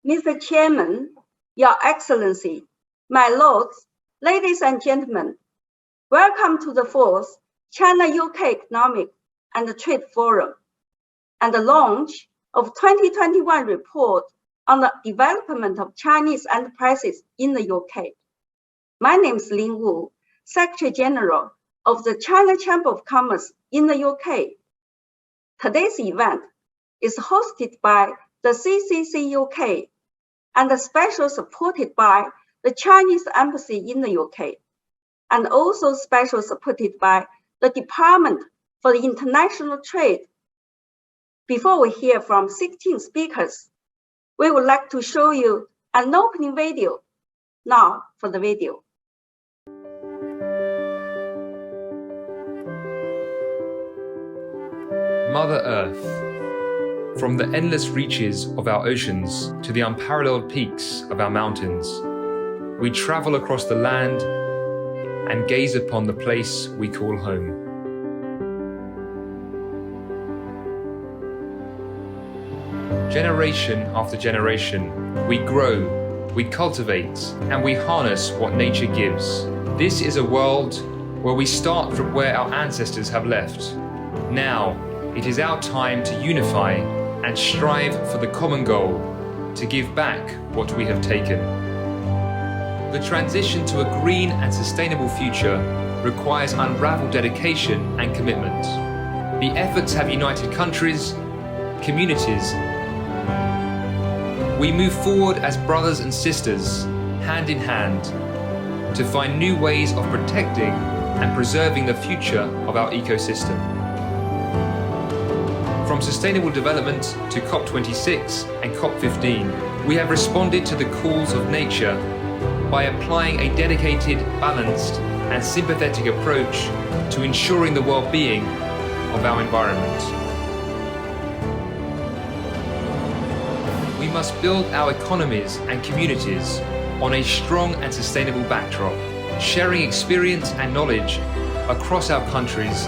Mr. Chairman, Your Excellency, my lords, ladies and gentlemen, welcome to the fourth China-UK Economic and Trade Forum and the launch of 2021 report on the development of Chinese enterprises in the UK. My name is Lin Wu, Secretary General of the China Chamber of Commerce in the UK. Today's event is hosted by the CCC UK and special supported by the Chinese Embassy in the UK, and also special supported by the Department for the International Trade. Before we hear from 16 speakers, we would like to show you an opening video. Now for the video. Mother Earth, from the endless reaches of our oceans to the unparalleled peaks of our mountains, we travel across the land and gaze upon the place we call home. Generation after generation, we grow, we cultivate, and we harness what nature gives. This is a world where we start from where our ancestors have left. Now, it is our time to unify and strive for the common goal, to give back what we have taken. The transition to a green and sustainable future requires unrivaled dedication and commitment. The efforts have united countries, communities. We move forward as brothers and sisters, hand in hand, to find new ways of protecting and preserving the future of our ecosystem. From sustainable development to COP26 and COP15, we have responded to the calls of nature by applying a dedicated, balanced, and sympathetic approach to ensuring the well-being of our environment. We must build our economies and communities on a strong and sustainable backdrop, sharing experience and knowledge across our countries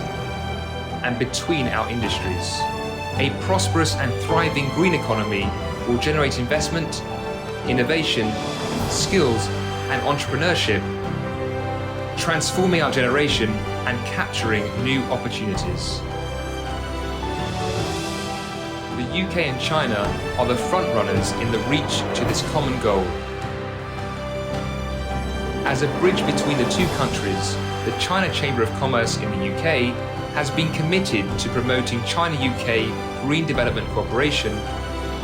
and between our industries. A prosperous and thriving green economy will generate investment, innovation, skills, and entrepreneurship, transforming our generation and capturing new opportunities. The UK and China are the front runners in the reach to this common goal. As a bridge between the two countries, the China Chamber of Commerce in the UK has been committed to promoting China-UK green development cooperation,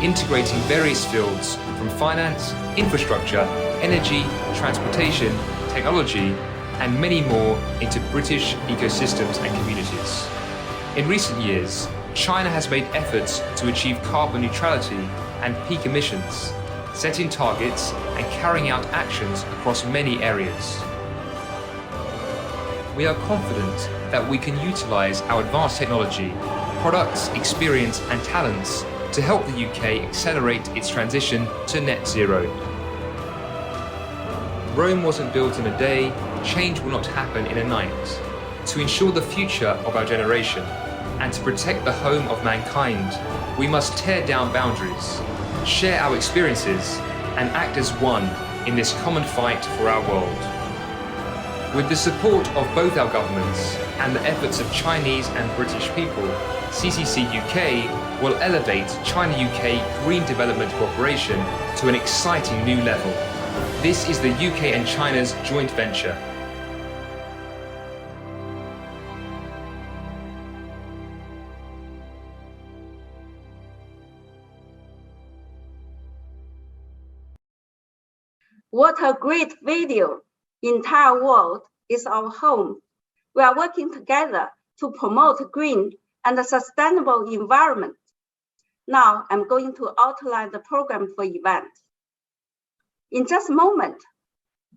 integrating various fields from finance, infrastructure, energy, transportation, technology, and many more into British ecosystems and communities. In recent years, China has made efforts to achieve carbon neutrality and peak emissions, setting targets and carrying out actions across many areas. We are confident that we can utilize our advanced technology, products, experience, and talents to help the UK accelerate its transition to net zero. Rome wasn't built in a day, change will not happen in a night. To ensure the future of our generation and to protect the home of mankind, we must tear down boundaries, share our experiences, and act as one in this common fight for our world. With the support of both our governments and the efforts of Chinese and British people, CCC UK will elevate China-UK green development cooperation to an exciting new level. This is the UK and China's joint venture. What a great video! The entire world is our home. We are working together to promote green and a sustainable environment. Now I'm going to outline the program for the event. In just a moment,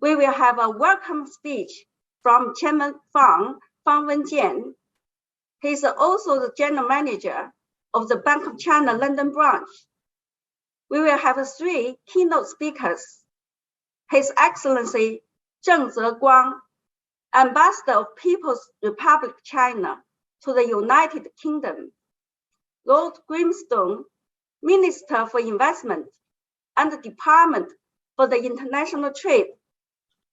we will have a welcome speech from Chairman Fang Wenjian. He is also the General Manager of the Bank of China London branch. We will have 3 keynote speakers. His Excellency Zheng Zeguang, Ambassador of People's Republic of China to the United Kingdom, Lord Grimstone, Minister for Investment, and the Department for the International Trade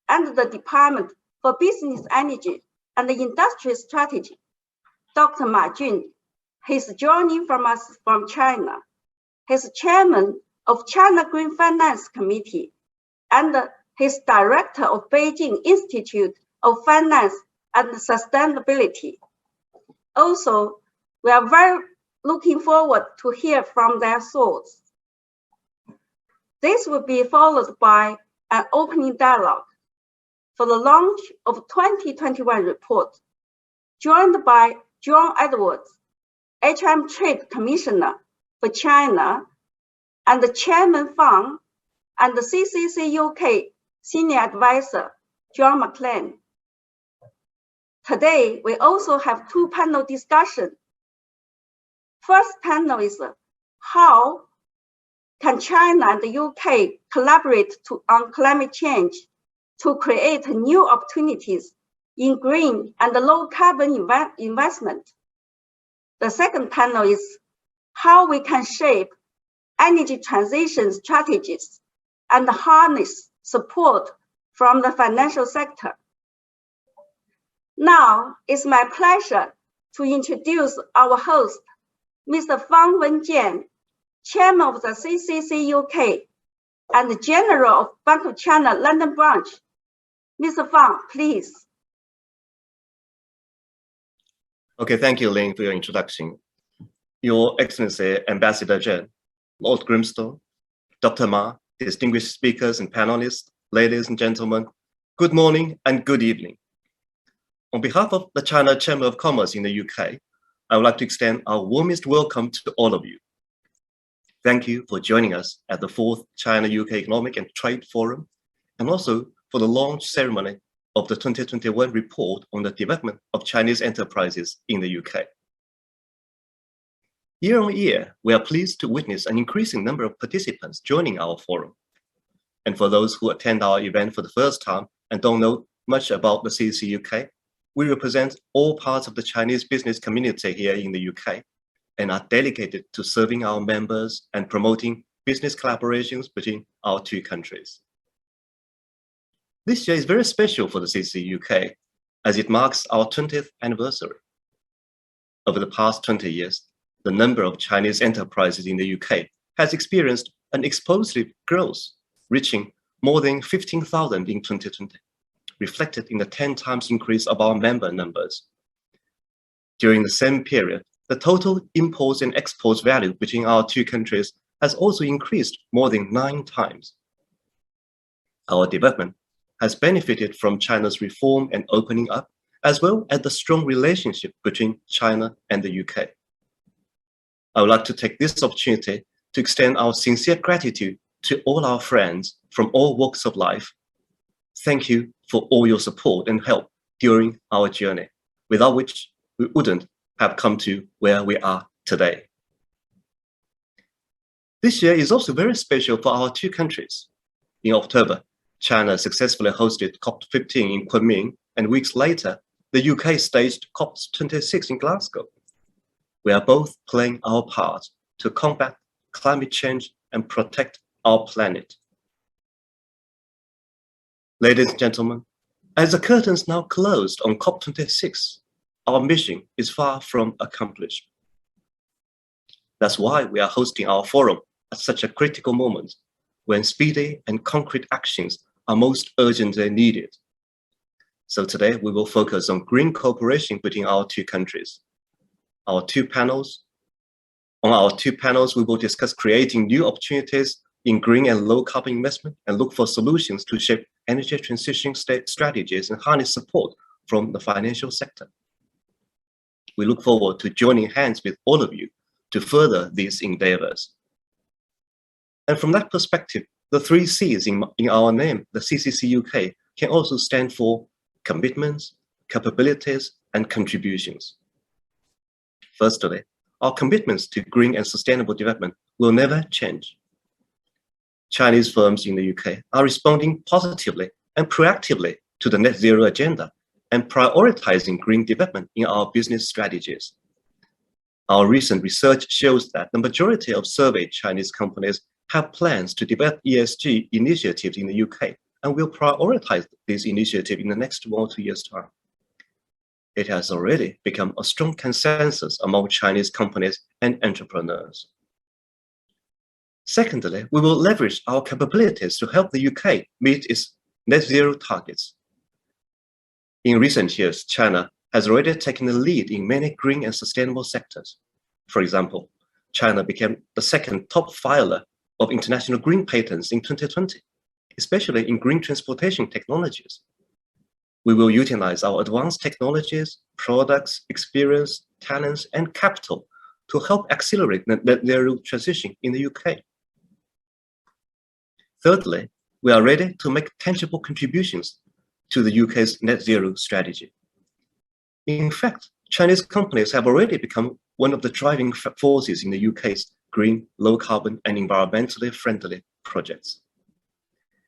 and the Department for Business Energy and the Industry Strategy, Dr. Ma Jun. He's joining from us from China. He's chairman of China Green Finance Committee, and he's director of Beijing Institute of Finance and Sustainability. Also, we are very looking forward to hear from their thoughts. This will be followed by an opening dialogue for the launch of 2021 report, joined by John Edwards, HM Trade Commissioner for China, and the Chairman Fang, and the CCC UK Senior Advisor, John McLean. Today, we also have two panel discussions. First panel is how can China and the UK collaborate on climate change to create new opportunities in green and low carbon investment. The second panel is how we can shape energy transition strategies and harness support from the financial sector. Now, it's my pleasure to introduce our host, Mr. Fang Wenjian, Chairman of the CCC UK and the General of Bank of China London branch. Mr. Fang, please. Okay, thank you, Lin, for your introduction. Your Excellency, Ambassador Chen, Lord Grimstone, Dr. Ma, distinguished speakers and panelists, ladies and gentlemen, good morning and good evening. On behalf of the China Chamber of Commerce in the UK, I would like to extend our warmest welcome to all of you. Thank you for joining us at the 4th China-UK Economic and Trade Forum, and also for the launch ceremony of the 2021 report on the development of Chinese enterprises in the UK. Year on year, we are pleased to witness an increasing number of participants joining our forum. And for those who attend our event for the first time and don't know much about the CCC UK, we represent all parts of the Chinese business community here in the UK and are dedicated to serving our members and promoting business collaborations between our two countries. This year is very special for the CCC UK as it marks our 20th anniversary. Over the past 20 years, the number of Chinese enterprises in the UK has experienced an explosive growth, reaching more than 15,000 in 2020, reflected in the 10 times increase of our member numbers. During the same period, the total imports and exports value between our two countries has also increased more than 9 times. Our development has benefited from China's reform and opening up, as well as the strong relationship between China and the UK. I would like to take this opportunity to extend our sincere gratitude to all our friends from all walks of life. Thank you for all your support and help during our journey, without which we wouldn't have come to where we are today. This year is also very special for our two countries. In October, China successfully hosted COP15 in Kunming, and weeks later, the UK staged COP26 in Glasgow. We are both playing our part to combat climate change and protect our planet. Ladies and gentlemen, as the curtains now closed on COP26, our mission is far from accomplished. That's why we are hosting our forum at such a critical moment when speedy and concrete actions are most urgently needed. So today we will focus on green cooperation between our two countries. On our two panels, we will discuss creating new opportunities in green and low carbon investment and look for solutions to shape energy transition strategies and harness support from the financial sector. We look forward to joining hands with all of you to further these endeavors. And from that perspective, the 3 C's in our name, the CCC UK, can also stand for commitments, capabilities, and contributions. Firstly, our commitments to green and sustainable development will never change. Chinese firms in the UK are responding positively and proactively to the net zero agenda and prioritizing green development in our business strategies. Our recent research shows that the majority of surveyed Chinese companies have plans to develop ESG initiatives in the UK and will prioritize this initiative in the next 1 or 2 years' time. It has already become a strong consensus among Chinese companies and entrepreneurs. Secondly, we will leverage our capabilities to help the UK meet its net zero targets. In recent years, China has already taken the lead in many green and sustainable sectors. For example, China became the second top filer of international green patents in 2020, especially in green transportation technologies. We will utilize our advanced technologies, products, experience, talents, and capital to help accelerate the net zero transition in the UK. Thirdly, we are ready to make tangible contributions to the UK's net zero strategy. In fact, Chinese companies have already become one of the driving forces in the UK's green, low carbon, and environmentally friendly projects.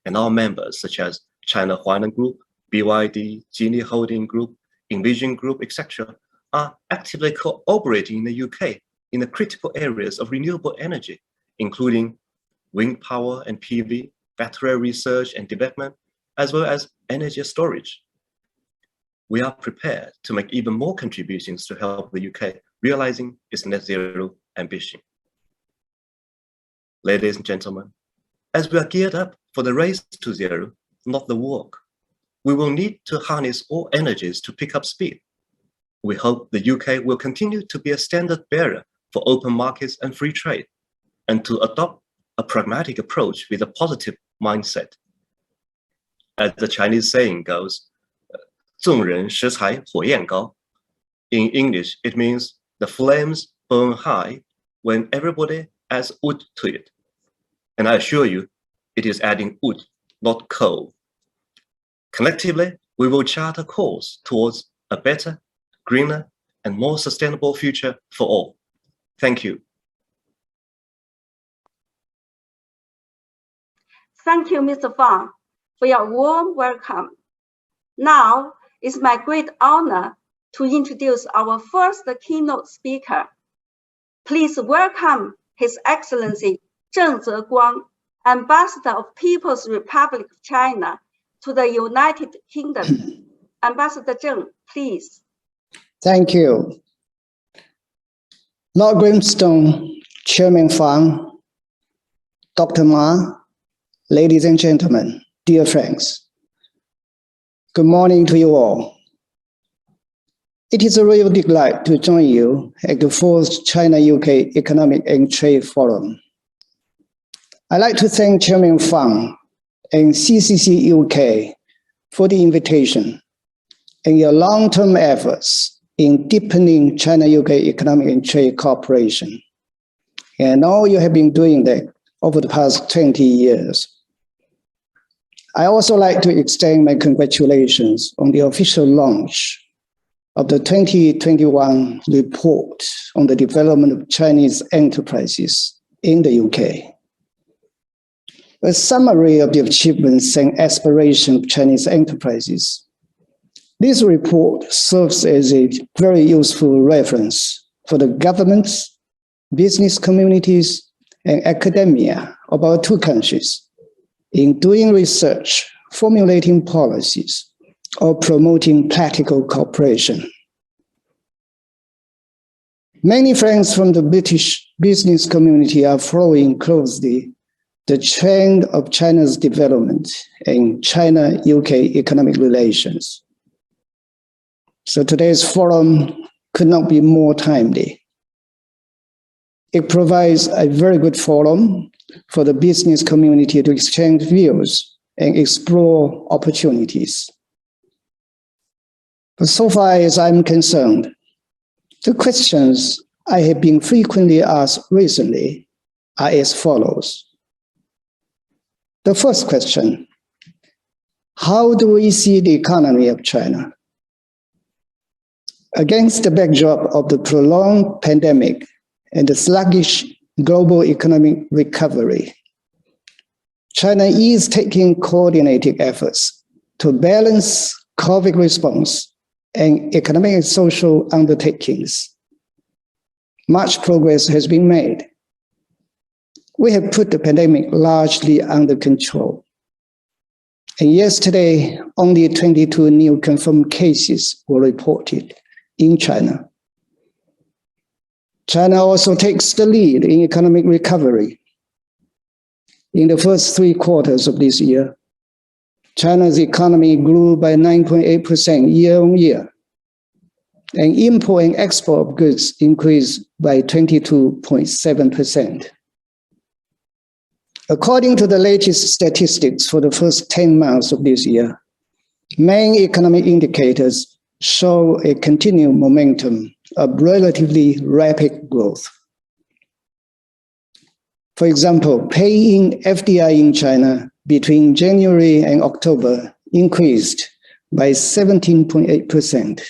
And our members, such as China Huainan Group, BYD, Geely Holding Group, Envision Group, etc., are actively cooperating in the UK in the critical areas of renewable energy, including wind power and PV, battery research and development, as well as energy storage. We are prepared to make even more contributions to help the UK realizing its net zero ambition. Ladies and gentlemen, as we are geared up for the race to zero, not the walk, we will need to harness all energies to pick up speed. We hope the UK will continue to be a standard bearer for open markets and free trade, and to adopt a pragmatic approach with a positive mindset. As the Chinese saying goes, 众人拾柴火焰高. In English, it means the flames burn high when everybody adds wood to it. And I assure you, it is adding wood, not coal. Collectively, we will chart a course towards a better, greener, and more sustainable future for all. Thank you. Thank you, Mr. Fang, for your warm welcome. Now, it's my great honor to introduce our first keynote speaker. Please welcome His Excellency Zheng Zeguang, Ambassador of People's Republic of China to the United Kingdom. Ambassador Zheng, please. Thank you. Lord Grimstone, Chairman Fang, Dr. Ma, ladies and gentlemen, dear friends. Good morning to you all. It is a real delight to join you at the 4th China-UK Economic and Trade Forum. I'd like to thank Chairman Fang and CCC UK for the invitation and your long-term efforts in deepening China-UK economic and trade cooperation. And all you have been doing that over the past 20 years. I also like to extend my congratulations on the official launch of the 2021 report on the development of Chinese enterprises in the UK. A summary of the achievements and aspirations of Chinese enterprises. This report serves as a very useful reference for the governments, business communities, and academia of our two countries in doing research, formulating policies, or promoting practical cooperation. Many friends from the British business community are following closely the trend of China's development in China-UK economic relations. So today's forum could not be more timely. It provides a very good forum for the business community to exchange views and explore opportunities. But so far as I'm concerned, the questions I have been frequently asked recently are as follows. The first question, how do we see the economy of China? Against the backdrop of the prolonged pandemic and the sluggish global economic recovery, China is taking coordinated efforts to balance COVID response and economic and social undertakings. Much progress has been made. we have put the pandemic largely under control. And yesterday, only 22 new confirmed cases were reported in China. China also takes the lead in economic recovery. In the first 3 quarters of this year, China's economy grew by 9.8% year-on-year, and import and export of goods increased by 22.7%. According to the latest statistics for the first 10 months of this year, main economic indicators show a continued momentum of relatively rapid growth. For example, paying FDI in China between January and October increased by 17.8%.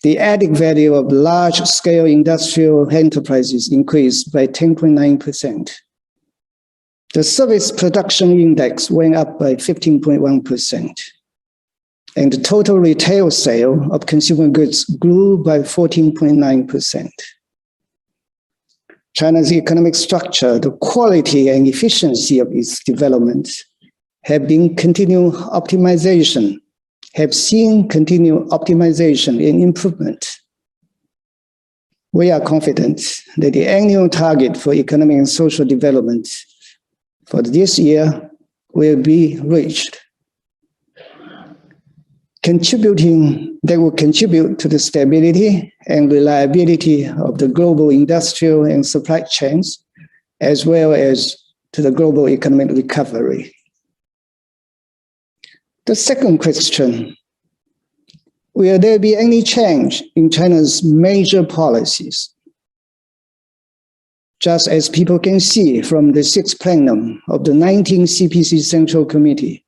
The added value of large-scale industrial enterprises increased by 10.9%. The service production index went up by 15.1%. And the total retail sale of consumer goods grew by 14.9%. China's economic structure, the quality and efficiency of its development have seen continued optimization and improvement. We are confident that the annual target for economic and social development for this year will be reached, that will contribute to the stability and reliability of the global industrial and supply chains, as well as to the global economic recovery. The second question, will there be any change in China's major policies? Just as people can see from the 6th plenum of the 19th CPC Central Committee,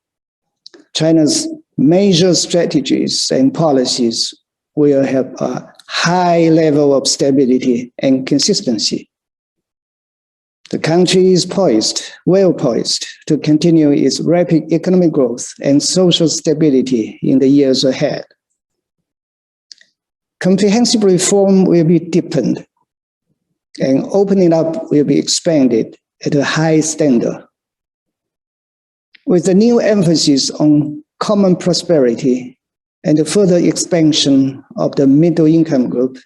China's major strategies and policies will have a high level of stability and consistency. The country is well poised to continue its rapid economic growth and social stability in the years ahead. Comprehensive reform will be deepened, and opening up will be expanded at a high standard. With the new emphasis on common prosperity and the further expansion of the middle income group,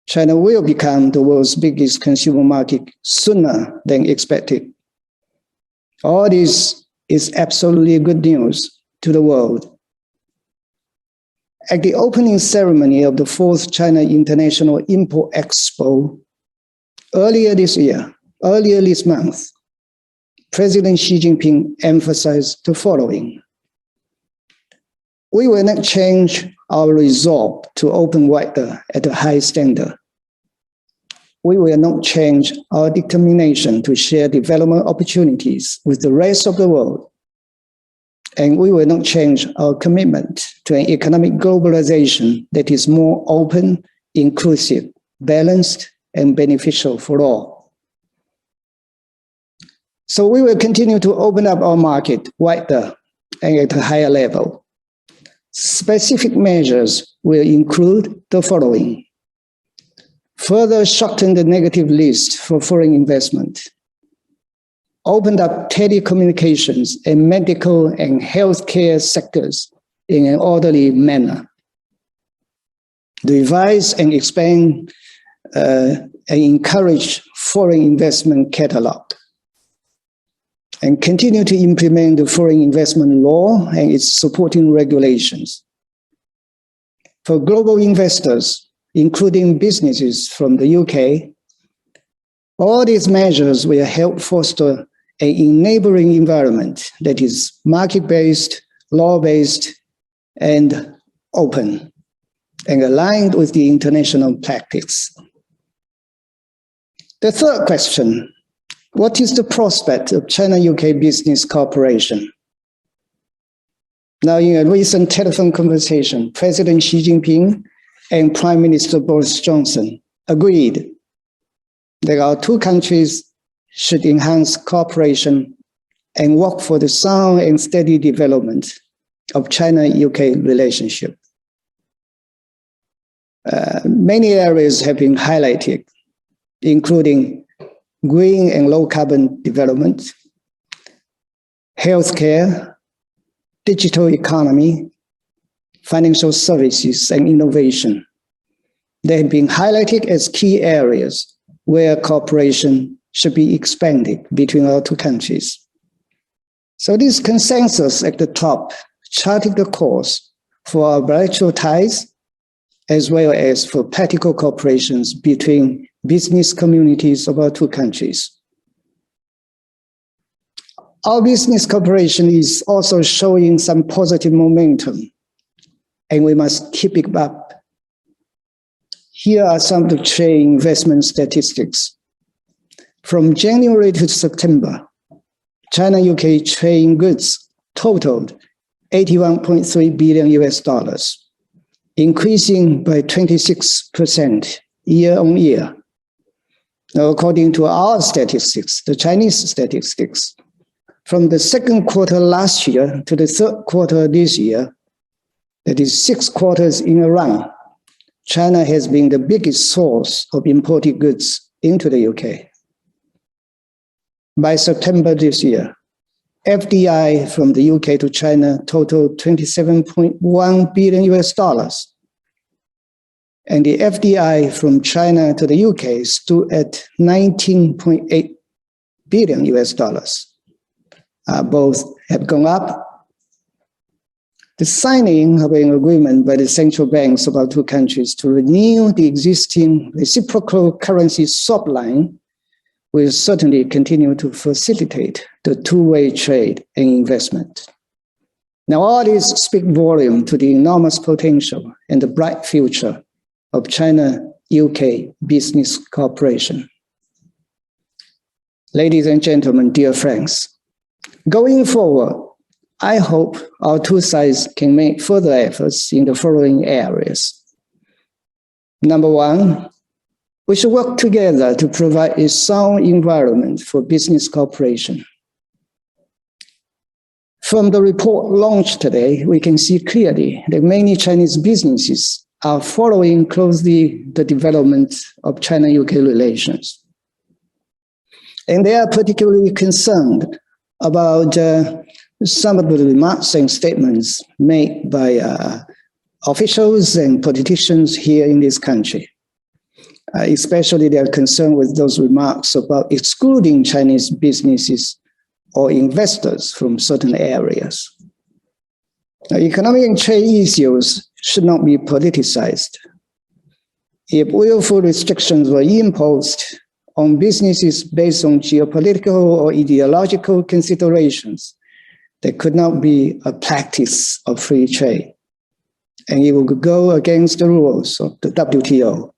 China will become the world's biggest consumer market sooner than expected. All this is absolutely good news to the world. At the opening ceremony of the 4th China International Import Expo earlier this month, President Xi Jinping emphasized the following: we will not change our resolve to open wider at a high standard. We will not change our determination to share development opportunities with the rest of the world. And we will not change our commitment to an economic globalization that is more open, inclusive, balanced, and beneficial for all. So we will continue to open up our market wider and at a higher level. Specific measures will include the following: further shorten the negative list for foreign investment, opened up telecommunications and medical and healthcare sectors in an orderly manner, revise and expand and encourage foreign investment catalog, and continue to implement the foreign investment law and its supporting regulations. For global investors, including businesses from the UK, all these measures will help foster an enabling environment that is market-based, law-based, and open, and aligned with the international practice. The third question: what is the prospect of China-UK business cooperation? Now, in a recent telephone conversation, President Xi Jinping and Prime Minister Boris Johnson agreed that our two countries should enhance cooperation and work for the sound and steady development of China-UK relationship. Many areas have been highlighted, including green and low carbon development, healthcare, digital economy, financial services, and innovation. They have been highlighted as key areas where cooperation should be expanded between our two countries. So this consensus at the top charted the course for our bilateral ties, as well as for practical cooperations between business communities of our two countries. Our business cooperation is also showing some positive momentum, and we must keep it up. Here are some of the trade investment statistics. From January to September, China-UK trade in goods totaled $81.3 billion, increasing by 26% year on year. Now, according to our statistics, the Chinese statistics, from the second quarter last year to the third quarter this year, that is 6 quarters in a row, China has been the biggest source of imported goods into the UK. By September this year, FDI from the UK to China totaled $27.1 billion, and the FDI from China to the UK stood at $19.8 billion. Both have gone up. The signing of an agreement by the central banks of our two countries to renew the existing reciprocal currency swap line will certainly continue to facilitate the two-way trade and investment. Now, all this speak volume to the enormous potential and the bright future of China-UK business cooperation. Ladies and gentlemen, dear friends, going forward, I hope our two sides can make further efforts in the following areas. Number one, we should work together to provide a sound environment for business cooperation. From the report launched today, we can see clearly that many Chinese businesses are following closely the development of China-UK relations. And they are particularly concerned about some of the remarks and statements made by officials and politicians here in this country. Especially they are concerned with those remarks about excluding Chinese businesses or investors from certain areas. Now, economic and trade issues should not be politicized. If willful restrictions were imposed on businesses based on geopolitical or ideological considerations, there could not be a practice of free trade, and it would go against the rules of the WTO.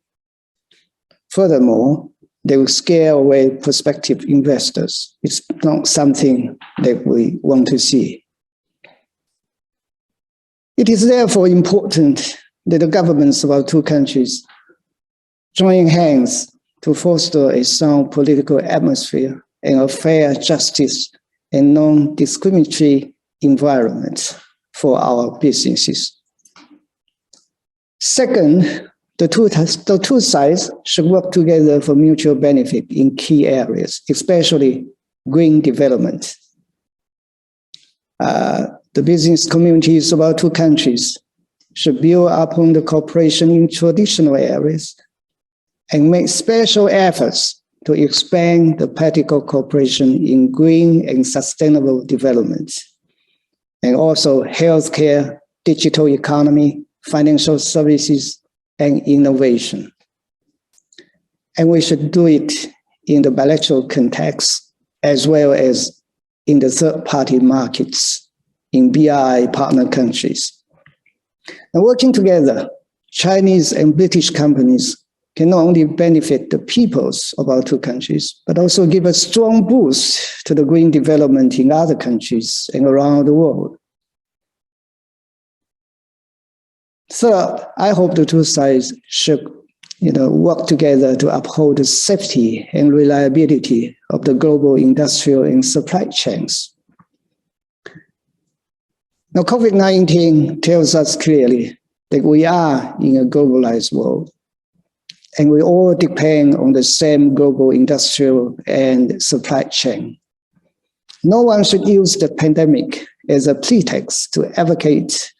Furthermore, they will scare away prospective investors. It's not something that we want to see. It is therefore important that the governments of our two countries join hands to foster a sound political atmosphere and a fair, justice, and non-discriminatory environment for our businesses. Second, the two sides should work together for mutual benefit in key areas, especially green development. The business communities of our two countries should build upon the cooperation in traditional areas and make special efforts to expand the practical cooperation in green and sustainable development, and also healthcare, digital economy, financial services, and innovation. And we should do it in the bilateral context as well as in the third-party markets in BRI partner countries. And working together, Chinese and British companies can not only benefit the peoples of our two countries, but also give a strong boost to the green development in other countries and around the world. Third, I hope the two sides should work together to uphold the safety and reliability of the global industrial and supply chains. Now, COVID-19 tells us clearly that we are in a globalized world, and we all depend on the same global industrial and supply chain. No one should use the pandemic as a pretext to advocate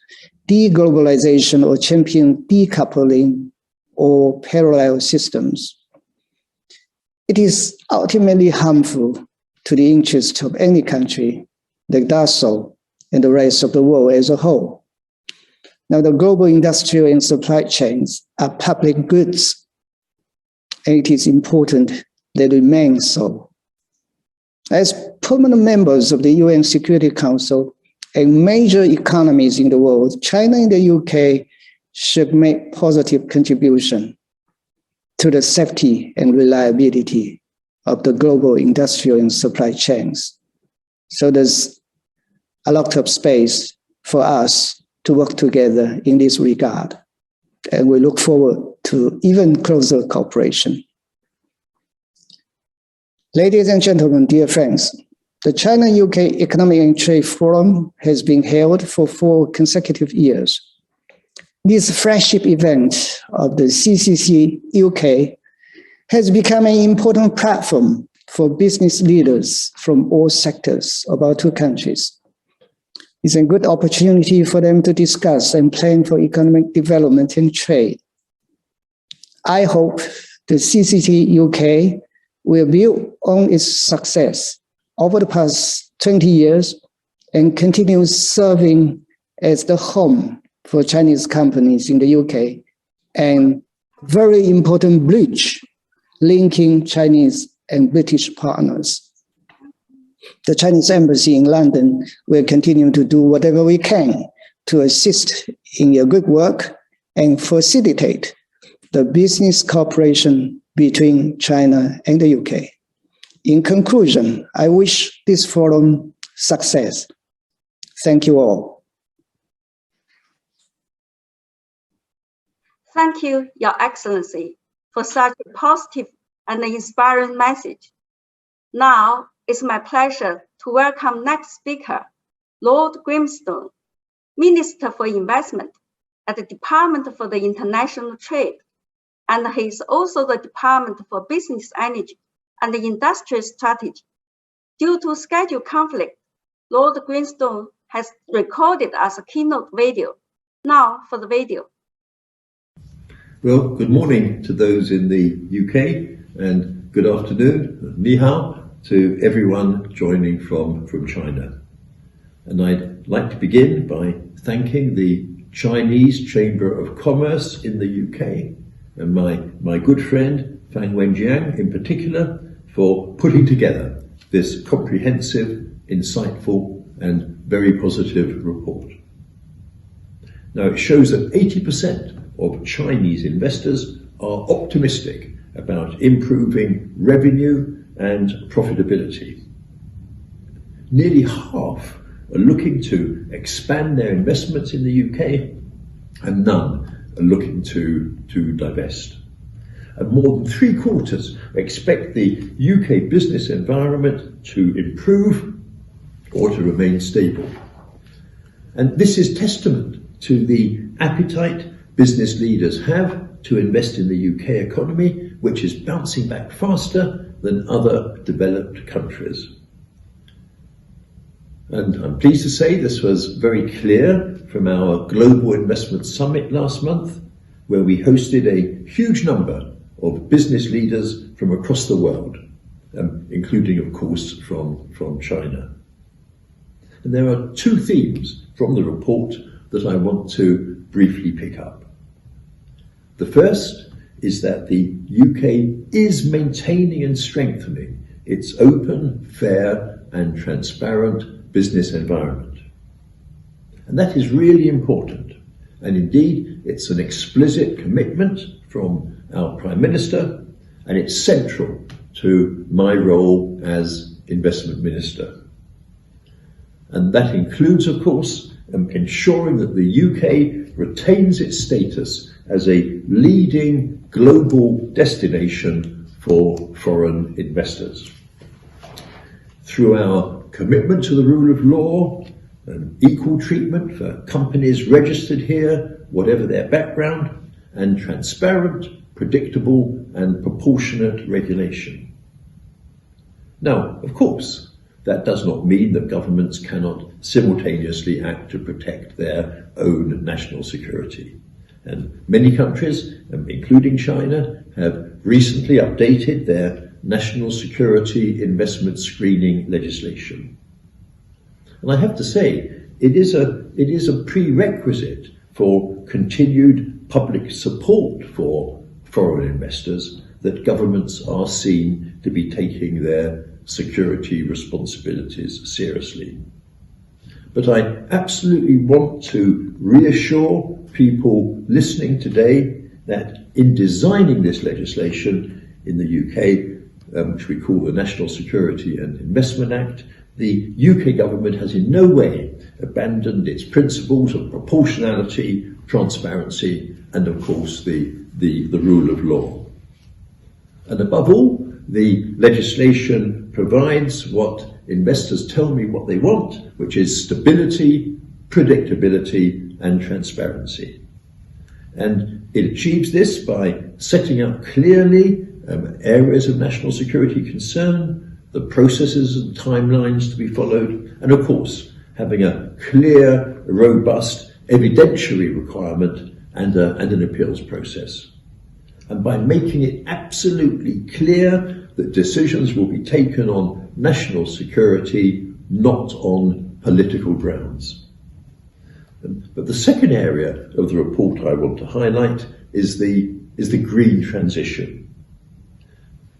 deglobalization or champion decoupling or parallel systems. It is ultimately harmful to the interests of any country that does so and the rest of the world as a whole. Now, the global industrial and supply chains are public goods, and it is important that they remain so. As permanent members of the UN Security Council and major economies in the world, China and the UK should make positive contribution to the safety and reliability of the global industrial and supply chains. So there's a lot of space for us to work together in this regard, and we look forward to even closer cooperation. Ladies and gentlemen, dear friends, the China-UK Economic and Trade Forum has been held for 4 consecutive years. This flagship event of the CCC UK has become an important platform for business leaders from all sectors of our 2 countries. It's a good opportunity for them to discuss and plan for economic development and trade. I hope the CCC UK will build on its success over the past 20 years and continue serving as the home for Chinese companies in the UK and very important bridge linking Chinese and British partners. The Chinese embassy in London will continue to do whatever we can to assist in your good work and facilitate the business cooperation between China and the UK. In conclusion, I wish this forum success. Thank you all. Thank you, Your Excellency, for such a positive and inspiring message. Now, it's my pleasure to welcome next speaker, Lord Grimstone, Minister for Investment at the Department for the International Trade, and he is also the Department for Business Energy and the Industrial Strategy. Due to schedule conflict, Lord Grimstone has recorded us a keynote video. Now for the video. Well, good morning to those in the UK and good afternoon, ni hao, to everyone joining from China. And I'd like to begin by thanking the Chinese Chamber of Commerce in the UK and my good friend Fang Wenjiang in particular for putting together this comprehensive, insightful and very positive report. Now it shows that 80% of Chinese investors are optimistic about improving revenue and profitability. Nearly half are looking to expand their investments in the UK, and none are looking to divest. And more than 3/4 expect the UK business environment to improve or to remain stable. And this is testament to the appetite business leaders have to invest in the UK economy, which is bouncing back faster than other developed countries. And I'm pleased to say this was very clear from our Global Investment Summit last month, where we hosted a huge number of business leaders from across the world, including, of course, from China. And there are 2 themes from the report that I want to briefly pick up. The first is that the UK is maintaining and strengthening its open, fair and transparent business environment. And that is really important. And indeed, it's an explicit commitment from our Prime Minister, and it's central to my role as Investment Minister. And that includes, of course, ensuring that the UK retains its status as a leading global destination for foreign investors. Through our commitment to the rule of law and equal treatment for companies registered here, whatever their background, and transparent, predictable and proportionate regulation. Now, of course, that does not mean that governments cannot simultaneously act to protect their own national security. And many countries, including China, have recently updated their national security investment screening legislation. And I have to say, it is a prerequisite for continued public support for foreign investors that governments are seen to be taking their security responsibilities seriously. But I absolutely want to reassure people listening today that in designing this legislation in the UK, which we call the National Security and Investment Act, the UK government has in no way abandoned its principles of proportionality, transparency, and of course the rule of law. And above all, the legislation provides what investors tell me what they want, which is stability, predictability, and transparency. And it achieves this by setting out clearly areas of national security concern, the processes and timelines to be followed, and of course, having a clear, robust evidentiary requirement and an appeals process. And by making it absolutely clear that decisions will be taken on national security, not on political grounds. But the second area of the report I want to highlight is the green transition.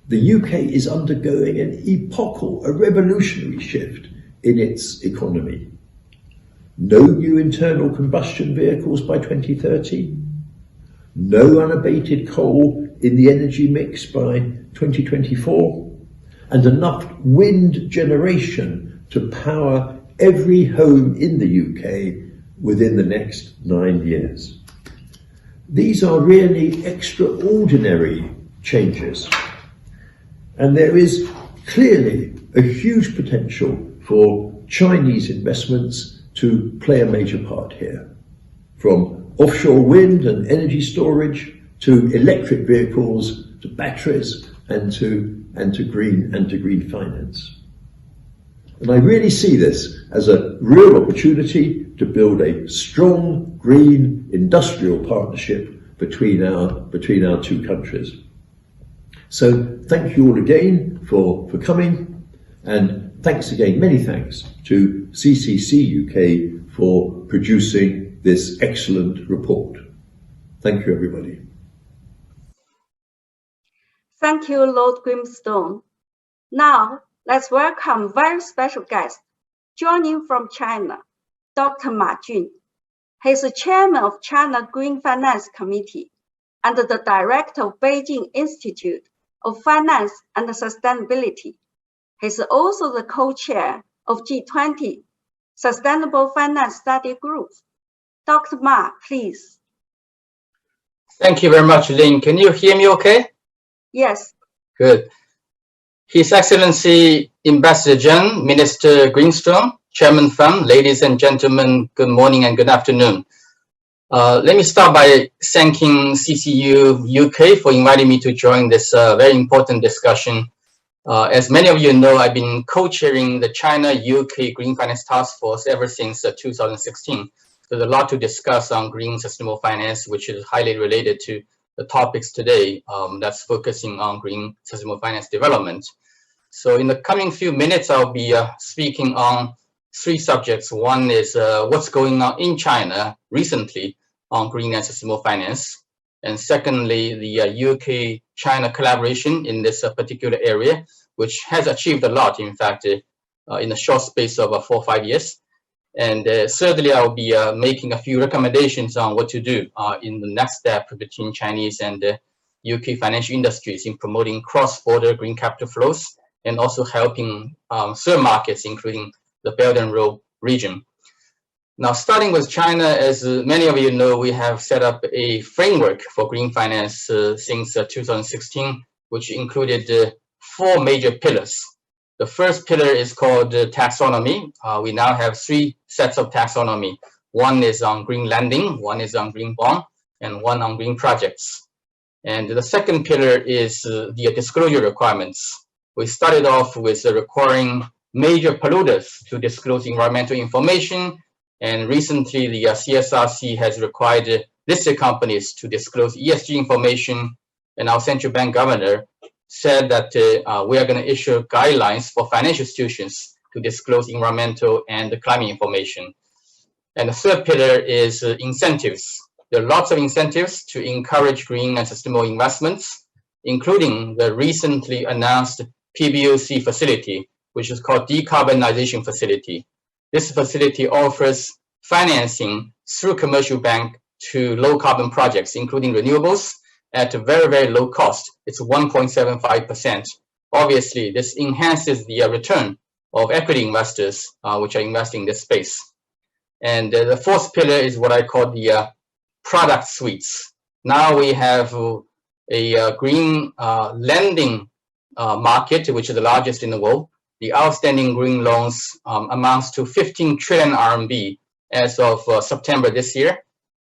The UK is undergoing an epochal, a revolutionary shift in its economy. No new internal combustion vehicles by 2030, no unabated coal in the energy mix by 2024, and enough wind generation to power every home in the UK within the next 9 years. These are really extraordinary changes, and there is clearly a huge potential for Chinese investments to play a major part here, from offshore wind and energy storage to electric vehicles to batteries and to green finance. And I really see this as a real opportunity to build a strong green industrial partnership between our two countries. So thank you all again for coming, and thanks again, many thanks to CCC UK for producing this excellent report. Thank you, everybody. Thank you, Lord Grimstone. Now, let's welcome very special guest joining from China, Dr. Ma Jun. He is the chairman of China Green Finance Committee and the director of Beijing Institute of Finance and Sustainability. He is also the co-chair of G20 Sustainable Finance Study Group. Dr. Ma, please. Thank you very much, Lynn. Can you hear me okay? Yes. Good. His Excellency Ambassador Chen, Minister Greenstone, Chairman Pham, ladies and gentlemen, good morning and good afternoon. Let me start by thanking CCU UK for inviting me to join this very important discussion. As many of you know, I've been co-chairing the China-UK Green Finance Task Force ever since 2016. There's a lot to discuss on green sustainable finance, which is highly related to the topics today that's focusing on green sustainable finance development. So in the coming few minutes, I'll be speaking on 3 subjects. One is what's going on in China recently on green and sustainable finance. And secondly, the UK-China collaboration in this particular area, which has achieved a lot, in fact, in a short space of 4 or 5 years. And thirdly, I'll be making a few recommendations on what to do in the next step between Chinese and UK financial industries in promoting cross-border green capital flows and also helping serve markets, including the Belt and Road region. Now, starting with China, as many of you know, we have set up a framework for green finance since 2016, which included 4 major pillars. The first pillar is called taxonomy. We now have 3 sets of taxonomy. One is on green lending, one is on green bond, and one on green projects. And the second pillar is the disclosure requirements. We started off with requiring major polluters to disclose environmental information. And recently, the CSRC has required listed companies to disclose ESG information. And our central bank governor said that we are going to issue guidelines for financial institutions to disclose environmental and climate information. And the third pillar is incentives. There are lots of incentives to encourage green and sustainable investments, including the recently announced PBOC facility, which is called Decarbonization Facility. This facility offers financing through commercial bank to low carbon projects, including renewables, at a very, very low cost. It's 1.75%. Obviously, this enhances the return of equity investors which are investing in this space. And the fourth pillar is what I call the product suites. Now we have a green lending market, which is the largest in the world. The outstanding green loans amounts to 15 trillion RMB as of September this year.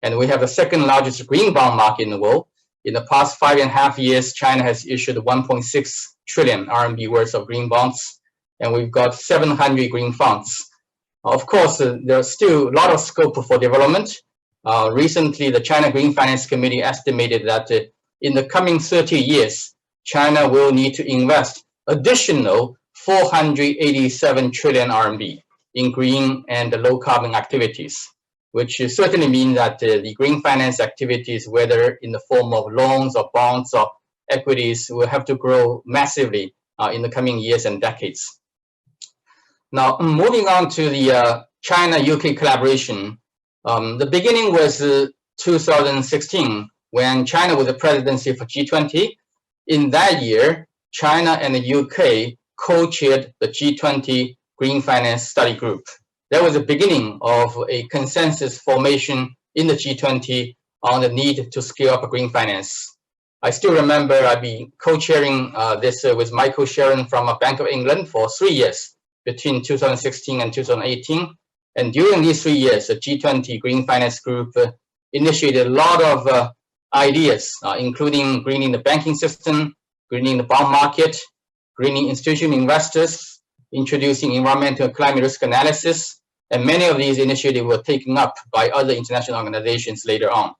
And we have the second largest green bond market in the world. In the past 5.5 years, China has issued 1.6 trillion RMB worth of green bonds, and we've got 700 green funds. Of course, there's still a lot of scope for development. Recently, the China Green Finance Committee estimated that in the coming 30 years, China will need to invest additional 487 trillion RMB in green and low carbon activities, which certainly means that the green finance activities, whether in the form of loans or bonds or equities, will have to grow massively in the coming years and decades. Now, moving on to the China-UK collaboration, the beginning was 2016, when China was the presidency for G20. In that year, China and the UK co-chaired the G20 Green Finance Study Group. That was the beginning of a consensus formation in the G20 on the need to scale up green finance. I still remember I've been co-chairing this with Michael Sharon from Bank of England for 3 years, between 2016 and 2018. And during these 3 years, the G20 Green Finance Group initiated a lot of ideas, including greening the banking system, greening the bond market, greening institutional investors, introducing environmental and climate risk analysis, and many of these initiatives were taken up by other international organizations later on.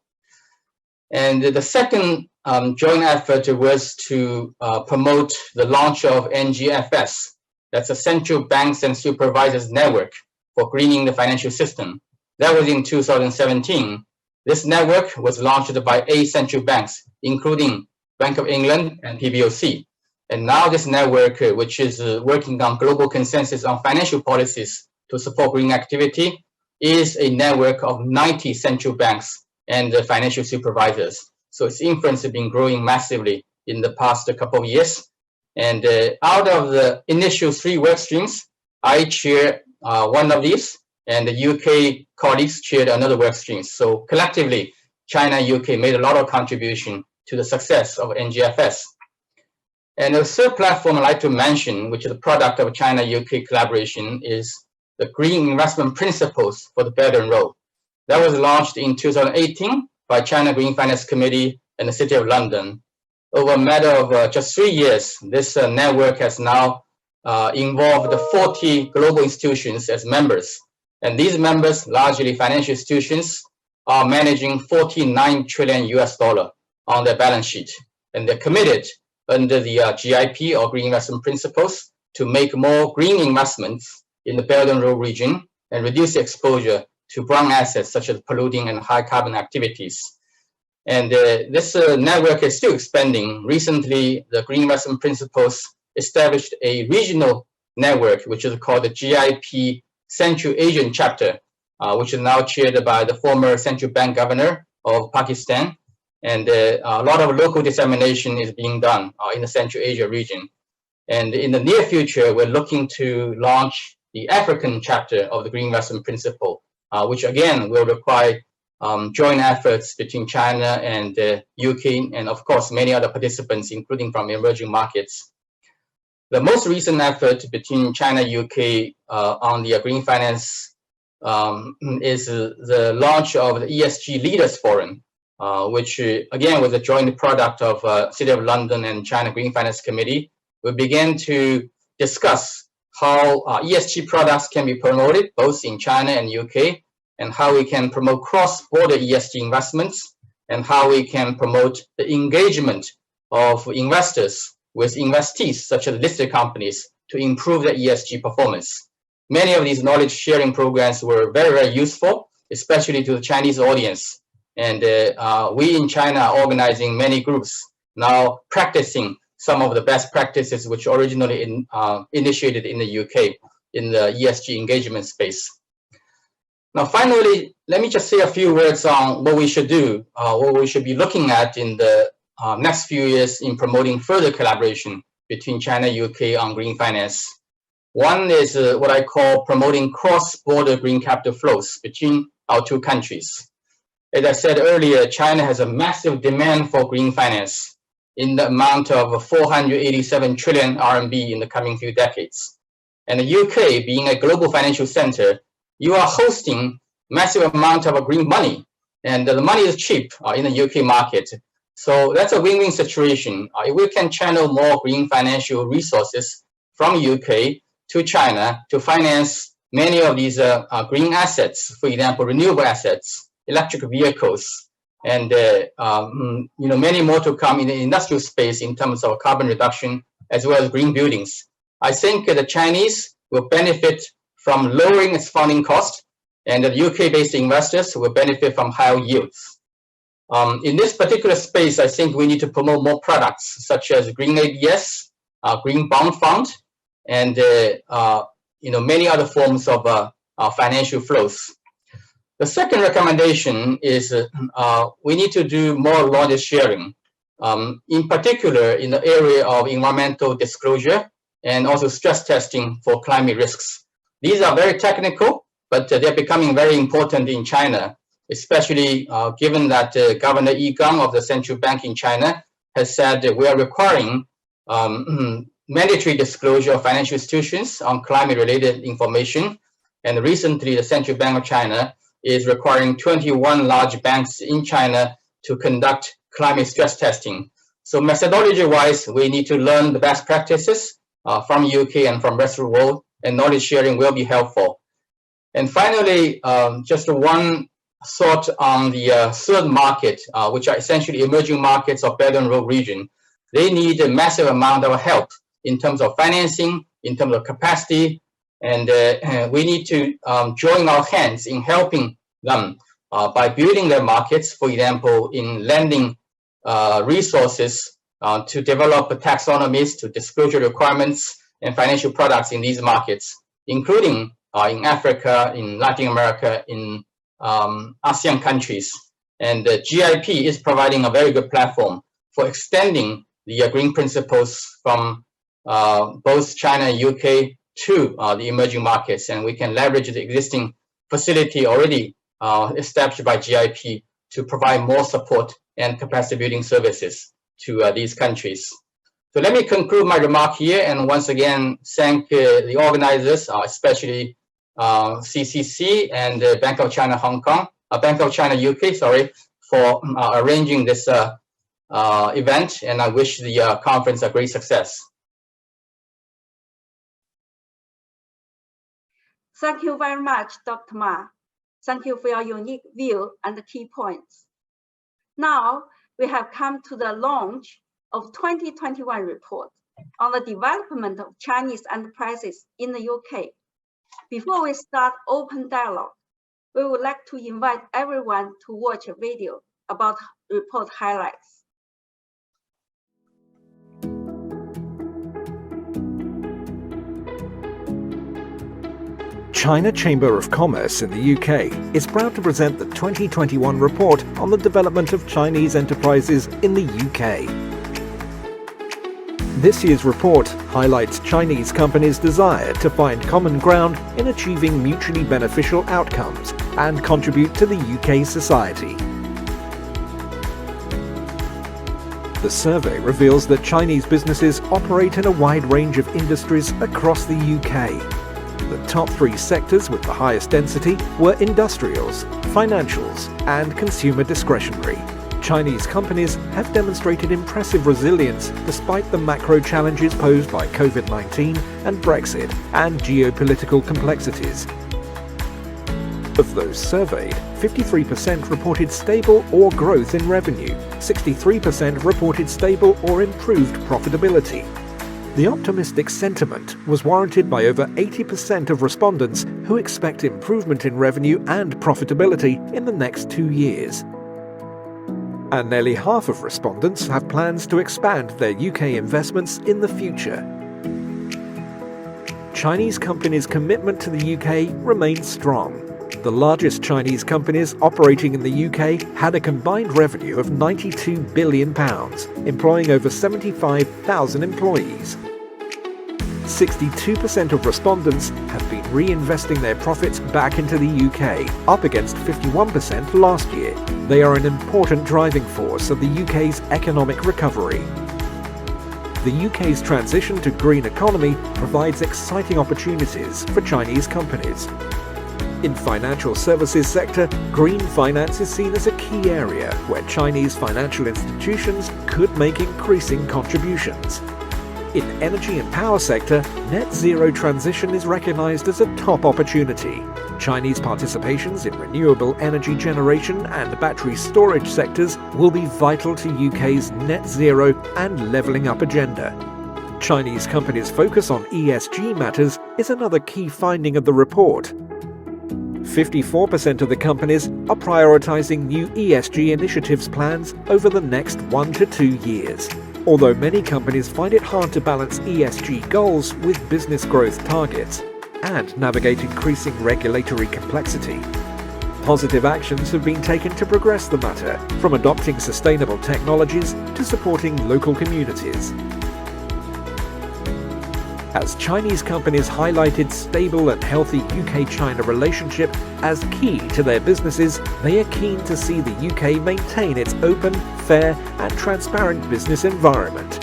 And the second joint effort was to promote the launch of NGFS. That's a Central Banks and Supervisors Network for greening the financial system. That was in 2017. This network was launched by 8 central banks, including Bank of England and PBOC. And now this network, which is working on global consensus on financial policies to support green activity, is a network of 90 central banks and financial supervisors. So its influence has been growing massively in the past couple of years. And out of the initial 3 work streams, I chair one of these, and the UK colleagues chaired another work stream. So collectively, China and UK made a lot of contribution to the success of NGFS. And the third platform I'd like to mention, which is a product of China-UK collaboration, is the Green Investment Principles for the Belt and Road. That was launched in 2018 by China Green Finance Committee and the City of London. Over a matter of just 3 years, this network has now involved 40 global institutions as members. And these members, largely financial institutions, are managing $49 trillion on their balance sheet. And they're committed under the GIP, or Green Investment Principles, to make more green investments in the Belt and Road region and reduce the exposure to brown assets such as polluting and high carbon activities. And this network is still expanding. Recently, the Green Investment Principles established a regional network, which is called the GIP Central Asian Chapter, which is now chaired by the former central bank governor of Pakistan. And a lot of local dissemination is being done in the Central Asia region. And in the near future, we're looking to launch the African chapter of the Green Investment Principle, which again will require joint efforts between China and UK, and of course many other participants, including from emerging markets. The most recent effort between China and UK on the green finance is the launch of the ESG Leaders Forum, which again was a joint product of City of London and China Green Finance Committee, we began to discuss how ESG products can be promoted both in China and UK, and how we can promote cross-border ESG investments, and how we can promote the engagement of investors with investees such as listed companies to improve their ESG performance. Many of these knowledge sharing programs were very, very useful, especially to the Chinese audience. And we in China are organizing many groups now practicing some of the best practices which originally initiated in the UK in the ESG engagement space. Now, finally, let me just say a few words on what we should do, what we should be looking at in the next few years in promoting further collaboration between China and UK on green finance. One is what I call promoting cross-border green capital flows between our two countries. As I said earlier, China has a massive demand for green finance in the amount of 487 trillion RMB in the coming few decades. And the UK, being a global financial center, you are hosting massive amount of green money, and the money is cheap in the UK market. So that's a win-win situation. If we can channel more green financial resources from UK to China to finance many of these green assets, for example, renewable assets, electric vehicles, and many more to come in the industrial space in terms of carbon reduction as well as green buildings. I think the Chinese will benefit from lowering its funding cost, and the UK-based investors will benefit from higher yields. In this particular space, I think we need to promote more products such as green ABS, green bond fund, and many other forms of financial flows. The second recommendation is we need to do more knowledge sharing, in particular in the area of environmental disclosure and also stress testing for climate risks. These are very technical, but they're becoming very important in China, especially given that Governor Yi Gang of the Central Bank in China has said that we are requiring mandatory disclosure of financial institutions on climate-related information. And recently, the Central Bank of China is requiring 21 large banks in China to conduct climate stress testing. So methodology-wise, we need to learn the best practices from UK and from the rest of the world, and knowledge sharing will be helpful. And finally, just one thought on the third market, which are essentially emerging markets of Belt and Road region. They need a massive amount of help in terms of financing, in terms of capacity, and we need to join our hands in helping them by building their markets, for example, in lending resources to develop taxonomies, to disclosure requirements and financial products in these markets, including in Africa, in Latin America, in ASEAN countries. And the GIP is providing a very good platform for extending the green principles from both China and UK to the emerging markets, and we can leverage the existing facility already established by GIP to provide more support and capacity building services to these countries. So let me conclude my remark here, and once again thank the organizers, especially CCC and Bank of China Hong Kong, Bank of China UK, sorry, for arranging this event, and I wish the conference a great success. Thank you very much, Dr. Ma. Thank you for your unique view and the key points. Now, we have come to the launch of 2021 report on the development of Chinese enterprises in the UK. Before we start open dialogue, we would like to invite everyone to watch a video about report highlights. China Chamber of Commerce in the UK is proud to present the 2021 report on the development of Chinese enterprises in the UK. This year's report highlights Chinese companies' desire to find common ground in achieving mutually beneficial outcomes and contribute to the UK society. The survey reveals that Chinese businesses operate in a wide range of industries across the UK. The top 3 sectors with the highest density were industrials, financials, and consumer discretionary. Chinese companies have demonstrated impressive resilience despite the macro challenges posed by COVID-19 and Brexit and geopolitical complexities. Of those surveyed, 53% reported stable or growth in revenue, 63% reported stable or improved profitability. The optimistic sentiment was warranted by over 80% of respondents who expect improvement in revenue and profitability in the next 2 years. And nearly half of respondents have plans to expand their UK investments in the future. Chinese companies' commitment to the UK remains strong. The largest Chinese companies operating in the UK had a combined revenue of £92 billion, employing over 75,000 employees. 62% of respondents have been reinvesting their profits back into the UK, up against 51% last year. They are an important driving force of the UK's economic recovery. The UK's transition to green economy provides exciting opportunities for Chinese companies. In financial services sector, green finance is seen as a key area where Chinese financial institutions could make increasing contributions. In energy and power sector, net zero transition is recognized as a top opportunity. Chinese participations in renewable energy generation and battery storage sectors will be vital to UK's net zero and levelling up agenda. Chinese companies' focus on ESG matters is another key finding of the report. 54% of the companies are prioritizing new ESG initiatives plans over the next 1 to 2 years. Although many companies find it hard to balance ESG goals with business growth targets and navigate increasing regulatory complexity. Positive actions have been taken to progress the matter, from adopting sustainable technologies to supporting local communities. As Chinese companies highlighted stable and healthy UK-China relationship as key to their businesses, they are keen to see the UK maintain its open, fair and transparent business environment.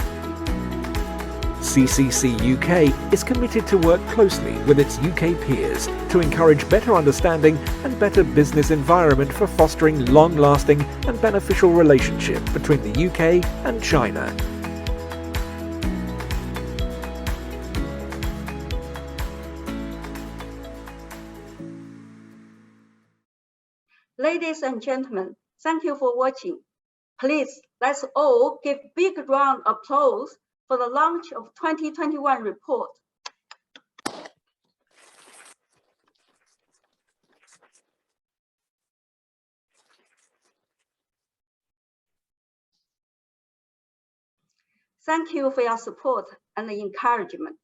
CCC UK is committed to work closely with its UK peers to encourage better understanding and better business environment for fostering long-lasting and beneficial relationship between the UK and China. Ladies and gentlemen, thank you for watching. Please, let's all give big round of applause for the launch of 2021 report. Thank you for your support and encouragement.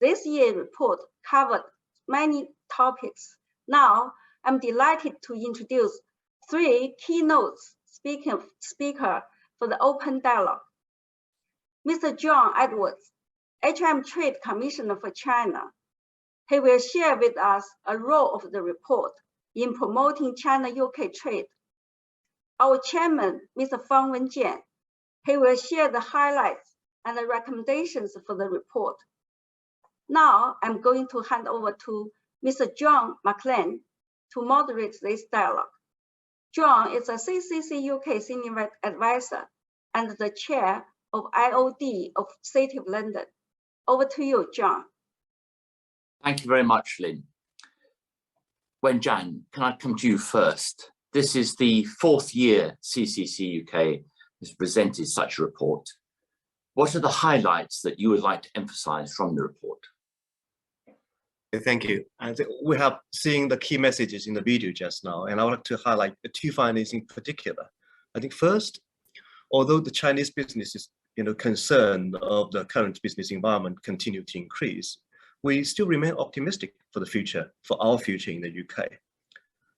This year's report covered many topics. Now, I'm delighted to introduce 3 keynote speakers for the open dialogue. Mr. John Edwards, HM Trade Commissioner for China. He will share with us a role of the report in promoting China-UK trade. Our chairman, Mr. Fang Wenjian, he will share the highlights and the recommendations for the report. Now, I'm going to hand over to Mr. John McLean to moderate this dialogue. John is a CCC UK Senior Advisor and the Chair of IOD of City of London. Over to you, John. Thank you very much, Lynn. Wenjian, can I come to you first? This is the 4th year CCC UK has presented such a report. What are the highlights that you would like to emphasize from the report? Thank you. And we have seen the key messages in the video just now, and I would like to highlight the 2 findings in particular. I think first, although the Chinese businesses, concern of the current business environment continue to increase, we still remain optimistic for the future, for our future in the UK.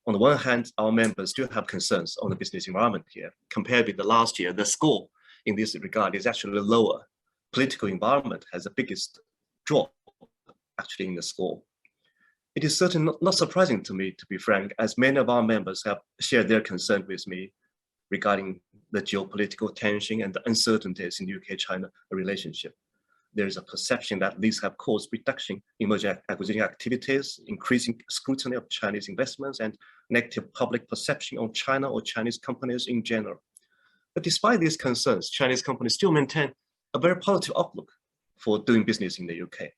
On the one hand, our members still have concerns on the business environment here. Compared with the last year, the score in this regard is actually lower. Political environment has the biggest drop actually in the score. It is certainly not surprising to me, to be frank, as many of our members have shared their concern with me regarding the geopolitical tension and the uncertainties in UK-China relationship. There is a perception that these have caused reduction in merger acquisition activities, increasing scrutiny of Chinese investments, and negative public perception on China or Chinese companies in general. But despite these concerns, Chinese companies still maintain a very positive outlook for doing business in the UK.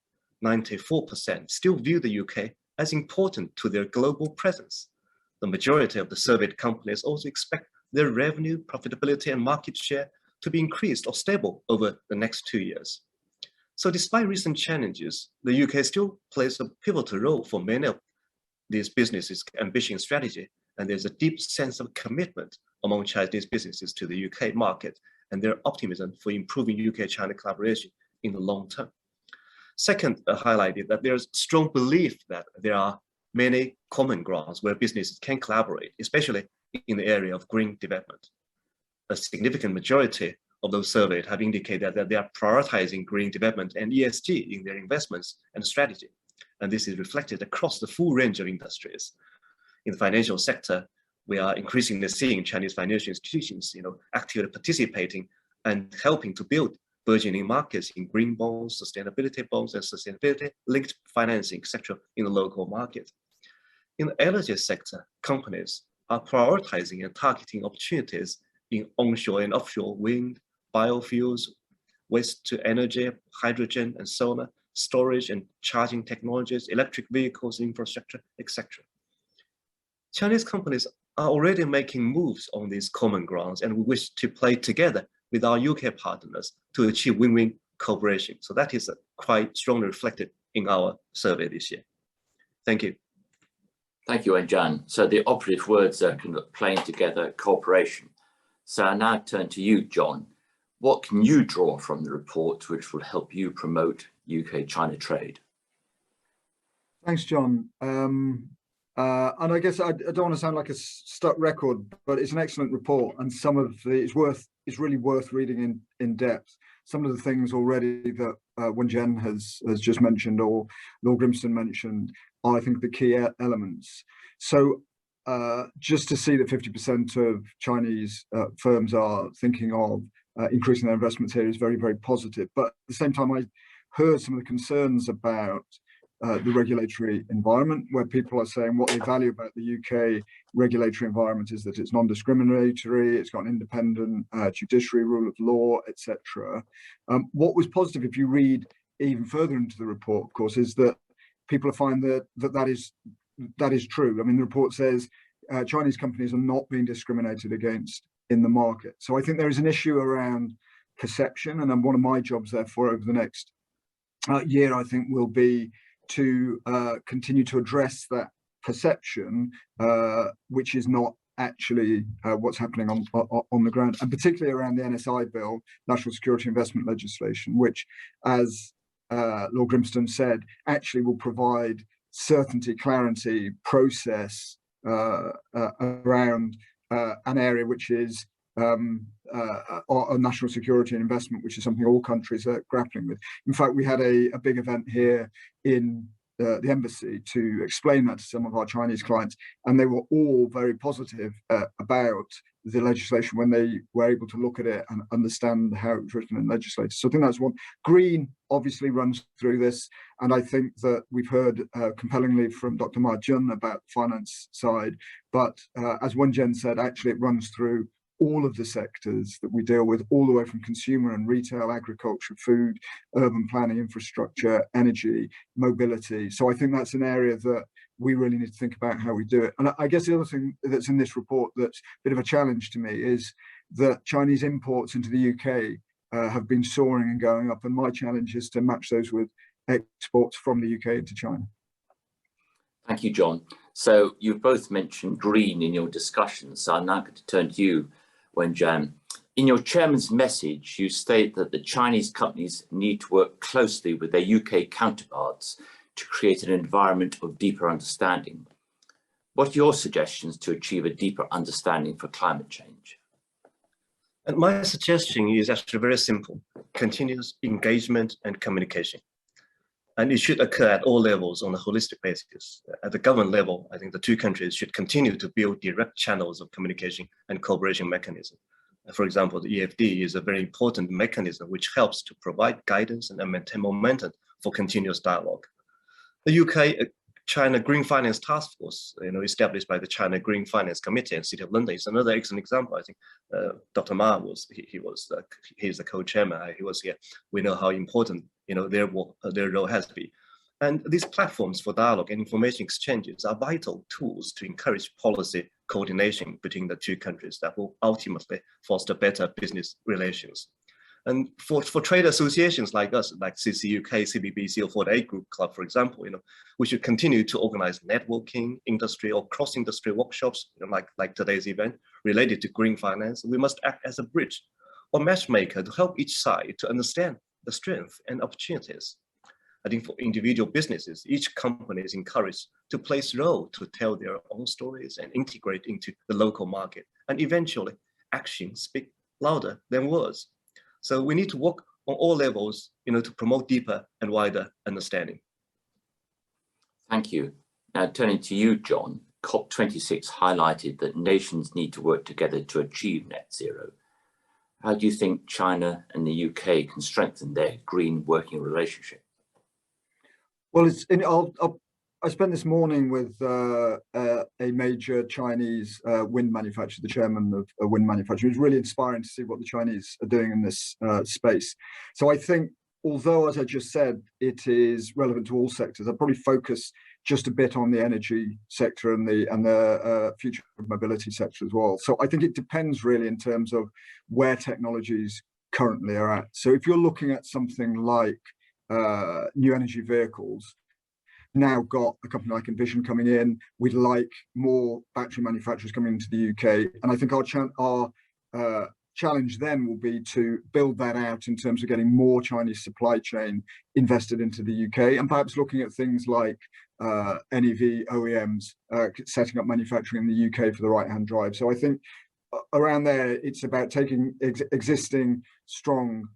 94% still view the UK as important to their global presence. The majority of the surveyed companies also expect their revenue, profitability, and market share to be increased or stable over the next 2 years. So despite recent challenges, the UK still plays a pivotal role for many of these businesses' ambition strategy, and there's a deep sense of commitment among Chinese businesses to the UK market and their optimism for improving UK-China collaboration in the long term. Second, highlighted that there's strong belief that there are many common grounds where businesses can collaborate, especially in the area of green development. A significant majority of those surveyed have indicated that they are prioritizing green development and ESG in their investments and strategy. And this is reflected across the full range of industries. In the financial sector, we are increasingly seeing Chinese financial institutions, actively participating and helping to build burgeoning markets in green bonds, sustainability bonds, and sustainability-linked financing, etc., in the local market. In the energy sector, companies are prioritizing and targeting opportunities in onshore and offshore wind, biofuels, waste-to-energy, hydrogen and solar, storage and charging technologies, electric vehicles, infrastructure, etc. Chinese companies are already making moves on these common grounds, and we wish to play together with our UK partners to achieve win-win cooperation. So that is quite strongly reflected in our survey this year. Thank you. Thank you, Wenjuan. So the operative words are playing together, cooperation. So I now turn to you, John. What can you draw from the report which will help you promote UK-China trade? Thanks, John. And I guess I don't want to sound like a stuck record, but it's an excellent report, and some of it's really worth reading in depth. Some of the things already that Wenjuan has just mentioned, or Lord Grimston mentioned, are, I think, the key elements. So just to see that 50% of Chinese firms are thinking of increasing their investments here is very, very positive. But at the same time, I heard some of the concerns about the regulatory environment, where people are saying what they value about the UK regulatory environment is that it's non-discriminatory, it's got an independent judiciary, rule of law, etc. What was positive, if you read even further into the report, of course, is that people find that is true. I mean, the report says Chinese companies are not being discriminated against in the market. So I think there is an issue around perception, and then one of my jobs, therefore, over the next year, I think, will be to continue to address that perception, which is not actually what's happening on the ground, and particularly around the NSI bill, National Security Investment Legislation, which, as Lord Grimston said, actually will provide certainty, clarity, process around an area which is national security and investment, which is something all countries are grappling with. In fact, we had a big event here in the embassy to explain that to some of our Chinese clients, and they were all very positive about the legislation when they were able to look at it and understand how it was written and legislated. So I think that's one. Green obviously runs through this, and I think that we've heard compellingly from Dr. Ma Jun about the finance side, but as Wenjuan said, actually it runs through all of the sectors that we deal with, all the way from consumer and retail, agriculture, food, urban planning, infrastructure, energy, mobility. So I think that's an area that we really need to think about how we do it. And I guess the other thing that's in this report that's a bit of a challenge to me is that Chinese imports into the UK have been soaring and going up, and my challenge is to match those with exports from the UK into China. Thank you, John. So you've both mentioned green in your discussion, so I'm now going to turn to you, Wenjuan. In your chairman's message, you state that the Chinese companies need to work closely with their UK counterparts to create an environment of deeper understanding. What are your suggestions to achieve a deeper understanding for climate change? And my suggestion is actually very simple: continuous engagement and communication. And it should occur at all levels on a holistic basis. At the government level, I think the two countries should continue to build direct channels of communication and cooperation mechanism. For example, the EFD is a very important mechanism which helps to provide guidance and maintain momentum for continuous dialogue. The UK China Green Finance Task Force, established by the China Green Finance Committee and City of London, is another excellent example. I think Dr. Ma he's the co-chairman. He was here. We know how important their role has been. And these platforms for dialogue and information exchanges are vital tools to encourage policy coordination between the two countries that will ultimately foster better business relations. And for trade associations like us, like CCUK, CBBC, or 48 Group Club, for example, we should continue to organize networking, industry or cross-industry workshops, like today's event, related to green finance. We must act as a bridge or matchmaker to help each side to understand the strengths and opportunities. I think for individual businesses, each company is encouraged to play its role to tell their own stories and integrate into the local market. And eventually, actions speak louder than words. So we need to work on all levels, to promote deeper and wider understanding. Thank you. Now turning to you, John, COP26 highlighted that nations need to work together to achieve net zero. How do you think China and the UK can strengthen their green working relationship? Well, I spent this morning with a major Chinese wind manufacturer, the chairman of a wind manufacturer. It was really inspiring to see what the Chinese are doing in this space. So I think, although, as I just said, it is relevant to all sectors, I'd probably focus just a bit on the energy sector and the future mobility sector as well. So I think it depends really in terms of where technologies currently are at. So if you're looking at something like new energy vehicles, now got a company like Envision coming in. We'd like more battery manufacturers coming into the UK, and I think our challenge then will be to build that out in terms of getting more Chinese supply chain invested into the UK, and perhaps looking at things like NEV OEMs setting up manufacturing in the UK for the right-hand drive. So I think around there, it's about taking existing strong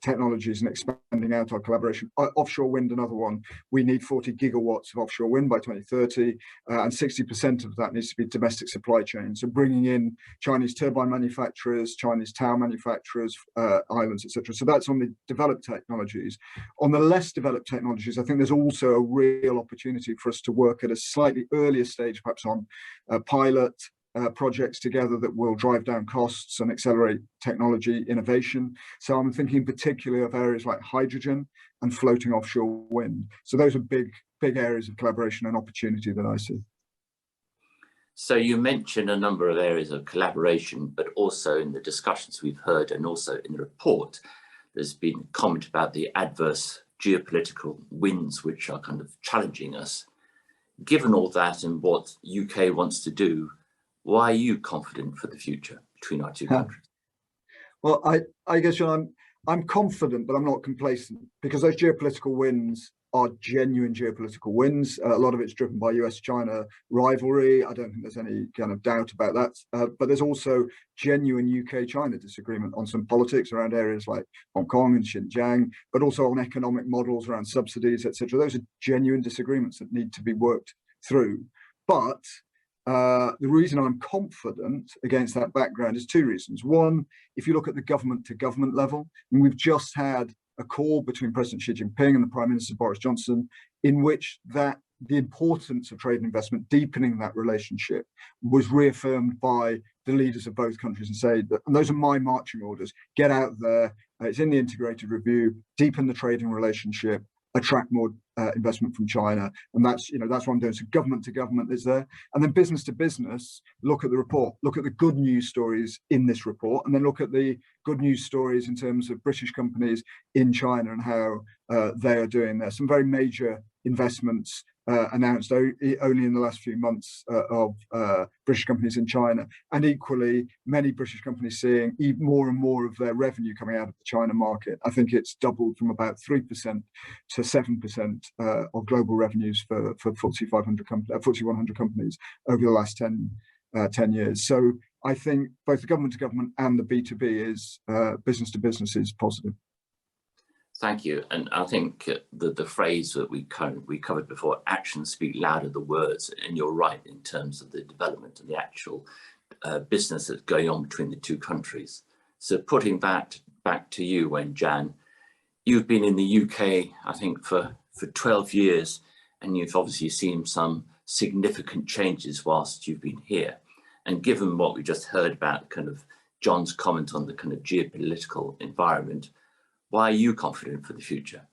technologies and expanding out our collaboration. Offshore wind, another one. We need 40 gigawatts of offshore wind by 2030, and 60% of that needs to be domestic supply chain. So bringing in Chinese turbine manufacturers, Chinese tower manufacturers, islands, etc. So that's on the developed technologies. On the less developed technologies, I think there's also a real opportunity for us to work at a slightly earlier stage, perhaps on pilot projects together that will drive down costs and accelerate technology innovation. So I'm thinking particularly of areas like hydrogen and floating offshore wind. So those are big areas of collaboration and opportunity that I see. So you mentioned a number of areas of collaboration, but also in the discussions we've heard and also in the report, there's been comment about the adverse geopolitical winds which are kind of challenging us. Given all that and what UK wants to do, why are you confident for the future between our two countries? Well, I guess, John, I'm confident, but I'm not complacent, because those geopolitical winds are genuine geopolitical winds. A lot of it's driven by US-China rivalry. I don't think there's any kind of doubt about that. But there's also genuine UK-China disagreement on some politics around areas like Hong Kong and Xinjiang, but also on economic models around subsidies, etc. Those are genuine disagreements that need to be worked through. But the reason I'm confident against that background is two reasons. One, if you look at the government to government level, and we've just had a call between President Xi Jinping and the Prime Minister Boris Johnson, in which the importance of trade and investment, deepening that relationship, was reaffirmed by the leaders of both countries, and say that, and those are my marching orders: get out there, it's in the integrated review, deepen the trading relationship, attract more investment from China. And that's what I'm doing. So government to government is there, and then business to business. Look at the report, look at the good news stories in this report, and then look at the good news stories in terms of British companies in China and how they are doing there. Some very major investments announced only in the last few months of British companies in China, and equally many British companies seeing even more and more of their revenue coming out of the China market. I think it's doubled from about 3% to 7% of global revenues for FTSE 500 FTSE 100 companies over the last 10 years. So I think both the government to government and the B2B is business to business is positive. Thank you. And I think the phrase that we covered before, actions speak louder than words, and you're right in terms of the development and the actual business that's going on between the two countries. So putting that back to you, Wen Jian, you've been in the UK, I think, for 12 years, and you've obviously seen some significant changes whilst you've been here. And given what we just heard about kind of John's comment on the kind of geopolitical environment, why are you confident for the future?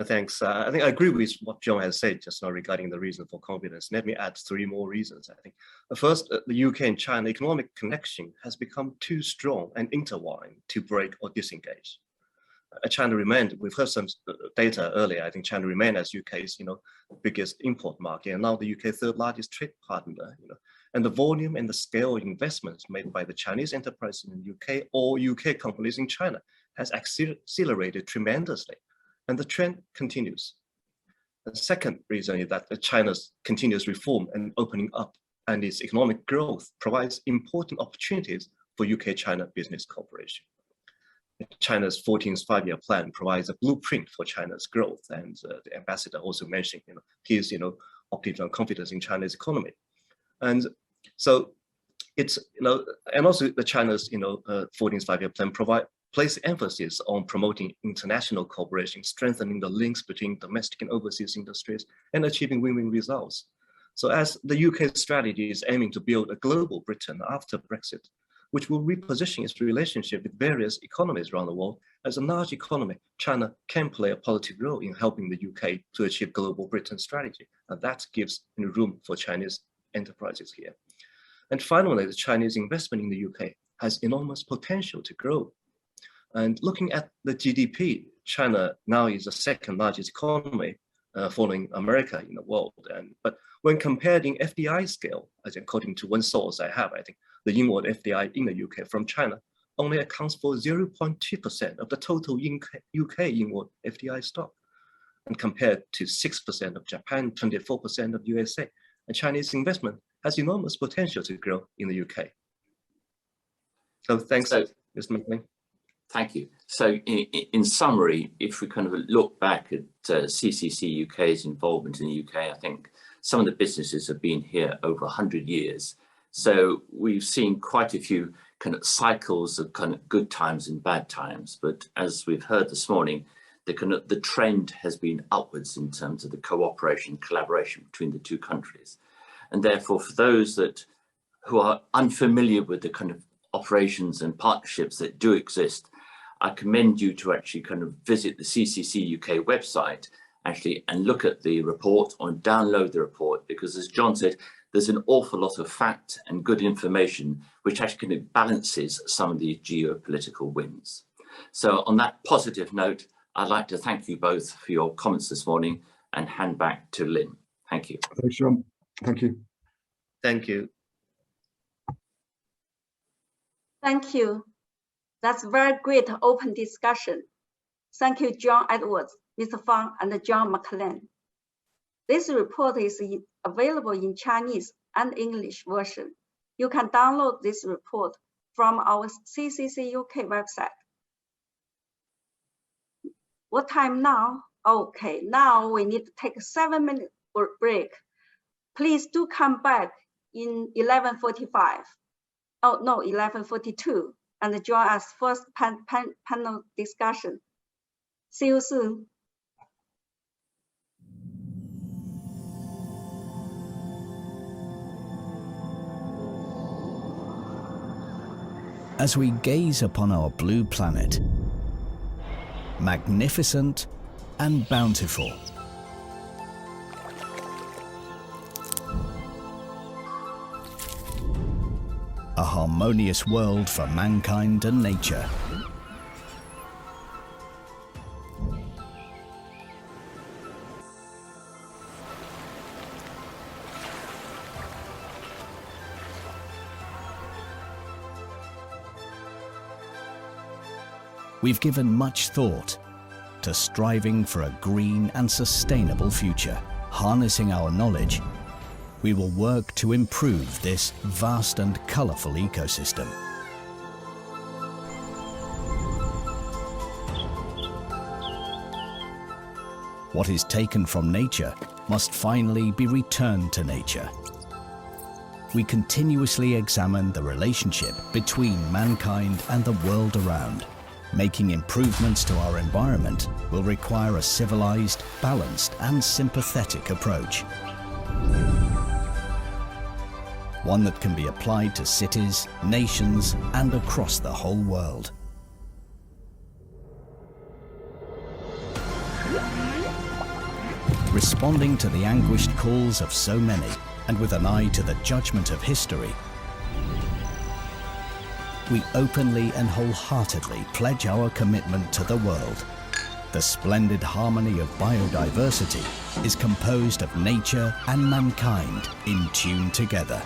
Thanks. I think I agree with what John has said just now regarding the reason for confidence. Let me add 3 more reasons. I think first, the UK and China economic connection has become too strong and intertwined to break or disengage. China remained, we've heard some data earlier, I think China remained as UK's biggest import market, and now the UK's 3rd largest trade partner. And the volume and the scale of investments made by the Chinese enterprises in the UK or UK companies in China has accelerated tremendously. And the trend continues. The second reason is that China's continuous reform and opening up and its economic growth provides important opportunities for UK-China business cooperation. China's 14th five-year plan provides a blueprint for China's growth, and the ambassador also mentioned, his, optimism and confidence in China's economy, and so it's, and also the China's, 14th five-year plan place emphasis on promoting international cooperation, strengthening the links between domestic and overseas industries, and achieving win-win results. So as the UK strategy is aiming to build a global Britain after Brexit, which will reposition its relationship with various economies around the world, as a large economy, China can play a positive role in helping the UK to achieve global Britain strategy. And that gives room for Chinese enterprises here. And finally, the Chinese investment in the UK has enormous potential to grow. And looking at the GDP, China now is the 2nd largest economy following America in the world. But when comparing FDI scale, as according to one source I have, I think the inward FDI in the UK from China only accounts for 0.2% of the total UK inward FDI stock, and compared to 6% of Japan, 24% of USA. And Chinese investment has enormous potential to grow in the UK. So thanks, Mr. McLean. Thank you. So in summary, if we kind of look back at CCC UK's involvement in the UK, I think some of the businesses have been here over 100 years. So we've seen quite a few kind of cycles of kind of good times and bad times. But as we've heard this morning, the trend has been upwards in terms of the cooperation, collaboration between the 2 countries. And therefore, for those who are unfamiliar with the kind of operations and partnerships that do exist, I commend you to actually kind of visit the CCC UK website actually and look at the report or download the report, because as John said, there's an awful lot of fact and good information which actually kind of balances some of the geopolitical winds. So on that positive note, I'd like to thank you both for your comments this morning and hand back to Lynn. Thank you. Thanks, John. Thank you. Thank you. Thank you. That's very great open discussion. Thank you, John Edwards, Mr. Fang, and John McLean. This report is available in Chinese and English version. You can download this report from our CCC UK website. What time now? Okay, now we need to take a 7-minute break. Please do come back in 11:45. Oh no, 11:42, and join us first panel discussion. See you soon. As we gaze upon our blue planet, magnificent and bountiful, a harmonious world for mankind and nature. We've given much thought to striving for a green and sustainable future. Harnessing our knowledge, we will work to improve this vast and colourful ecosystem. What is taken from nature must finally be returned to nature. We continuously examine the relationship between mankind and the world around. Making improvements to our environment will require a civilized, balanced and sympathetic approach. One that can be applied to cities, nations and across the whole world. Responding to the anguished calls of so many, and with an eye to the judgment of history, we openly and wholeheartedly pledge our commitment to the world. The splendid harmony of biodiversity is composed of nature and mankind in tune together.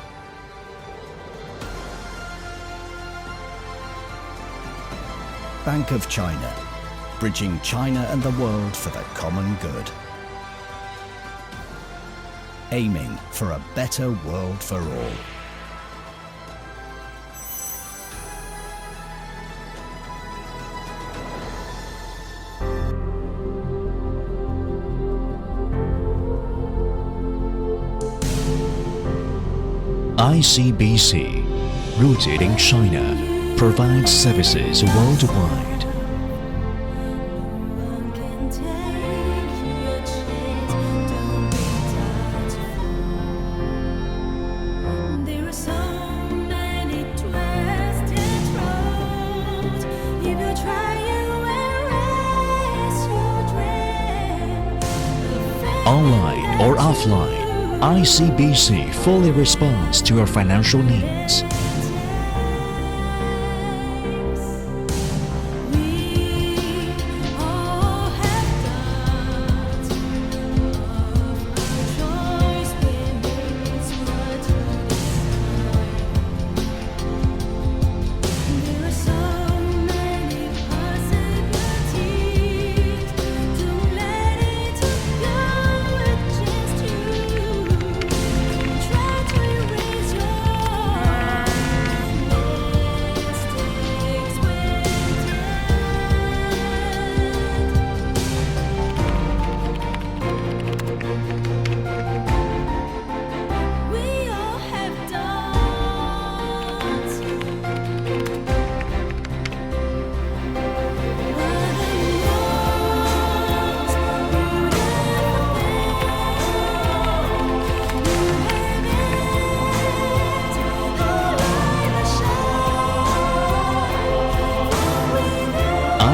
Bank of China, bridging China and the world for the common good. Aiming for a better world for all. ICBC, rooted in China, provides services worldwide. Online or offline, ICBC fully responds to your financial needs.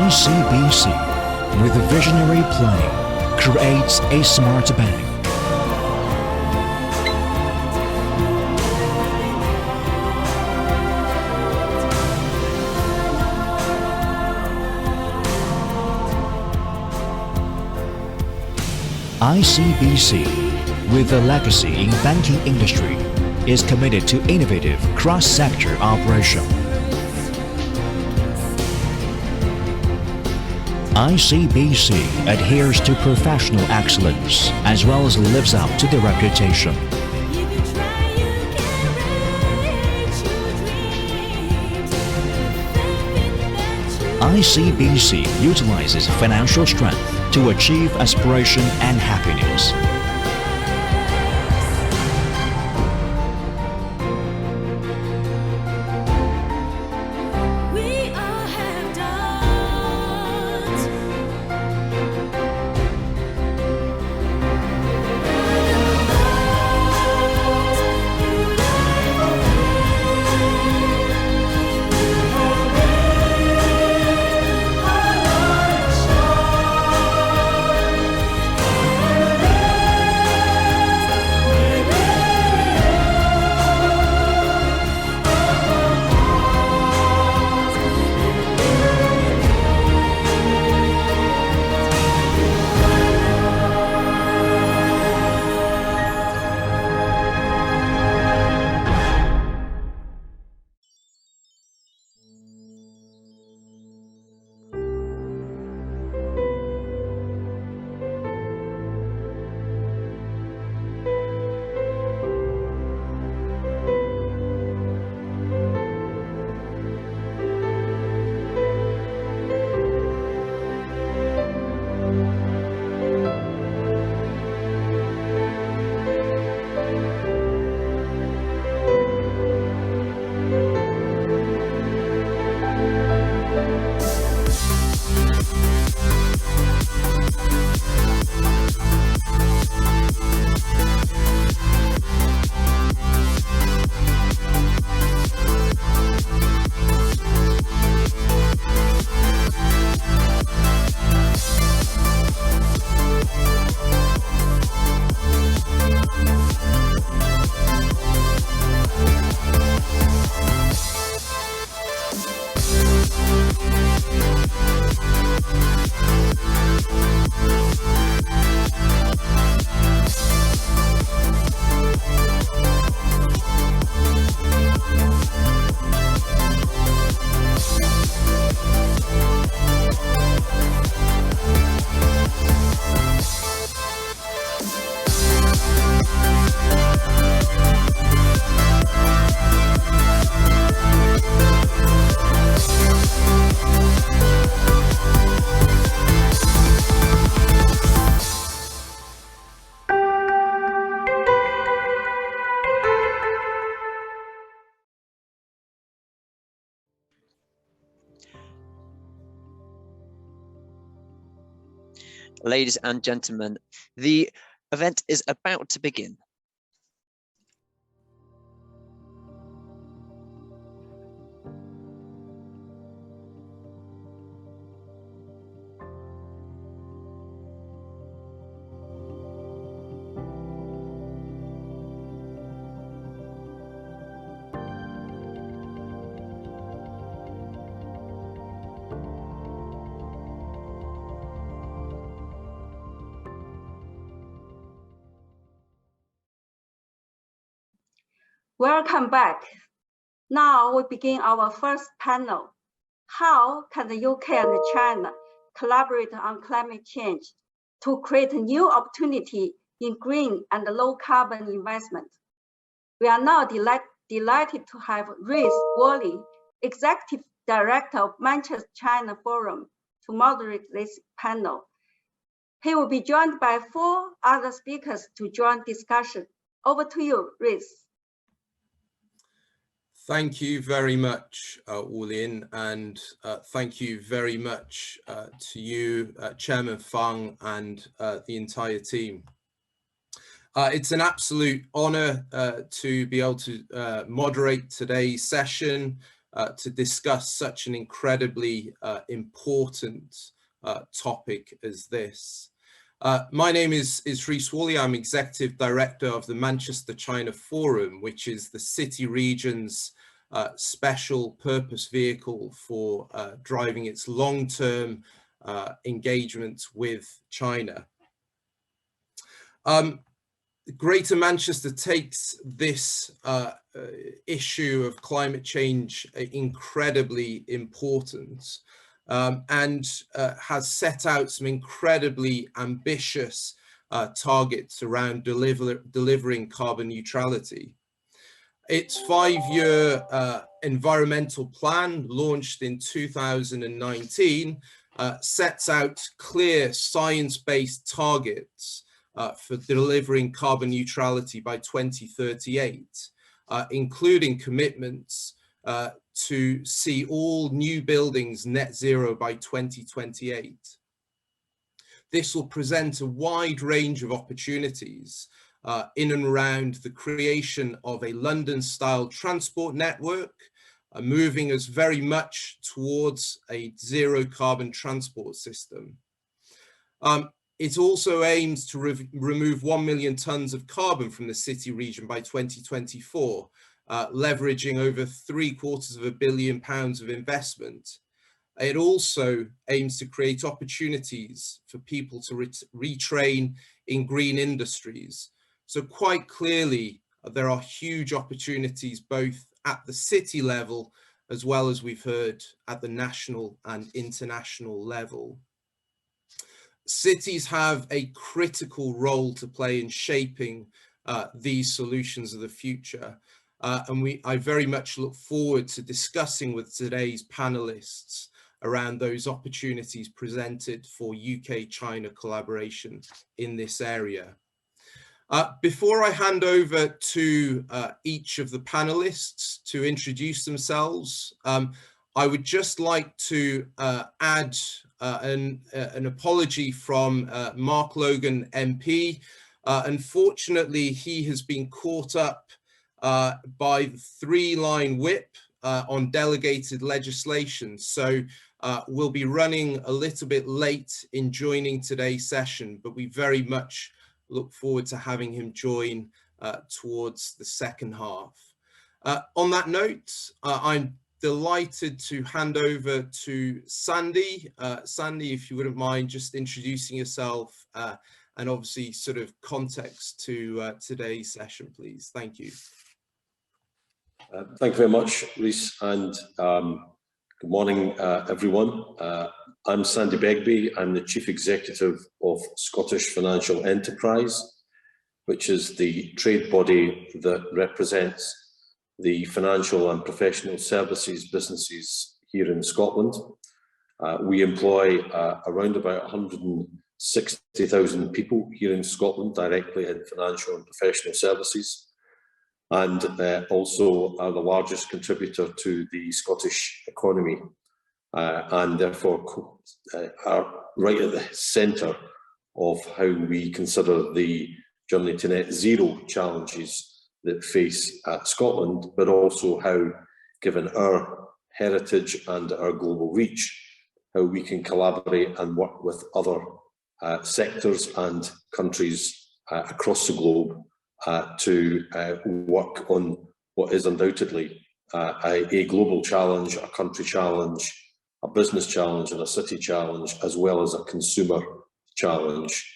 ICBC, with a visionary plan, creates a smart bank. ICBC, with a legacy in banking industry, is committed to innovative cross-sector operation. ICBC adheres to professional excellence as well as lives up to their reputation. ICBC utilizes financial strength to achieve aspiration and happiness. Ladies and gentlemen, the event is about to begin. Welcome back. Now we begin our first panel. How can the UK and China collaborate on climate change to create a new opportunity in green and low carbon investment? We are now delighted to have Rhys Worley, Executive Director of Manchester China Forum, to moderate this panel. He will be joined by 4 other speakers to join discussion. Over to you, Rhys. Thank you very much, Wu-Lin, and thank you very much to you, Chairman Fang, and the entire team. It's an absolute honor to be able to moderate today's session to discuss such an incredibly important topic as this. My name is Rhys Worley. I'm Executive Director of the Manchester China Forum, which is the city region's special purpose vehicle for driving its long-term engagement with China. Greater Manchester takes this issue of climate change incredibly important and has set out some incredibly ambitious targets around delivering carbon neutrality. Its 5-year environmental plan, launched in 2019, sets out clear science-based targets for delivering carbon neutrality by 2038, including commitments to see all new buildings net zero by 2028. This will present a wide range of opportunities in and around the creation of a London-style transport network, moving us very much towards a zero-carbon transport system. It also aims to remove 1 million tonnes of carbon from the city region by 2024, leveraging over £750 million of investment. It also aims to create opportunities for people to retrain in green industries. So quite clearly, there are huge opportunities both at the city level, as well as we've heard at the national and international level. Cities have a critical role to play in shaping these solutions of the future. And I very much look forward to discussing with today's panelists around those opportunities presented for UK-China collaboration in this area. Before I hand over to each of the panelists to introduce themselves, I would just like to add an apology from Mark Logan MP. Unfortunately, he has been caught up by the 3-line whip on delegated legislation. So we'll be running a little bit late in joining today's session, but we very much look forward to having him join towards the second half. On that note, I'm delighted to hand over to Sandy. Sandy, if you wouldn't mind just introducing yourself and obviously sort of context to today's session, please. Thank you. Thank you very much, Rhys, and good morning, everyone. I'm Sandy Begbie. I'm the Chief Executive of Scottish Financial Enterprise, which is the trade body that represents the financial and professional services businesses here in Scotland. We employ around about 160,000 people here in Scotland directly in financial and professional services, and also are the largest contributor to the Scottish economy, and therefore are right at the centre of how we consider the journey to net zero challenges that face Scotland, but also how, given our heritage and our global reach, how we can collaborate and work with other sectors and countries across the globe to work on what is undoubtedly a global challenge, a country challenge, a business challenge and a city challenge, as well as a consumer challenge.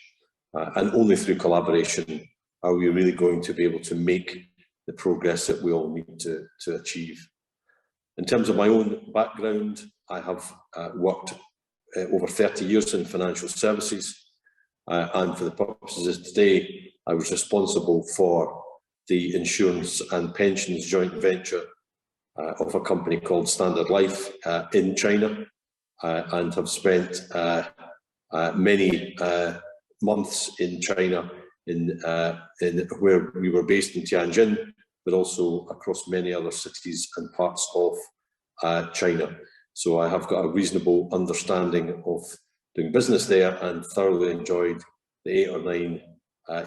And only through collaboration are we really going to be able to make the progress that we all need to achieve. In terms of my own background, I have worked over 30 years in financial services, and for the purposes of today, I was responsible for the insurance and pensions joint venture of a company called Standard Life in China, and have spent many months in China, in where we were based in Tianjin, but also across many other cities and parts of China. So I have got a reasonable understanding of doing business there and thoroughly enjoyed the 8 or 9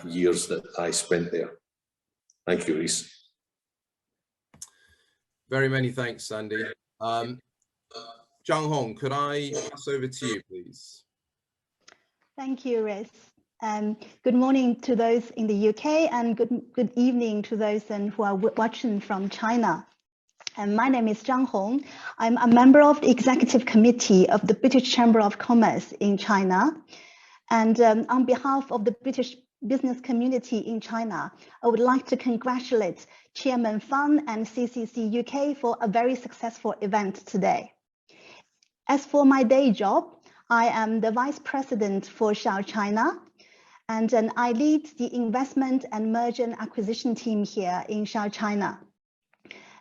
years that I spent there. Thank you, Rhys. Very many thanks, Sandy. Zhang Hong, could I pass over to you, please? Thank you, Rhys. Good morning to those in the UK and good evening to those who are watching from China. My name is Zhang Hong. I'm a member of the Executive Committee of the British Chamber of Commerce in China. And on behalf of the British business community in China, I would like to congratulate Chairman Fan and CCC UK for a very successful event today. As for my day job, I am the Vice President for Shell China, and I lead the investment and merger and acquisition team here in Shell China.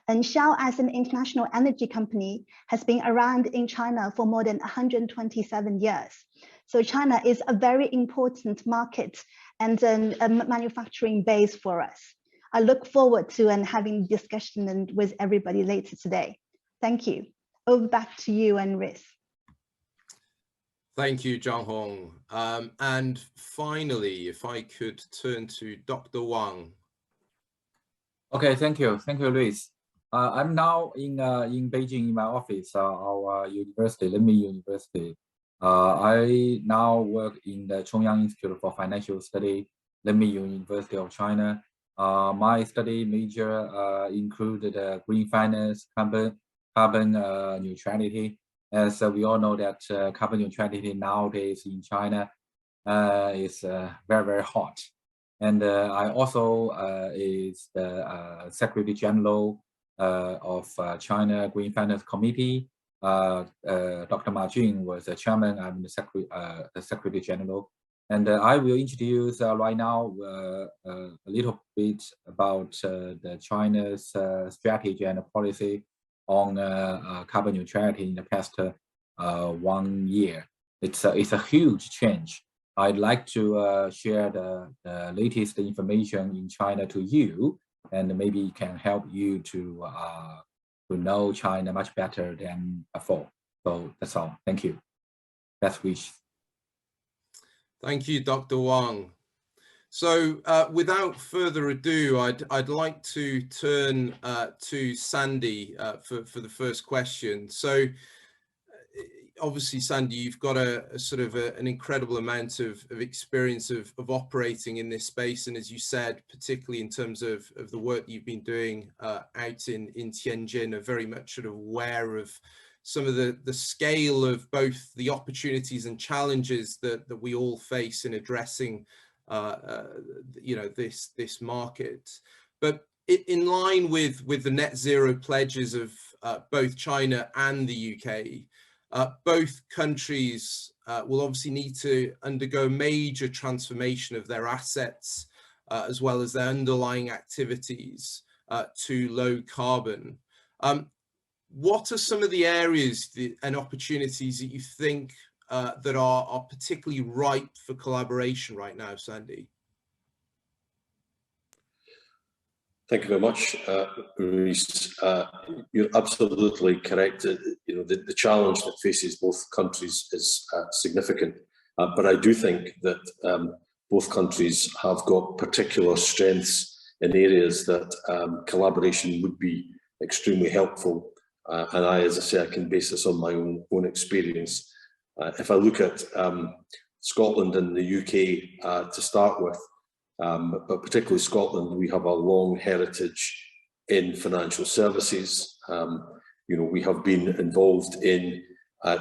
And Shell, as an international energy company, has been around in China for more than 127 years. So China is a very important market and a manufacturing base for us. I look forward to having discussion with everybody later today. Thank you. Over back to you and Rhys. Thank you, Zhang Hong. And finally, if I could turn to Dr. Wang. Okay, thank you. Thank you, Rhys. I'm now in Beijing in my office, our university, Renmin University. I now work in the Chongyang Institute for Financial Study, Renmin University of China. My study major included green finance, carbon neutrality. As we all know that carbon neutrality nowadays in China is very, very hot. And I also is the Secretary General of China Green Finance Committee. Dr. Ma Jun was the chairman. I'm the Secretary General. And I will introduce right now a little bit about the China's strategy and policy on carbon neutrality in the past 1 year. It's a huge change. I'd like to share the latest information in China to you, and maybe it can help you to know China much better than before. So that's all. Thank you. Best wishes. Thank you, Dr. Wang. So without further ado, I'd like to turn to Sandy for the first question. So obviously, Sandy, you've got a sort of an incredible amount of experience of operating in this space. And as you said, particularly in terms of the work you've been doing out in Tianjin, are very much sort of aware of some of the scale of both the opportunities and challenges that we all face in addressing this market. But in line with the net zero pledges of both China and the UK, both countries will obviously need to undergo major transformation of their assets as well as their underlying activities to low carbon. What are some of the areas and opportunities that you think that are particularly ripe for collaboration right now, Sandy? Thank you very much, Rhys. You're absolutely correct. The challenge that faces both countries is significant, But I do think that both countries have got particular strengths in areas that collaboration would be extremely helpful. And as I say, I can base this on my own experience. If I look at Scotland and the UK to start with, but particularly Scotland, we have a long heritage in financial services. We have been involved in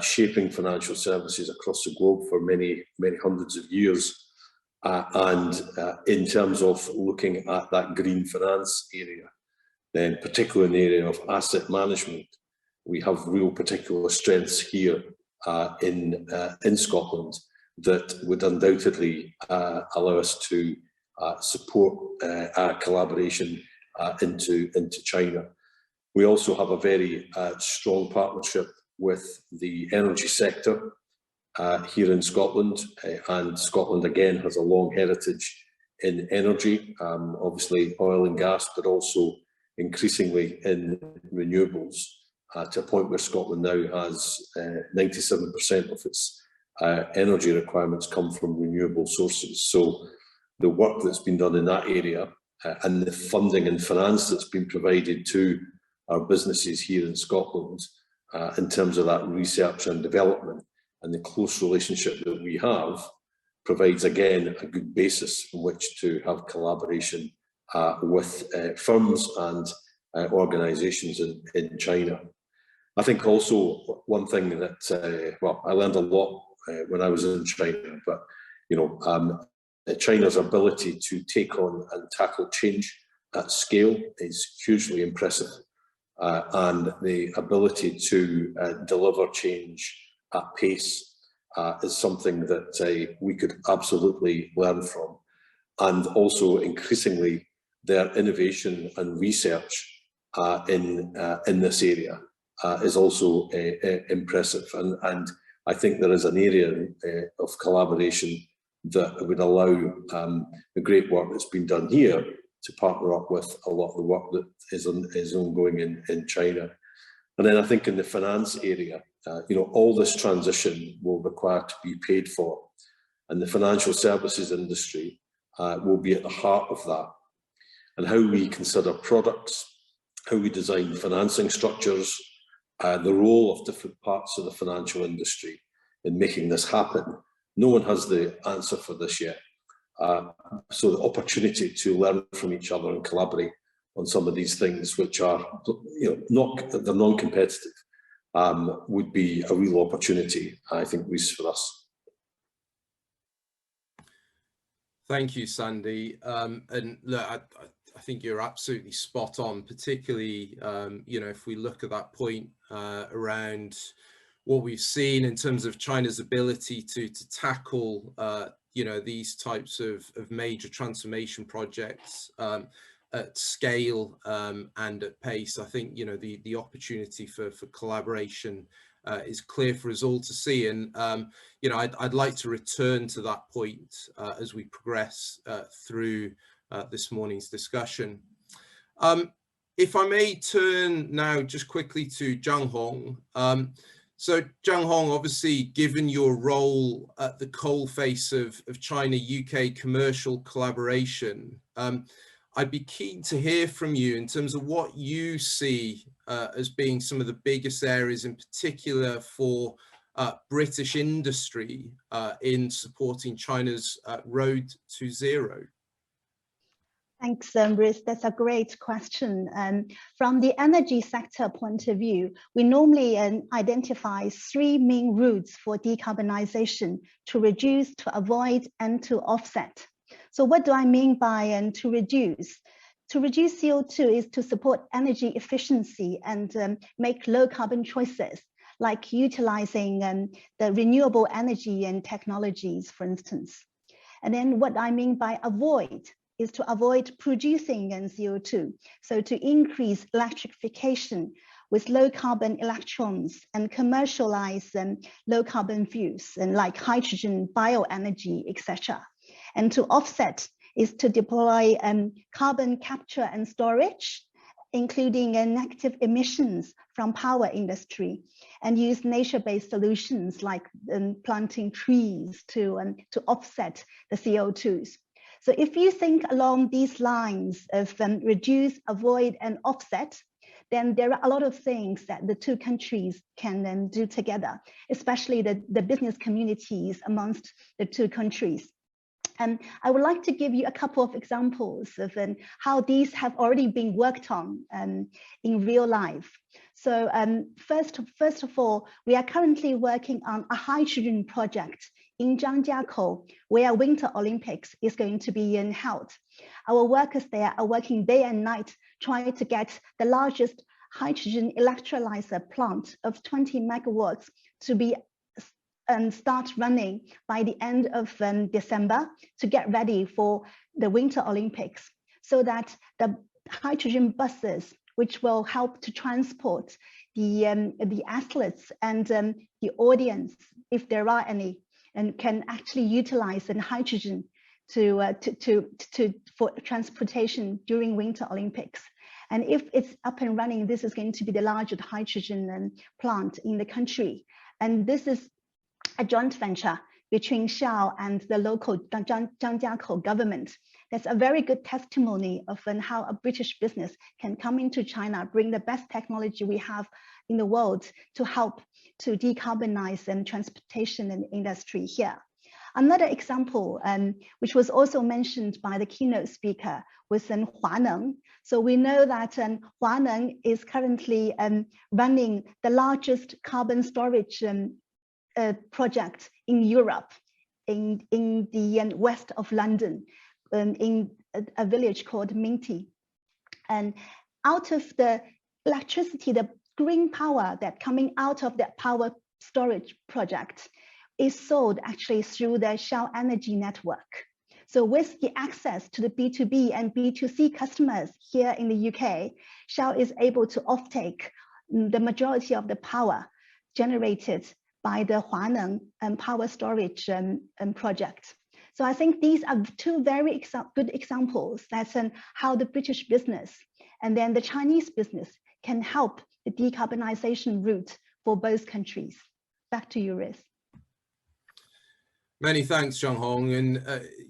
shaping financial services across the globe for many, many hundreds of years. And in terms of looking at that green finance area, then particularly in the area of asset management, we have real particular strengths here in Scotland that would undoubtedly allow us to support our collaboration into China. We also have a very strong partnership with the energy sector here in Scotland, and Scotland again has a long heritage in energy, obviously oil and gas, but also increasingly in renewables, to a point where Scotland now has 97% of its energy requirements come from renewable sources. So the work that's been done in that area and the funding and finance that's been provided to our businesses here in Scotland in terms of that research and development and the close relationship that we have provides again a good basis from which to have collaboration with firms and organisations in China. I think also one thing that, well, I learned a lot when I was in China, but China's ability to take on and tackle change at scale is hugely impressive. And the ability to deliver change at pace is something that we could absolutely learn from. And also increasingly their innovation and research in this area is also impressive. And I think there is an area of collaboration that would allow the great work that's been done here to partner up with a lot of the work that is ongoing in China. And then I think in the finance area, all this transition will require to be paid for, and the financial services industry will be at the heart of that. And how we consider products, how we design financing structures, the role of different parts of the financial industry in making this happen. No one has the answer for this yet. So the opportunity to learn from each other and collaborate on some of these things, which are, they're non-competitive, would be a real opportunity, I think, for us. Thank you, Sandy. And look, I think you're absolutely spot on, particularly, if we look at that point around what we've seen in terms of China's ability to tackle, these types of major transformation projects at scale and at pace. I think, the opportunity for collaboration is clear for us all to see. And, I'd like to return to that point as we progress through this morning's discussion. If I may turn now just quickly to Zhang Hong. So Zhang Hong, obviously, given your role at the coalface of China-UK commercial collaboration, I'd be keen to hear from you in terms of what you see as being some of the biggest areas in particular for British industry in supporting China's road to zero. Thanks, Bruce. That's a great question. From the energy sector point of view, we normally identify three main routes for decarbonization: to reduce, to avoid, and to offset. So what do I mean by to reduce? To reduce CO2 is to support energy efficiency and make low carbon choices, like utilizing the renewable energy and technologies, for instance. And then what I mean by avoid is to avoid producing CO2. So to increase electrification with low carbon electrons and commercialize low carbon fuels and like hydrogen, bioenergy, etc. And to offset is to deploy carbon capture and storage including negative emissions from power industry, and use nature-based solutions like planting trees to offset the CO2s. So if you think along these lines of reduce, avoid, and offset, then there are a lot of things that the two countries can then do together, especially the business communities amongst the two countries. And I would like to give you a couple of examples of how these have already been worked on in real life. So first of all, we are currently working on a hydrogen project in Zhangjiakou, where Winter Olympics is going to be held. Our workers there are working day and night trying to get the largest hydrogen electrolyzer plant of 20 megawatts to be start running by the end of December to get ready for the Winter Olympics, so that the hydrogen buses, which will help to transport the athletes and the audience, if there are any, and can actually utilize the hydrogen for transportation during Winter Olympics. And if it's up and running, this is going to be the largest hydrogen plant in the country. And this is a joint venture between Shell and the local Zhangjiakou government. That's a very good testimony of how a British business can come into China, bring the best technology we have in the world to help to decarbonize transportation and industry here. Another example, which was also mentioned by the keynote speaker, was Huaneng. So we know that Huaneng is currently running the largest carbon storage project in Europe, in the west of London, in a village called Minty. And out of the electricity, the green power that coming out of that power storage project is sold actually through the Shell Energy network. So with the access to the B2B and B2C customers here in the UK, Shell is able to offtake the majority of the power generated by the Huaneng power storage project. So I think these are two very good examples that's how the British business and then the Chinese business can help the decarbonization route for both countries. Back to you, Riz. Many thanks, Zhanghong. And,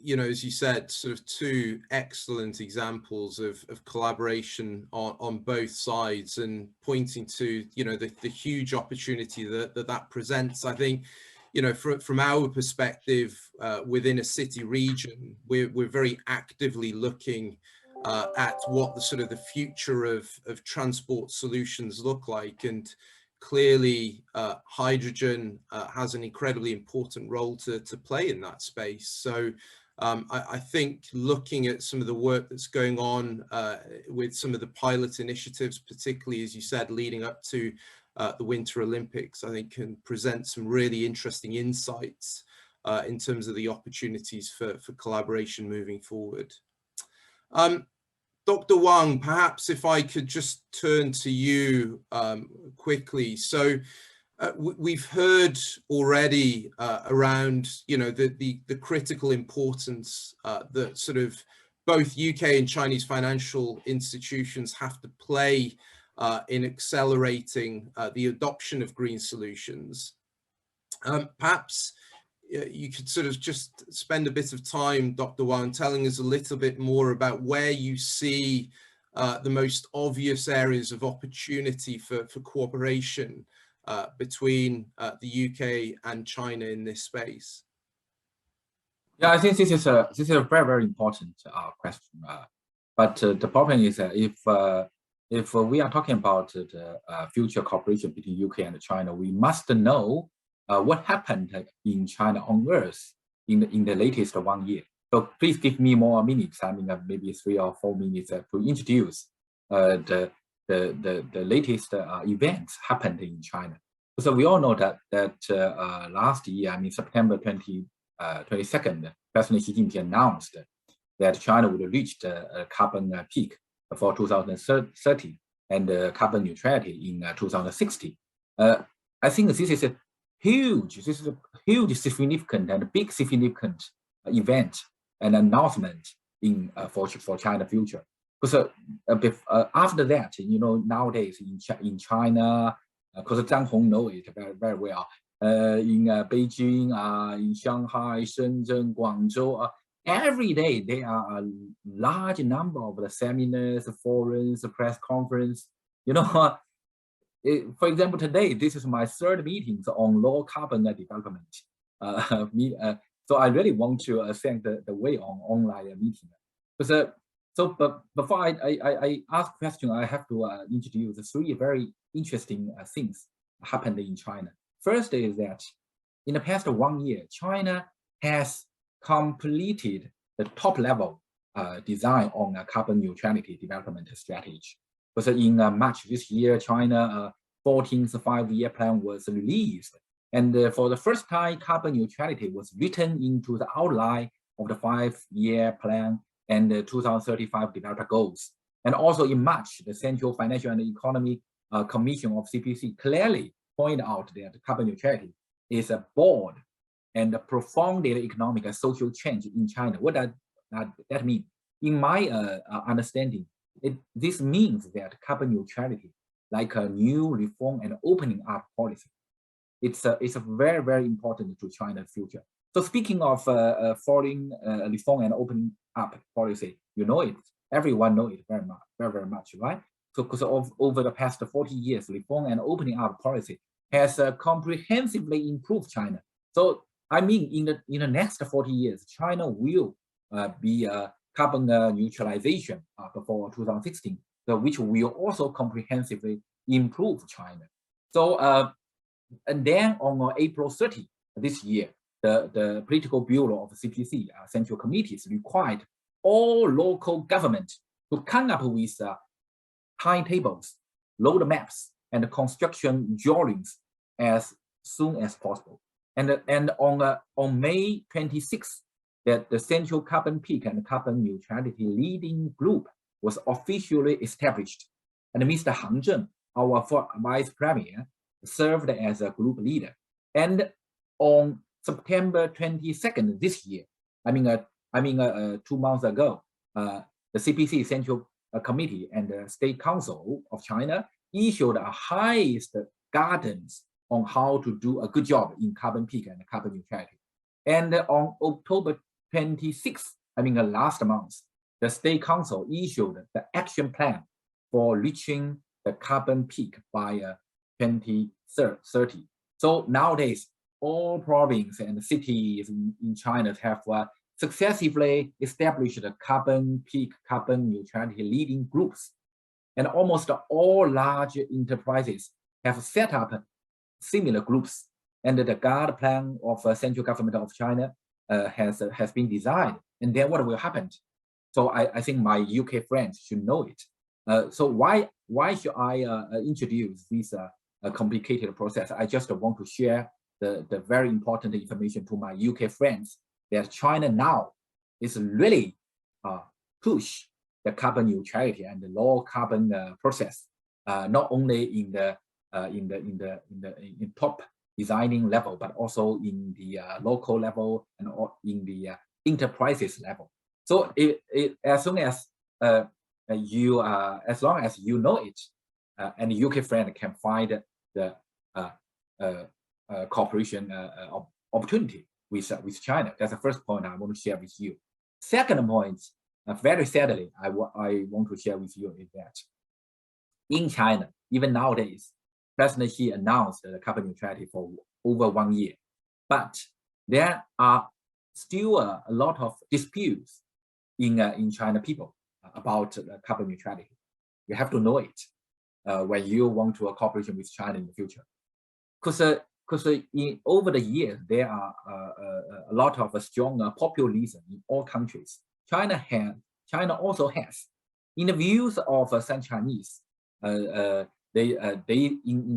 you know, as you said, sort of two excellent examples of collaboration on both sides, and pointing to, you know, the huge opportunity that presents. I think, you know, from our perspective within a city region, we're very actively looking at what the sort of the future of transport solutions look like. And clearly, hydrogen has an incredibly important role to play in that space. So I think looking at some of the work that's going on with some of the pilot initiatives, particularly, as you said, leading up to the Winter Olympics, I think can present some really interesting insights in terms of the opportunities for collaboration moving forward. Dr. Wang, perhaps if I could just turn to you quickly. So we've heard already around, you know, the critical importance that sort of both UK and Chinese financial institutions have to play in accelerating the adoption of green solutions. Perhaps you could sort of just spend a bit of time, Dr. Wang, telling us a little bit more about where you see the most obvious areas of opportunity for cooperation between the UK and China in this space. Yeah, I think this is a very, very important question. But the problem is that if we are talking about the future cooperation between UK and China, we must know what happened in China on Earth in the latest 1 year. So please give me more minutes. I mean, maybe 3 or 4 minutes to introduce the latest events happened in China. So we all know that last year, I mean September 22nd, President Xi Jinping announced that China would reach the carbon peak for 2030 and carbon neutrality in 2060. I think this is a huge significant and big significant event and announcement in for China future. Because after that, nowadays in China, because Zhang Hong knows it very, very well, in Beijing, in Shanghai, Shenzhen, Guangzhou, every day there are a large number of the seminars, forums, press conference. For example, today, this is my third meeting on low carbon development. So I really want to thank the way on online meeting. But before I ask question, I have to introduce three very interesting things happened in China. First is that in the past 1 year, China has completed the top level design on a carbon neutrality development strategy. Because in March this year, China 14th five-year plan was released. And for the first time, carbon neutrality was written into the outline of the 5-year plan and the 2035 development goals. And also in March, the Central Financial and Economy Commission of CPC clearly pointed out that carbon neutrality is a broad and a profound economic and social change in China. What does that mean? In my understanding, this means that carbon neutrality, like a new reform and opening up policy, it's a very, very important to China's future. So speaking of foreign reform and opening up policy, you know it, everyone knows it very much, very, very much, right? So because over the past 40 years, reform and opening up policy has comprehensively improved China. So I mean, in the next 40 years, China will be carbon neutralization before 2016, which will also comprehensively improve China. So and then on April 30 this year, the Political Bureau of CPC Central Committees required all local governments to come up with timetables, roadmaps, and construction drawings as soon as possible. And on May 26th, that the Central Carbon Peak and Carbon Neutrality Leading Group was officially established. And Mr. Han Zheng, our Vice Premier, served as a group leader. And on September 22nd this year, 2 months ago, the CPC Central Committee and the State Council of China issued a highest guidance on how to do a good job in carbon peak and carbon neutrality. And on October 26th, last month, the State Council issued the action plan for reaching the carbon peak by 2030. So nowadays, all provinces and cities in China have successively established the carbon peak, carbon neutrality leading groups. And almost all large enterprises have set up similar groups. And the guide plan of central government of China has been designed. And then what will happen? So I think my UK friends should know it. So why should I introduce this complicated process? I just want to share the very important information to my UK friends that China now is really push the carbon neutrality and the low carbon process, not only in top designing level, but also in the local level and in the enterprises level. So as long as you know it, and UK friend can find the cooperation opportunity with China. That's the first point I want to share with you. Second point, very sadly, I want to share with you is that in China, even nowadays, President Xi announced the carbon neutrality for over 1 year, but there are still a lot of disputes in China people about carbon neutrality. You have to know it when you want to cooperation with China in the future, because over the years there are a lot of strong populism in all countries. China also has, in the views of some Chinese, in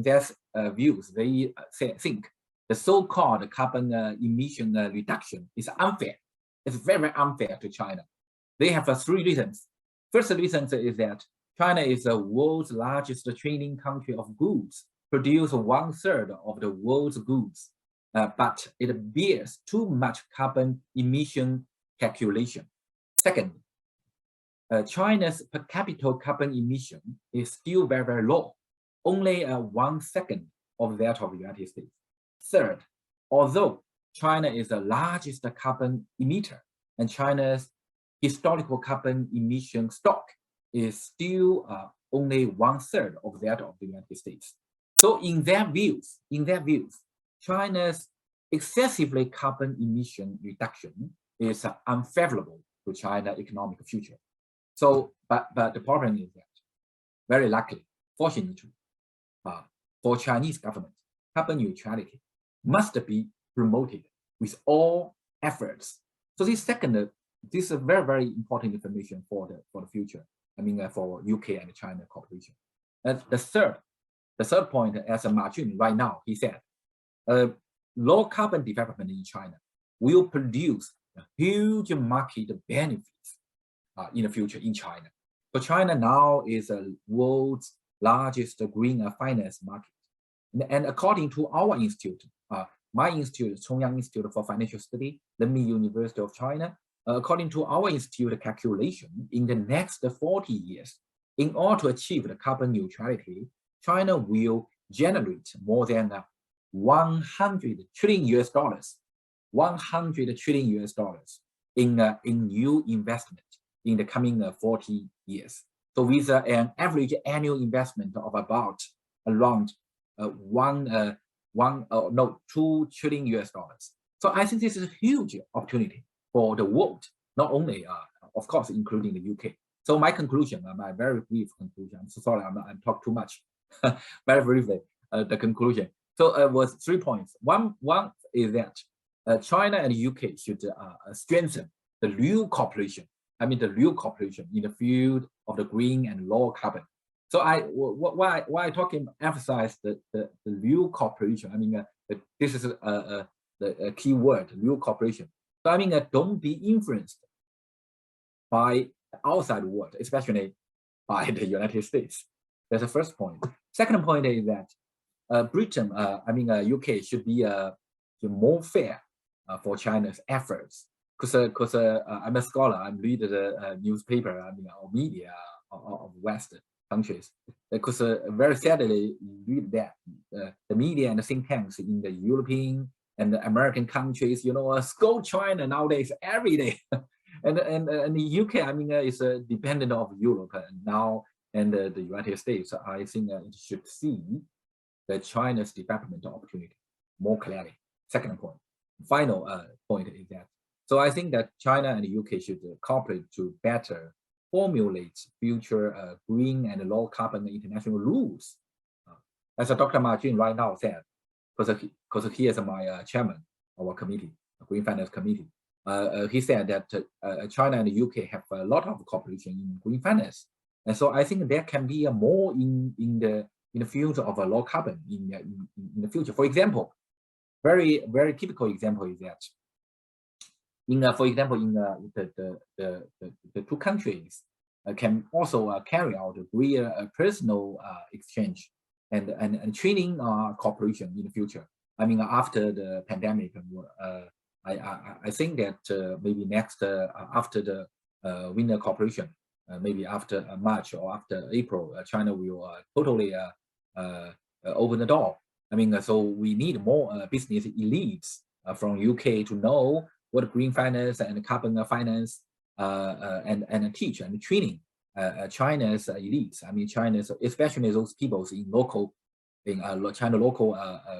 their views, they think the so-called carbon emission reduction is unfair. It's very unfair to China. They have 3 reasons. First reason is that China is the world's largest trading country of goods, produce 1/3 of the world's goods, but it bears too much carbon emission calculation. Second, China's per capita carbon emission is still very, very low, only 1/2 of that of the United States. Third, although China is the largest carbon emitter and China's historical carbon emission stock is still only 1/3 of that of the United States. So in their views, China's excessively carbon emission reduction is unfavorable to China's economic future. So, but the problem is that, very luckily, fortunately, for Chinese government, carbon neutrality must be promoted with all efforts. So this second, this is a very, very important information for the future. I mean, for UK and China cooperation. And the third point, as Ma Jun right now, he said, low carbon development in China will produce huge market benefits in the future in China. So China now is the world's largest green finance market. And according to our institute, my institute, Chongyang Institute for Financial Study, Renmin University of China, according to our institute calculation, in the next 40 years, in order to achieve the carbon neutrality, China will generate more than $100 trillion, $100 trillion in new investment in the coming 40 years. So with an average annual investment of about around $2 trillion. So I think this is a huge opportunity for the world, not only, of course, including the UK. So my conclusion, my very brief conclusion, I'm so sorry, I'm talking too much, very briefly, the conclusion. So it was 3 points. One is that China and the UK should strengthen the real cooperation. I mean, the real cooperation in the field of the green and low carbon. So why I emphasize the real cooperation. I mean, this is the key word, real cooperation. So I mean, don't be influenced by the outside world, especially by the United States. That's the first point. Second point is that Britain, UK should be more fair for China's efforts. Because I'm a scholar, I'm reading the newspaper, or media of West countries. Because very sadly, you read that the media and the think tanks in the European and the American countries, scold China nowadays every day. and the UK, is dependent of Europe now and the United States. I think it should see the China's development opportunity more clearly. Second point. Final point is that, so I think that China and the UK should cooperate to better formulate future green and low carbon international rules. As Dr. Ma Jun right now said, because he is my chairman of our committee, Green Finance Committee, he said that China and the UK have a lot of cooperation in green finance. And so I think there can be more in the field of low carbon in the future. For example, very, very typical example is that for example, in the two countries can also carry out real personal exchange and training cooperation in the future. After the pandemic, I think that maybe next after the winter cooperation, maybe after March or after April, China will totally open the door. So we need more business elites from UK to know what green finance and carbon finance and teach and training China's elites. China's, especially those people in China local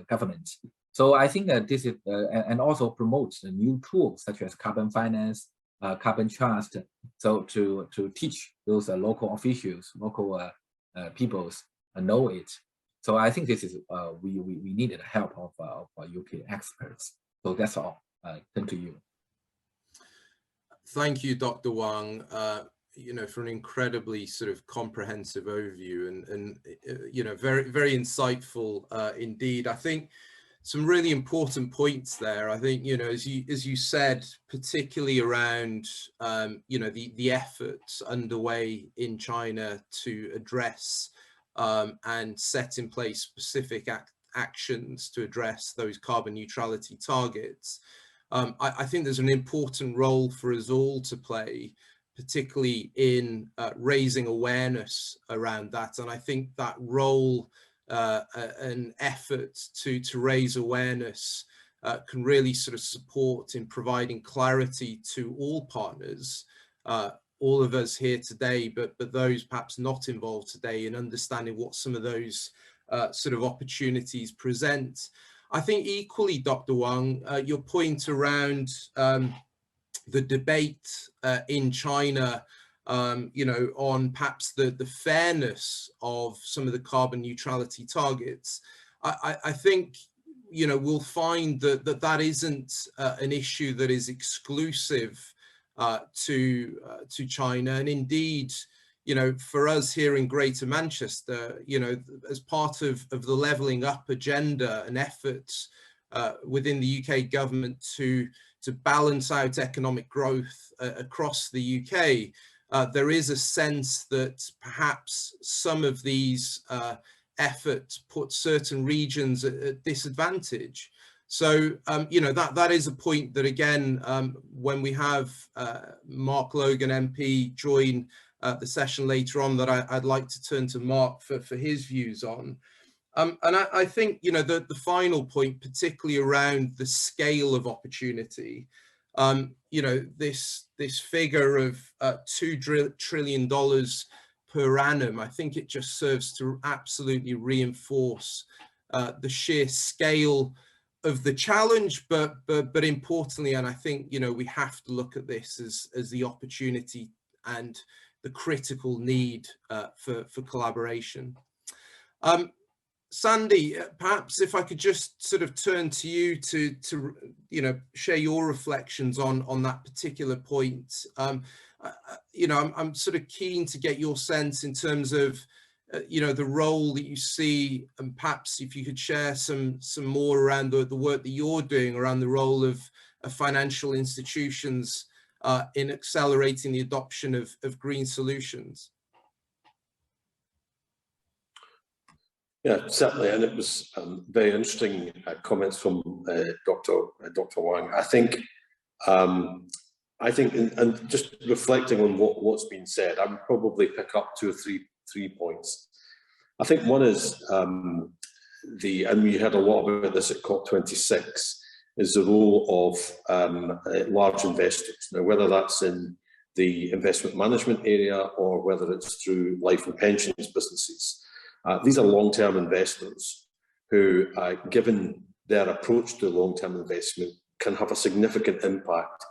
government. So I think that this is and also promotes the new tools such as carbon finance, carbon trust. So to teach those local officials, local peoples know it. So I think this is we needed the help of UK experts. So that's all. Thank you. Thank you, Dr. Wang. For an incredibly sort of comprehensive overview and very, very insightful indeed. I think some really important points there. I think, as you said, particularly around, the efforts underway in China to address and set in place specific actions to address those carbon neutrality targets. I think there's an important role for us all to play particularly in raising awareness around that. And I think that role and effort to raise awareness can really sort of support in providing clarity to all partners, all of us here today, but those perhaps not involved today, in understanding what some of those sort of opportunities present. I think equally, Dr. Wang, your point around the debate in China, you know, on perhaps the fairness of some of the carbon neutrality targets, I think, you know, we'll find that isn't an issue that is exclusive to China. And indeed, you know, for us here in Greater Manchester, you know, as part of the levelling up agenda and efforts within the UK government to balance out economic growth across the UK, there is a sense that perhaps some of these efforts put certain regions at disadvantage. So, you know, that is a point that, again, when we have Mark Logan MP join the session later on, that I'd like to turn to Mark for his views on. And I think, you know, the final point, particularly around the scale of opportunity, you know, this figure of $2 trillion per annum, I think it just serves to absolutely reinforce the sheer scale of the challenge, but importantly, and I think, you know, we have to look at this as the opportunity and the critical need for collaboration. Sandy, perhaps if I could just sort of turn to you to you know, share your reflections on that particular point. You know, I'm sort of keen to get your sense in terms of you know, the role that you see, and perhaps if you could share some more around the work that you're doing around the role of financial institutions in accelerating the adoption of green solutions. Yeah, certainly, and it was very interesting comments from Dr. Wang. I think, and just reflecting on what's been said, I would probably pick up two or three points. I think one is and we heard a lot about this at COP26, is the role of large investors. Now, whether that's in the investment management area or whether it's through life and pensions businesses. These are long-term investors who, given their approach to long-term investment, can have a significant impact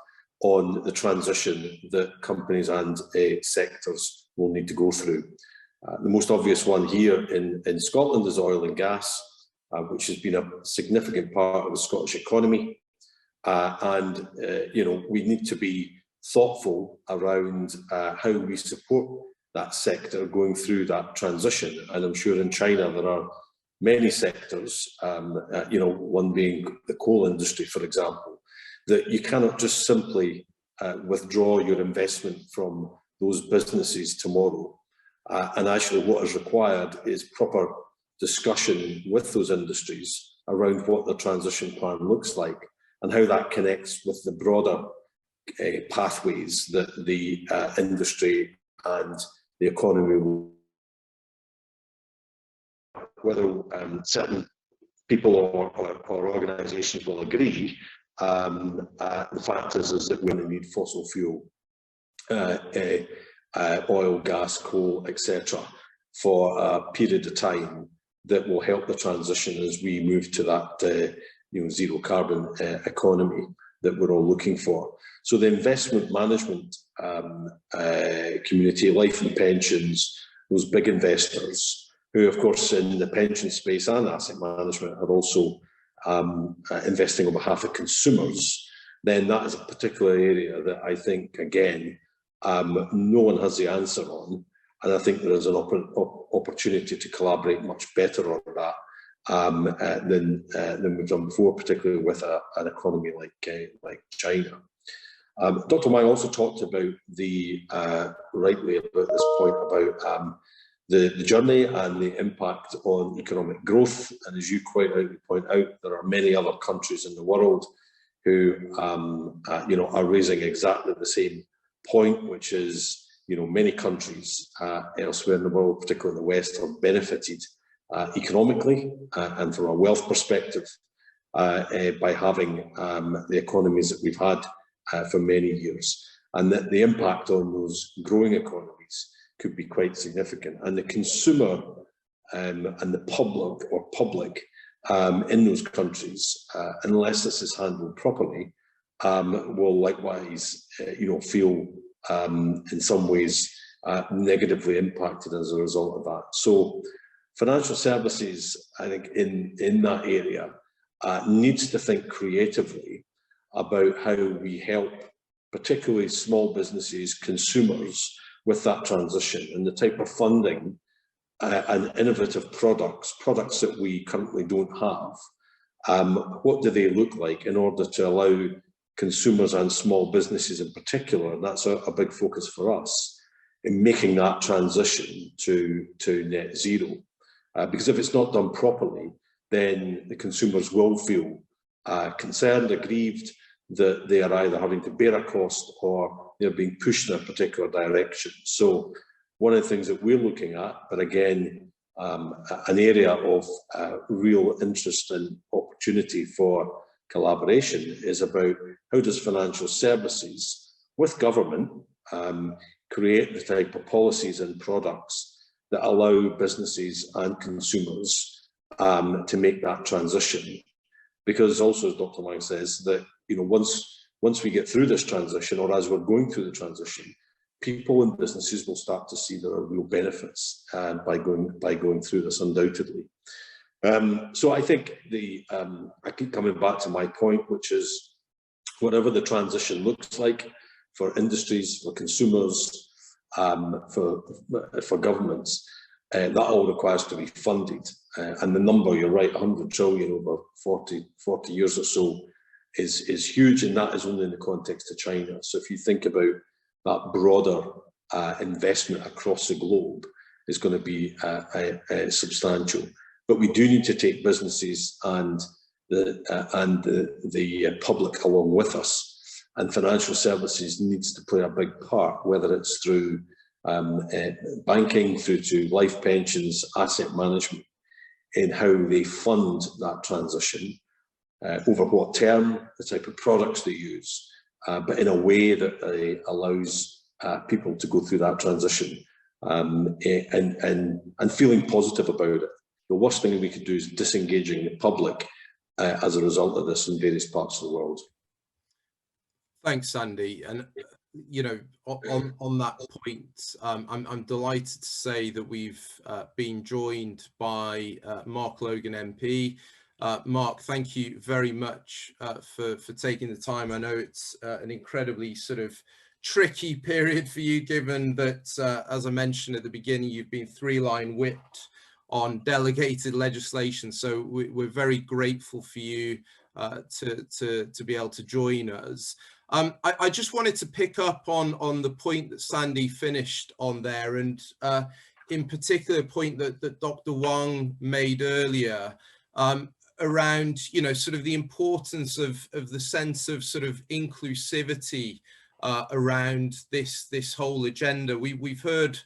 on the transition that companies and sectors will need to go through. The most obvious one here in Scotland is oil and gas, which has been a significant part of the Scottish economy. You know, we need to be thoughtful around how we support that sector going through that transition. And I'm sure in China there are many sectors, you know, one being the coal industry, for example, that you cannot just simply withdraw your investment from those businesses tomorrow. And actually what is required is proper discussion with those industries around what the transition plan looks like and how that connects with the broader pathways that the industry and the economy will, whether certain people or organisations will agree. The fact is that we're going to need fossil fuel, oil, gas, coal, etc., for a period of time that will help the transition as we move to that you know, zero carbon economy that we're all looking for. So the investment management community, life and pensions, those big investors who, of course, in the pension space and asset management are also investing on behalf of consumers, then that is a particular area that I think, again, no one has the answer on. And I think there is an opportunity to collaborate much better on that than we've done before, particularly with an economy like China. Dr. Wang also talked about rightly about this point about the journey and the impact on economic growth. And as you quite rightly point out, there are many other countries in the world who you know, are raising exactly the same point, which is, many countries elsewhere in the world, particularly in the West, have benefited economically and from a wealth perspective by having the economies that we've had for many years, and that the impact on those growing economies could be quite significant. And the consumer and the public in those countries, unless this is handled properly, will likewise, feel in some ways negatively impacted as a result of that. So financial services, I think, in that area needs to think creatively about how we help particularly small businesses, consumers, with that transition, and the type of funding and innovative products that we currently don't have. What do they look like in order to allow consumers and small businesses in particular, and that's a big focus for us, in making that transition to net zero. Because if it's not done properly, then the consumers will feel concerned, aggrieved, that they are either having to bear a cost or they're being pushed in a particular direction. So one of the things that we're looking at, but again, an area of real interest and opportunity for collaboration, is about how does financial services with government create the type of policies and products that allow businesses and consumers to make that transition. Because also, as Dr. Wang says, that once we get through this transition, or as we're going through the transition, people and businesses will start to see there are real benefits by going through this, undoubtedly. So I think I keep coming back to my point, which is whatever the transition looks like for industries, for consumers, for governments, that all requires to be funded. And the number, you're right, 100 trillion over 40 years or so is huge, and that is only in the context of China. So if you think about that broader investment across the globe, is going to be substantial. But we do need to take businesses and the public along with us, and financial services needs to play a big part, whether it's through banking, through to life pensions, asset management, in how they fund that transition, over what term, the type of products they use, but in a way that allows people to go through that transition and feeling positive about it. The worst thing we could do is disengaging the public as a result of this in various parts of the world. Thanks, Sandy. And on that point, I'm delighted to say that we've been joined by Mark Logan MP. Mark, thank you very much for taking the time. I know it's an incredibly sort of tricky period for you, given that, as I mentioned at the beginning, you've been three-line whipped on delegated legislation. So we're very grateful for you to be able to join us. I just wanted to pick up on the point that Sandy finished on there, and in particular, a point that Dr. Wang made earlier, around, sort of the importance of the sense of sort of inclusivity around this whole agenda. We've heard,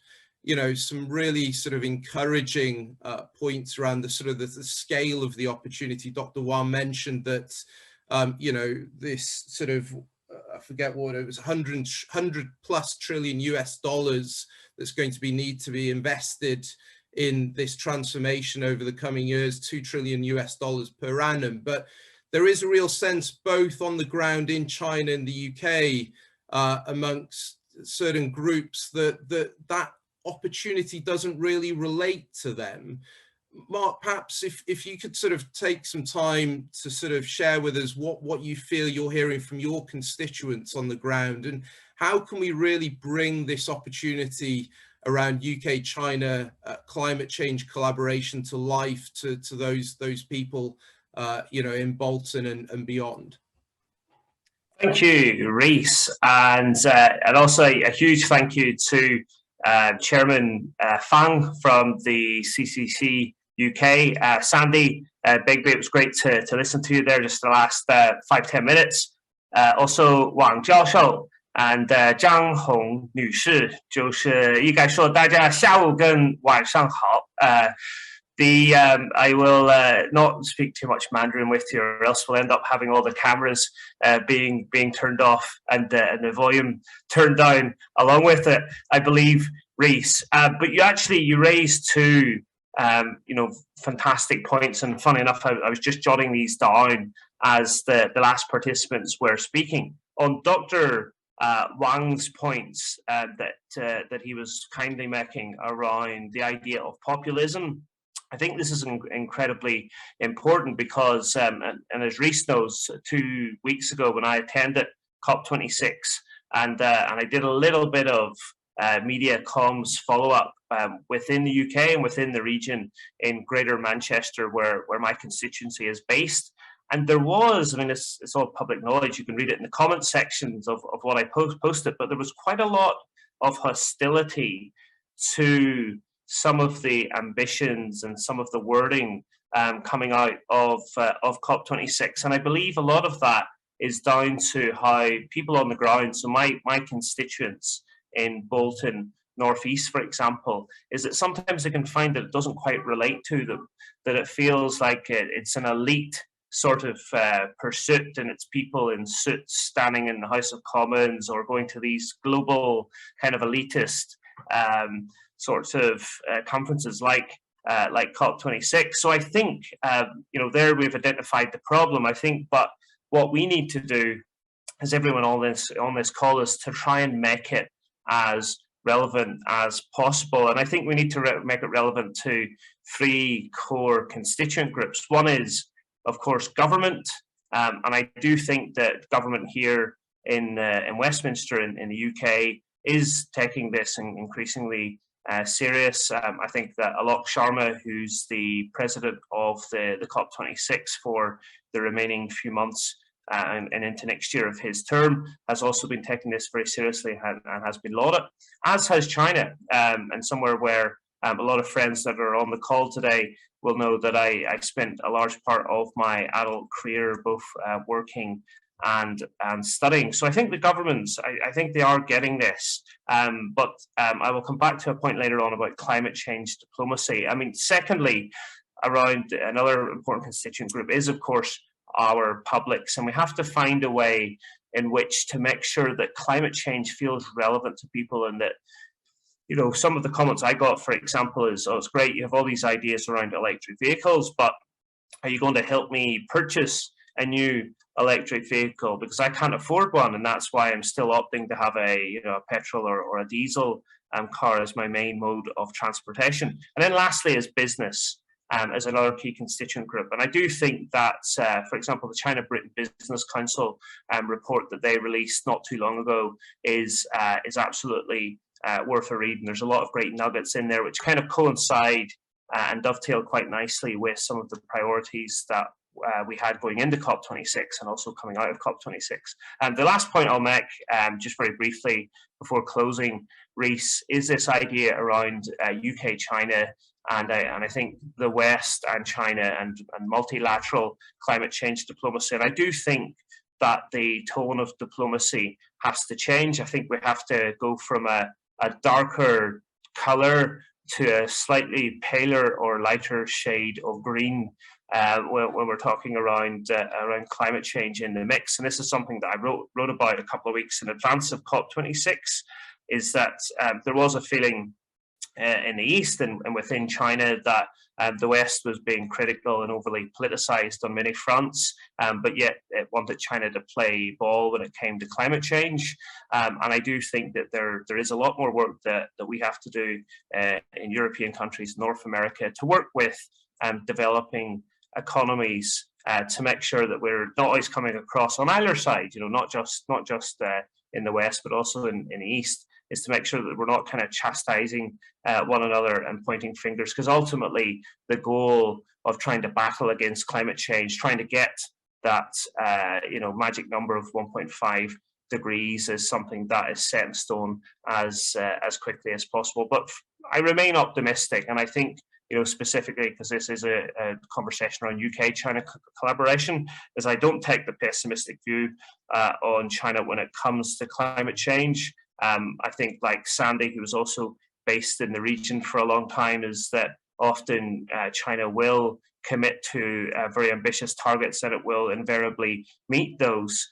some really sort of encouraging points around the sort of the scale of the opportunity. Dr. Wang mentioned that, this sort of, I forget what it was, 100 plus trillion US dollars that's going to need to be invested in this transformation over the coming years, 2 trillion US dollars per annum. But there is a real sense, both on the ground in China and the UK, amongst certain groups, that opportunity doesn't really relate to them. Mark, perhaps if you could sort of take some time to sort of share with us what you feel you're hearing from your constituents on the ground, and how can we really bring this opportunity around UK-China climate change collaboration to life to those people, in Bolton and beyond. Thank you, Rhys, and also a huge thank you to Chairman Fang from the CCC UK. Sandy Begbie, it was great to listen to you there just the last 5-10 minutes. Also Wang Jiaoshou, 张红女士就是应该说大家下午跟晚上好。I will not speak too much Mandarin with you, or else we'll end up having all the cameras being turned off and the volume turned down along with it, I believe, Reese. But you raised two fantastic points, and funny enough, I was just jotting these down as the last participants were speaking on Dr. Wang's points that he was kindly making around the idea of populism. I think this is incredibly important because, and as Reese knows, 2 weeks ago when I attended COP26, and I did a little bit of media comms follow-up within the UK and within the region in Greater Manchester, where my constituency is based. And there was, I mean, it's all public knowledge, you can read it in the comment sections of what I posted, but there was quite a lot of hostility to some of the ambitions and some of the wording coming out of COP26. And I believe a lot of that is down to how people on the ground, so my constituents in Bolton, Northeast, for example, is that sometimes they can find that it doesn't quite relate to them, that it feels like it's an elite sort of pursuit, and it's people in suits standing in the House of Commons or going to these global kind of elitist sorts of conferences like COP26. So I think there we've identified the problem, I think, but what we need to do, as everyone on this call, is to try and make it as relevant as possible. And I think we need to make it relevant to three core constituent groups. One is, of course, government, and I do think that government here in Westminster in the UK is taking this increasingly serious. I think that Alok Sharma, who's the president of the COP26 for the remaining few months and into next year of his term, has also been taking this very seriously and has been lauded, as has China, and somewhere where a lot of friends that are on the call today will know that I spent a large part of my adult career both working and studying. So I think the governments, I think they are getting this, but I will come back to a point later on about climate change diplomacy. I mean, secondly, around another important constituent group is, of course, our publics, and we have to find a way in which to make sure that climate change feels relevant to people, and that, you know, some of the comments I got, for example, is, oh, it's great, you have all these ideas around electric vehicles, but are you going to help me purchase a new electric vehicle? Because I can't afford one, and that's why I'm still opting to have a petrol or a diesel car as my main mode of transportation. And then lastly is business, as another key constituent group. And I do think that, for example, the China-Britain Business Council report that they released not too long ago is absolutely worth a read. And there's a lot of great nuggets in there which kind of coincide and dovetail quite nicely with some of the priorities that we had going into COP26 and also coming out of COP26. And the last point I'll make, just very briefly before closing, Reese, is this idea around UK-China, and I think the West and China and multilateral climate change diplomacy. And I do think that the tone of diplomacy has to change. I think we have to go from a darker color to a slightly paler or lighter shade of green when we're talking around climate change in the mix. And this is something that I wrote about a couple of weeks in advance of COP26, is that there was a feeling in the East and within China that the West was being critical and overly politicized on many fronts, but yet it wanted China to play ball when it came to climate change. And I do think that there is a lot more work that we have to do in European countries, North America, to work with developing economies to make sure that we're not always coming across on either side, not just in the West, but also in the East, is to make sure that we're not kind of chastising one another and pointing fingers, because ultimately the goal of trying to battle against climate change, trying to get that magic number of 1.5 degrees is something that is set in stone as quickly as possible. But I remain optimistic, and I think specifically because this is a conversation around UK-China collaboration, is I don't take the pessimistic view on China when it comes to climate change. I think, like Sandy, who was also based in the region for a long time, is that often China will commit to very ambitious targets, and it will invariably meet those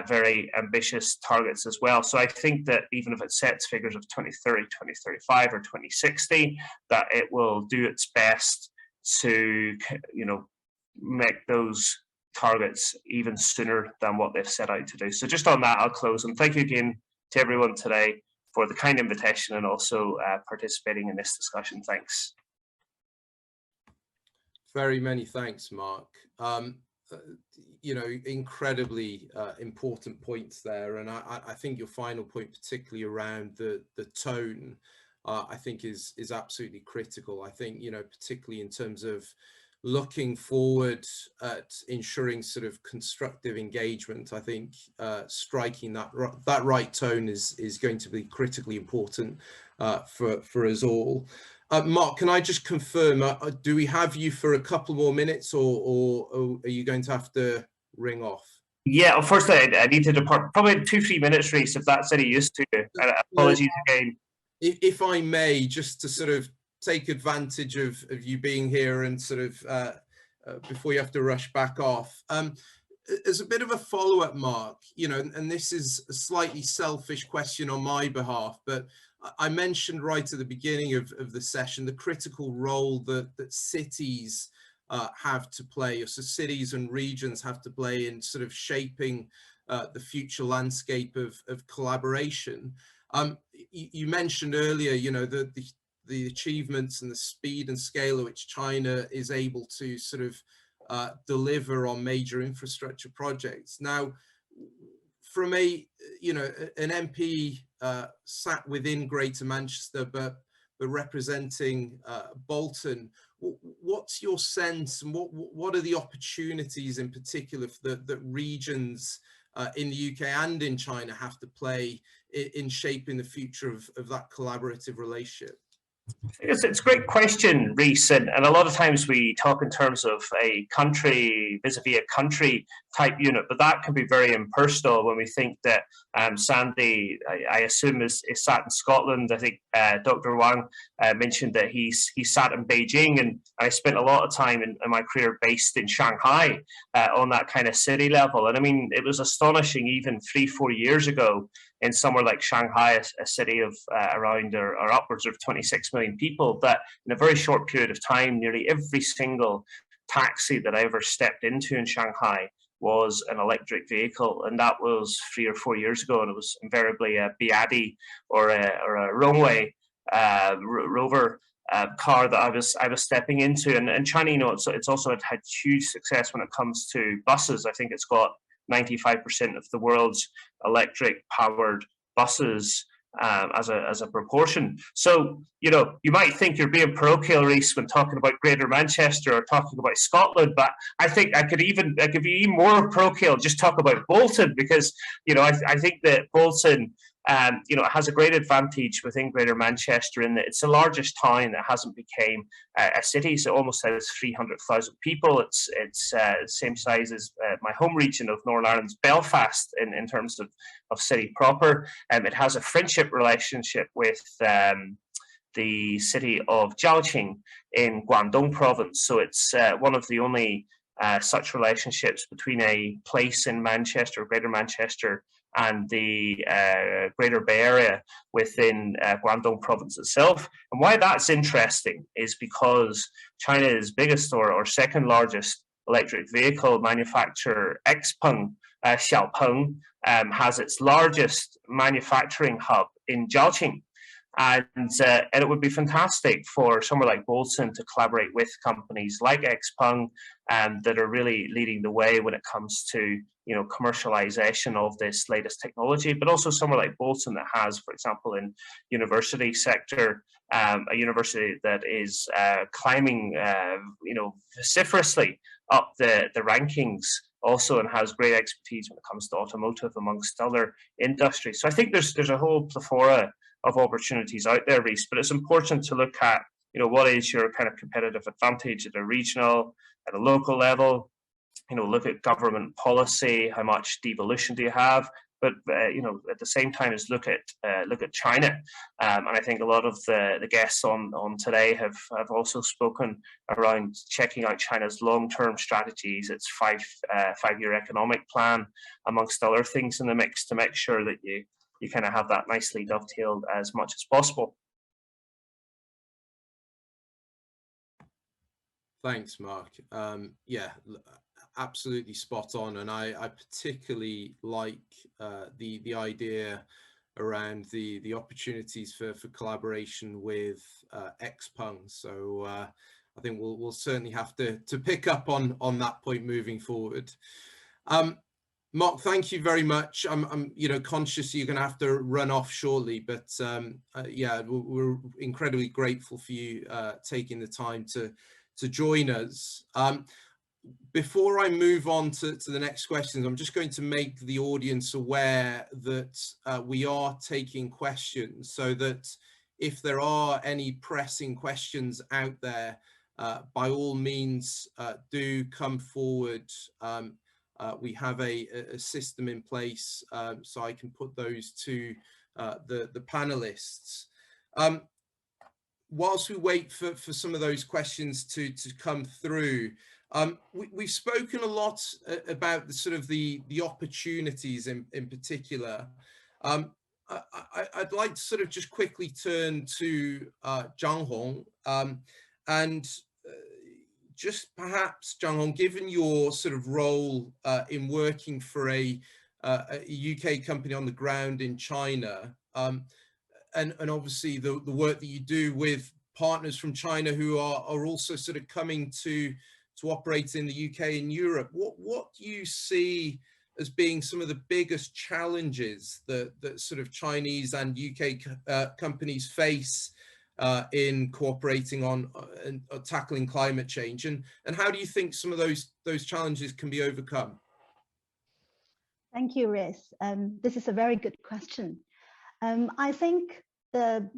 very ambitious targets as well. So I think that even if it sets figures of 2030, 2035 or 2060, that it will do its best to make those targets even sooner than what they've set out to do. So just on that, I'll close, and thank you again to everyone today for the kind invitation and also participating in this discussion. Thanks. Very many thanks, Mark. Incredibly important points there, and I think your final point, particularly around the tone, I think is absolutely critical. I think particularly in terms of looking forward at ensuring sort of constructive engagement, I think striking that right tone is going to be critically important for us all. Mark, can I just confirm, do we have you for a couple more minutes, or are you going to have to ring off? Yeah, unfortunately, I need to depart. Probably 2-3 minutes, Reece, if that's any use to you. Apologies again. If I may, just to sort of take advantage of you being here and sort of before you have to rush back off. As a bit of a follow-up, Mark, and this is a slightly selfish question on my behalf, but I mentioned right at the beginning of the session the critical role that cities have to play, or so cities and regions have to play in sort of shaping the future landscape of collaboration. You mentioned earlier, the achievements and the speed and scale at which China is able to sort of deliver on major infrastructure projects. Now, from an MP sat within Greater Manchester, but representing Bolton, what's your sense, and what are the opportunities in particular that regions in the UK and in China have to play in shaping the future of that collaborative relationship? It's a great question, Reece, and a lot of times we talk in terms of a country vis-a-vis a country type unit, but that can be very impersonal when we think that Sandy, I assume, is sat in Scotland. I think Dr. Wang mentioned that he sat in Beijing, and I spent a lot of time in my career based in Shanghai on that kind of city level. And I mean, it was astonishing even 3-4 years ago in somewhere like Shanghai, a city of around or upwards of 26 million people, that in a very short period of time, nearly every single taxi that I ever stepped into in Shanghai was an electric vehicle, and that was 3 or 4 years ago, and it was invariably a Beade or a Rongwei Rover car that I was stepping into. And China, it's also had huge success when it comes to buses. I think it's got 95% of the world's electric powered buses as a proportion. So, you might think you're being parochial, Reece, when talking about Greater Manchester or talking about Scotland, but I think I could be even more parochial, just talk about Bolton, because, I think that Bolton, has a great advantage within Greater Manchester in that it's the largest town that hasn't become a city. So it almost has 300,000 people. It's the same size as my home region of Northern Ireland's Belfast in terms of city proper. It has a friendship relationship with the city of Jiaoqing in Guangdong province. So it's one of the only such relationships between a place in Manchester, Greater Manchester, and the Greater Bay Area within Guangdong province itself. And why that's interesting is because China's biggest or second largest electric vehicle manufacturer, XPeng, Xiaopeng, has its largest manufacturing hub in Jiaoqing. And it would be fantastic for somewhere like Bolton to collaborate with companies like XPeng that are really leading the way when it comes to commercialization of this latest technology, but also somewhere like Bolton that has, for example, in university sector, a university that is climbing vociferously up the rankings also, and has great expertise when it comes to automotive amongst other industries. So I think there's a whole plethora of opportunities out there, Reece, but it's important to look at what is your kind of competitive advantage at a regional, at a local level? Look at government policy. How much devolution do you have? But at the same time, is look at China, and I think a lot of the guests on today have also spoken around checking out China's long-term strategies, its five-year economic plan, amongst other things in the mix, to make sure that you kind of have that nicely dovetailed as much as possible. Thanks, Mark. Yeah, absolutely spot on, and I particularly like the idea around the opportunities for collaboration with XPeng. So I think we'll certainly have to pick up on that point moving forward. Mark, thank you very much. I'm conscious you're going to have to run off shortly, but yeah, we're incredibly grateful for you taking the time to join us. Before I move on to the next questions, I'm just going to make the audience aware that we are taking questions, so that if there are any pressing questions out there, by all means, do come forward. We have a system in place, so I can put those to the panelists. Whilst we wait for some of those questions to come through, we've spoken a lot about the sort of the opportunities in particular. I'd like to sort of just quickly turn to Zhang Hong, and just perhaps, Zhang Hong, given your sort of role in working for a UK company on the ground in China, and obviously the work that you do with partners from China who are also sort of coming to operate in the UK and Europe, what do you see as being some of the biggest challenges that sort of Chinese and UK companies face in cooperating on and tackling climate change, and how do you think some of those challenges can be overcome? Thank you, Rhys. This is a very good question. I think the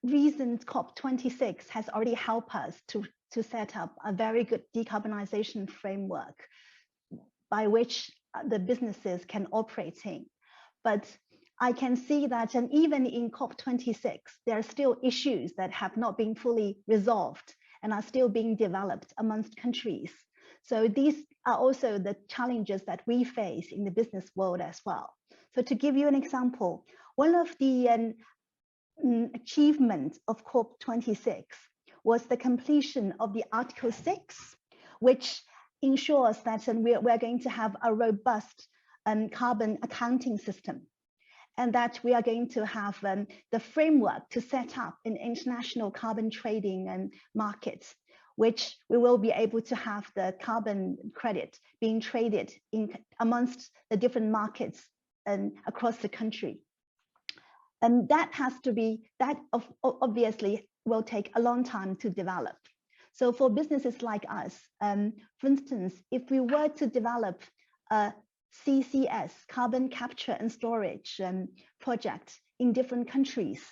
recent COP26 has already helped us to set up a very good decarbonization framework by which the businesses can operate in. But I can see that, and even in COP26, there are still issues that have not been fully resolved and are still being developed amongst countries. So these are also the challenges that we face in the business world as well. So to give you an example, one of the achievements of COP26 was the completion of the Article 6, which ensures that we're going to have a robust carbon accounting system, and that we are going to have the framework to set up an international carbon trading market, which we will be able to have the carbon credit being traded amongst the different markets across the country. And that obviously will take a long time to develop. So for businesses like us, for instance, if we were to develop a CCS, carbon capture and storage project in different countries,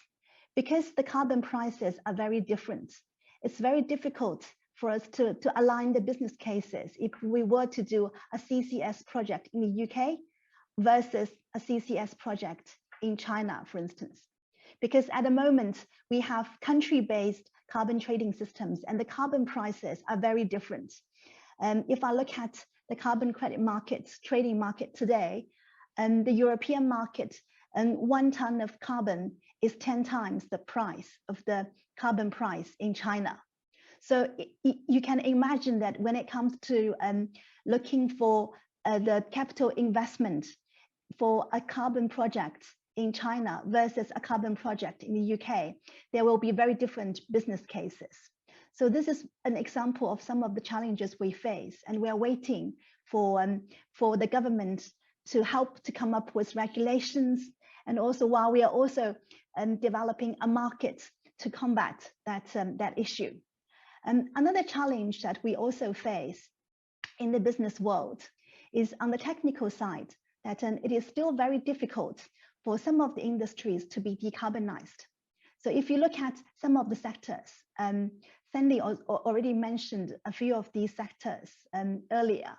because the carbon prices are very different, it's very difficult for us to align the business cases if we were to do a CCS project in the UK versus a CCS project in China, for instance. Because at the moment, we have country-based carbon trading systems and the carbon prices are very different. If I look at the carbon credit markets, trading market today, the European market, 1 ton of carbon is 10 times the price of the carbon price in China. So you can imagine that when it comes to looking for the capital investment for a carbon project in China versus a carbon project in the UK, there will be very different business cases. So this is an example of some of the challenges we face, and we are waiting for the government to help to come up with regulations, and also while we are also developing a market to combat that issue. Another challenge that we also face in the business world is on the technical side, that it is still very difficult for some of the industries to be decarbonized. So if you look at some of the sectors, Sandy already mentioned a few of these sectors earlier,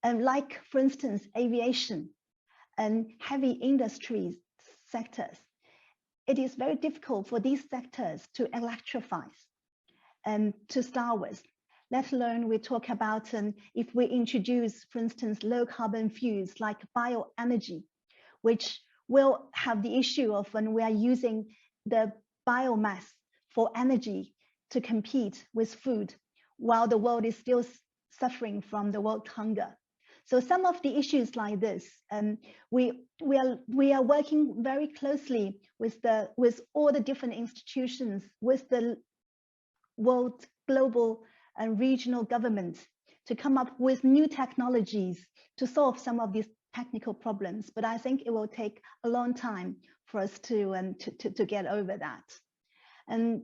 like, for instance, aviation and heavy industries sectors. It is very difficult for these sectors to electrify to start with, let alone we talk about if we introduce, for instance, low carbon fuels like bioenergy, which will have the issue of when we are using the biomass for energy to compete with food, while the world is still suffering from the world hunger. So some of the issues like this, we are working very closely with all the different institutions, with the world, global and regional governments to come up with new technologies to solve some of these technical problems. But I think it will take a long time for us to get over that. And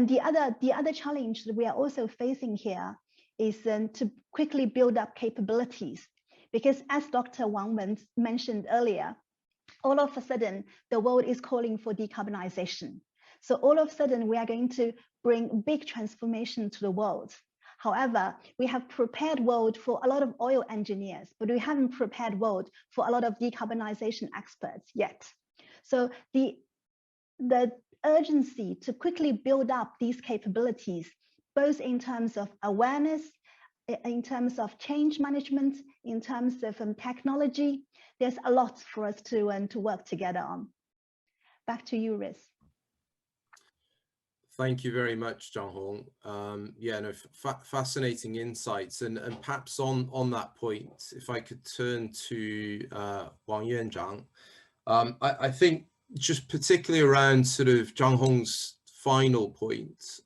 the other challenge that we are also facing here is to quickly build up capabilities, because as Dr. Wang mentioned earlier, all of a sudden the world is calling for decarbonization. So all of a sudden we are going to bring big transformation to the world. However, we have prepared world for a lot of oil engineers, but we haven't prepared world for a lot of decarbonization experts yet. So the urgency to quickly build up these capabilities, both in terms of awareness, in terms of change management, in terms of technology, there's a lot for us to work together on. Back to you, Riz. Thank you very much, Zhang Hong. Yeah, no, fascinating insights, and perhaps on that point, if I could turn to Wang Yuanzhang, I think just particularly around sort of Zhang Hong's final point,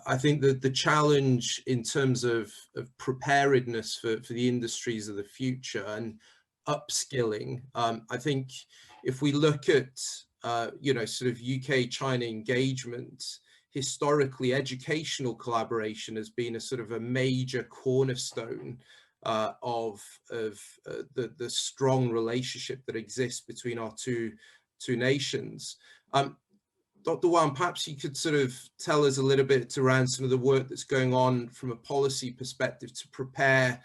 I think that the challenge in terms of preparedness for the industries of the future and upskilling, I think if we look at sort of UK-China engagement, historically educational collaboration has been a sort of a major cornerstone of the strong relationship that exists between our two nations. Dr. Wang, perhaps you could sort of tell us a little bit around some of the work that's going on from a policy perspective to prepare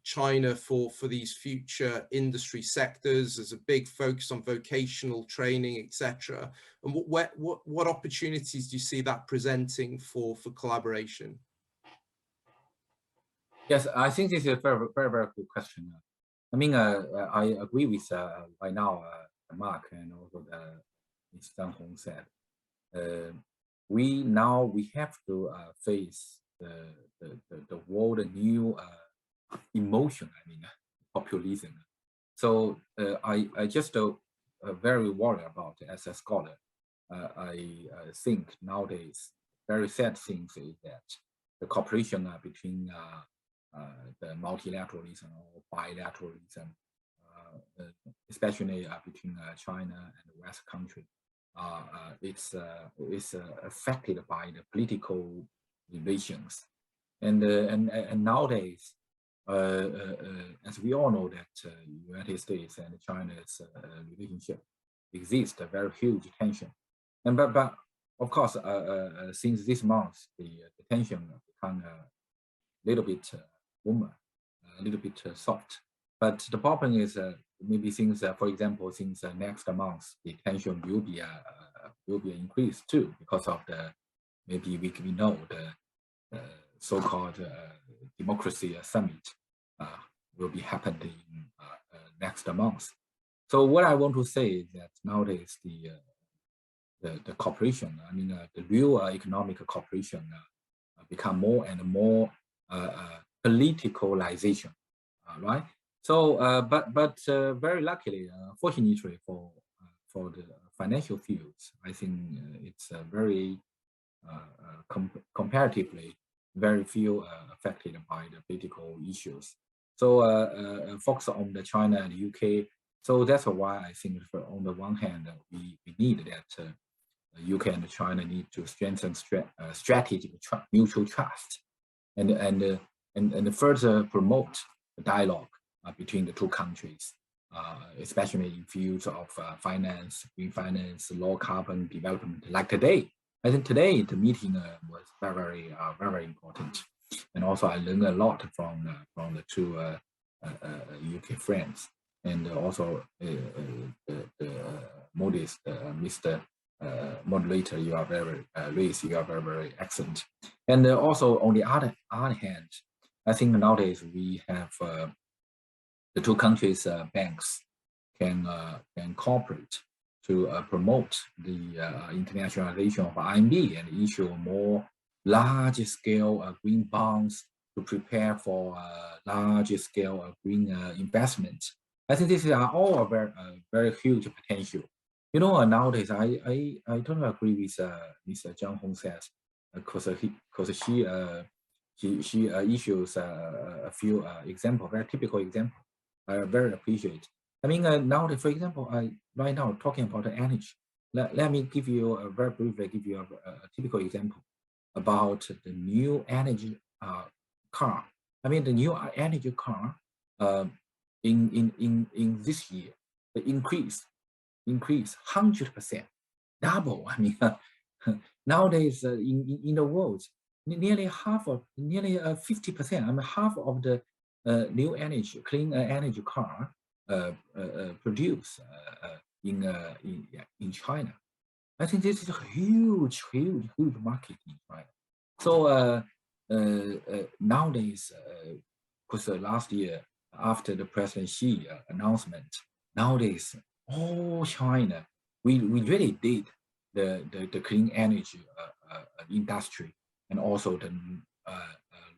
China for these future industry sectors. There's a big focus on vocational training, etc. And what opportunities do you see that presenting for collaboration? Yes, I think this is a very, very, very good question. I mean, I agree with right now Mark and also Ms. Zhang Hong said. We have to face the world new emotion, I mean, populism. So I just very worried about as a scholar. I think nowadays very sad thing is that the cooperation between the multilateralism or bilateralism, especially between China and the West country, it's affected by the political relations, and nowadays, as we all know that United States and China's relationship exists a very huge tension, and but of course since this month the tension become a little bit warmer, a little bit soft. But the problem is maybe since, for example, since next month, the tension will be increased too, because of the maybe we know the so-called democracy summit will be happening next month. So what I want to say is that nowadays the cooperation, I mean the real economic cooperation, become more and more politicalization, right? So, but very luckily, fortunately for the financial fields, I think it's very comparatively very few affected by the political issues. So focus on the China and the UK. So that's why I think on the one hand, we need that UK and China need to strengthen strategic mutual trust and further promote the dialogue between the two countries. especially in fields of finance, green finance, low carbon development. Like today, I think today the meeting was very important, and also I learned a lot from the two UK friends, and also the modest Mr. Moderator. You are very Luis, you are very excellent. And also on the other hand, I think nowadays we have the two countries' banks can cooperate to promote the internationalization of RMB and issue more large-scale green bonds to prepare for large-scale green investment. I think these are all a very huge potential. You know, nowadays I totally agree with Mr. Zhang Hong says, because she issues a few example, very typical example. I very appreciate. I mean, nowadays, for example, right now talking about the energy. Let me give you a very briefly give you a typical example about the new energy car. I mean, the new energy car in this year, the increase 100%, double. I mean, nowadays in the world, nearly 50%. I mean, half of the new energy, clean energy car produced in China. I think this is a huge market in China. So nowadays, because last year after the President Xi announcement, nowadays all China, we really did the clean energy industry and also the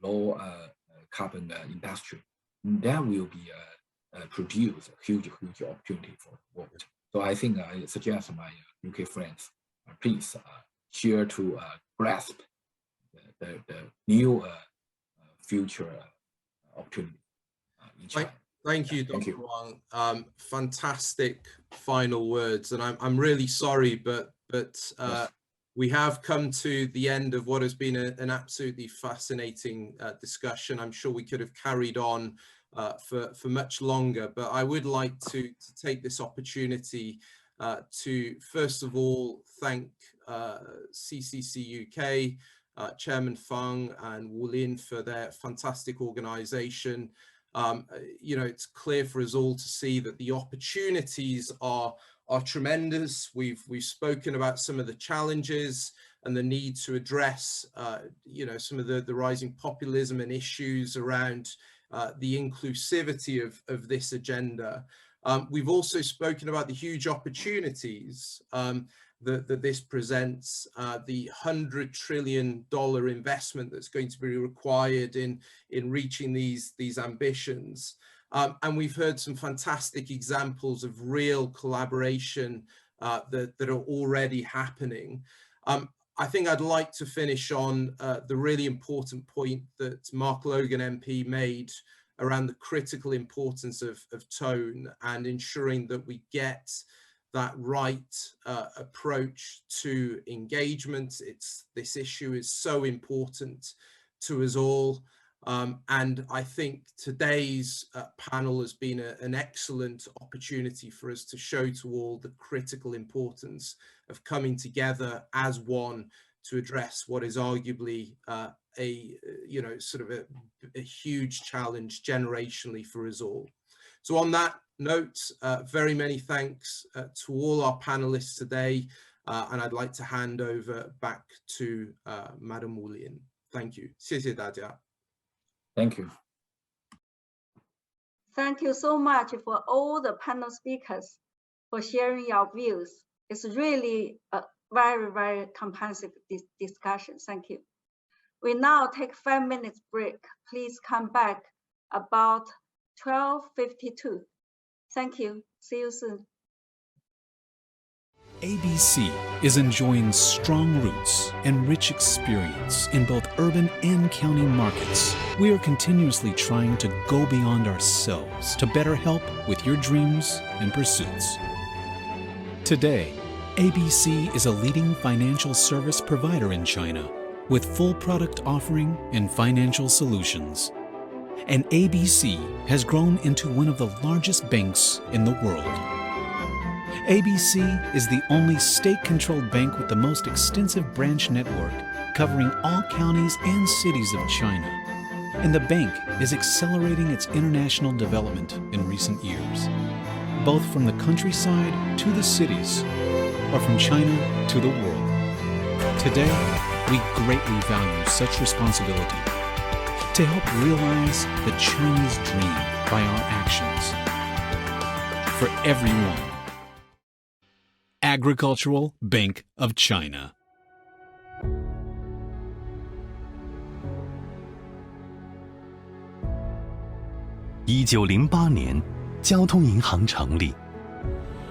low carbon industry. That will be produce a huge opportunity for the world. So I think I suggest my UK friends, please share to grasp the new future opportunity in China. Thank you, Dr. Wang. Fantastic final words, and I'm really sorry, but yes. We have come to the end of what has been an absolutely fascinating discussion. I'm sure we could have carried on for much longer, but I would like to take this opportunity to first of all thank CCC UK, Chairman Fang and Wu Lin for their fantastic organization. You know, it's clear for us all to see that the opportunities are tremendous. We've spoken about some of the challenges and the need to address, you know, some of the rising populism and issues around the inclusivity of this agenda. We've also spoken about the huge opportunities that this presents, the $100 trillion investment that's going to be required in reaching these ambitions. And we've heard some fantastic examples of real collaboration that are already happening. I think I'd like to finish on the really important point that Mark Logan MP made around the critical importance of tone and ensuring that we get that right approach to engagement. This issue is so important to us all. And I think today's panel has been an excellent opportunity for us to show to all the critical importance of coming together as one to address what is arguably you know, sort of a huge challenge generationally for us all. So on that note, very many thanks to all our panelists today, and I'd like to hand over back to Madam Wu Lin. Thank you. 谢谢大家. Thank you. Thank you so much for all the panel speakers for sharing your views. It's really a very comprehensive discussion. Thank you. We now take 5 minutes break. Please come back about 12:52. Thank you. See you soon. ABC is enjoying strong roots and rich experience in both urban and county markets. We are continuously trying to go beyond ourselves to better help with your dreams and pursuits. Today, ABC is a leading financial service provider in China with full product offering and financial solutions. and ABC has grown into one of the largest banks in the world. ABC is the only state-controlled bank with the most extensive branch network covering all counties and cities of China. And the bank is accelerating its international development in recent years, both from the countryside to the cities, or from China to the world. Today, we greatly value such responsibility to help realize the Chinese dream by our actions. For everyone, Agricultural Bank of China. 1908年，交通银行成立。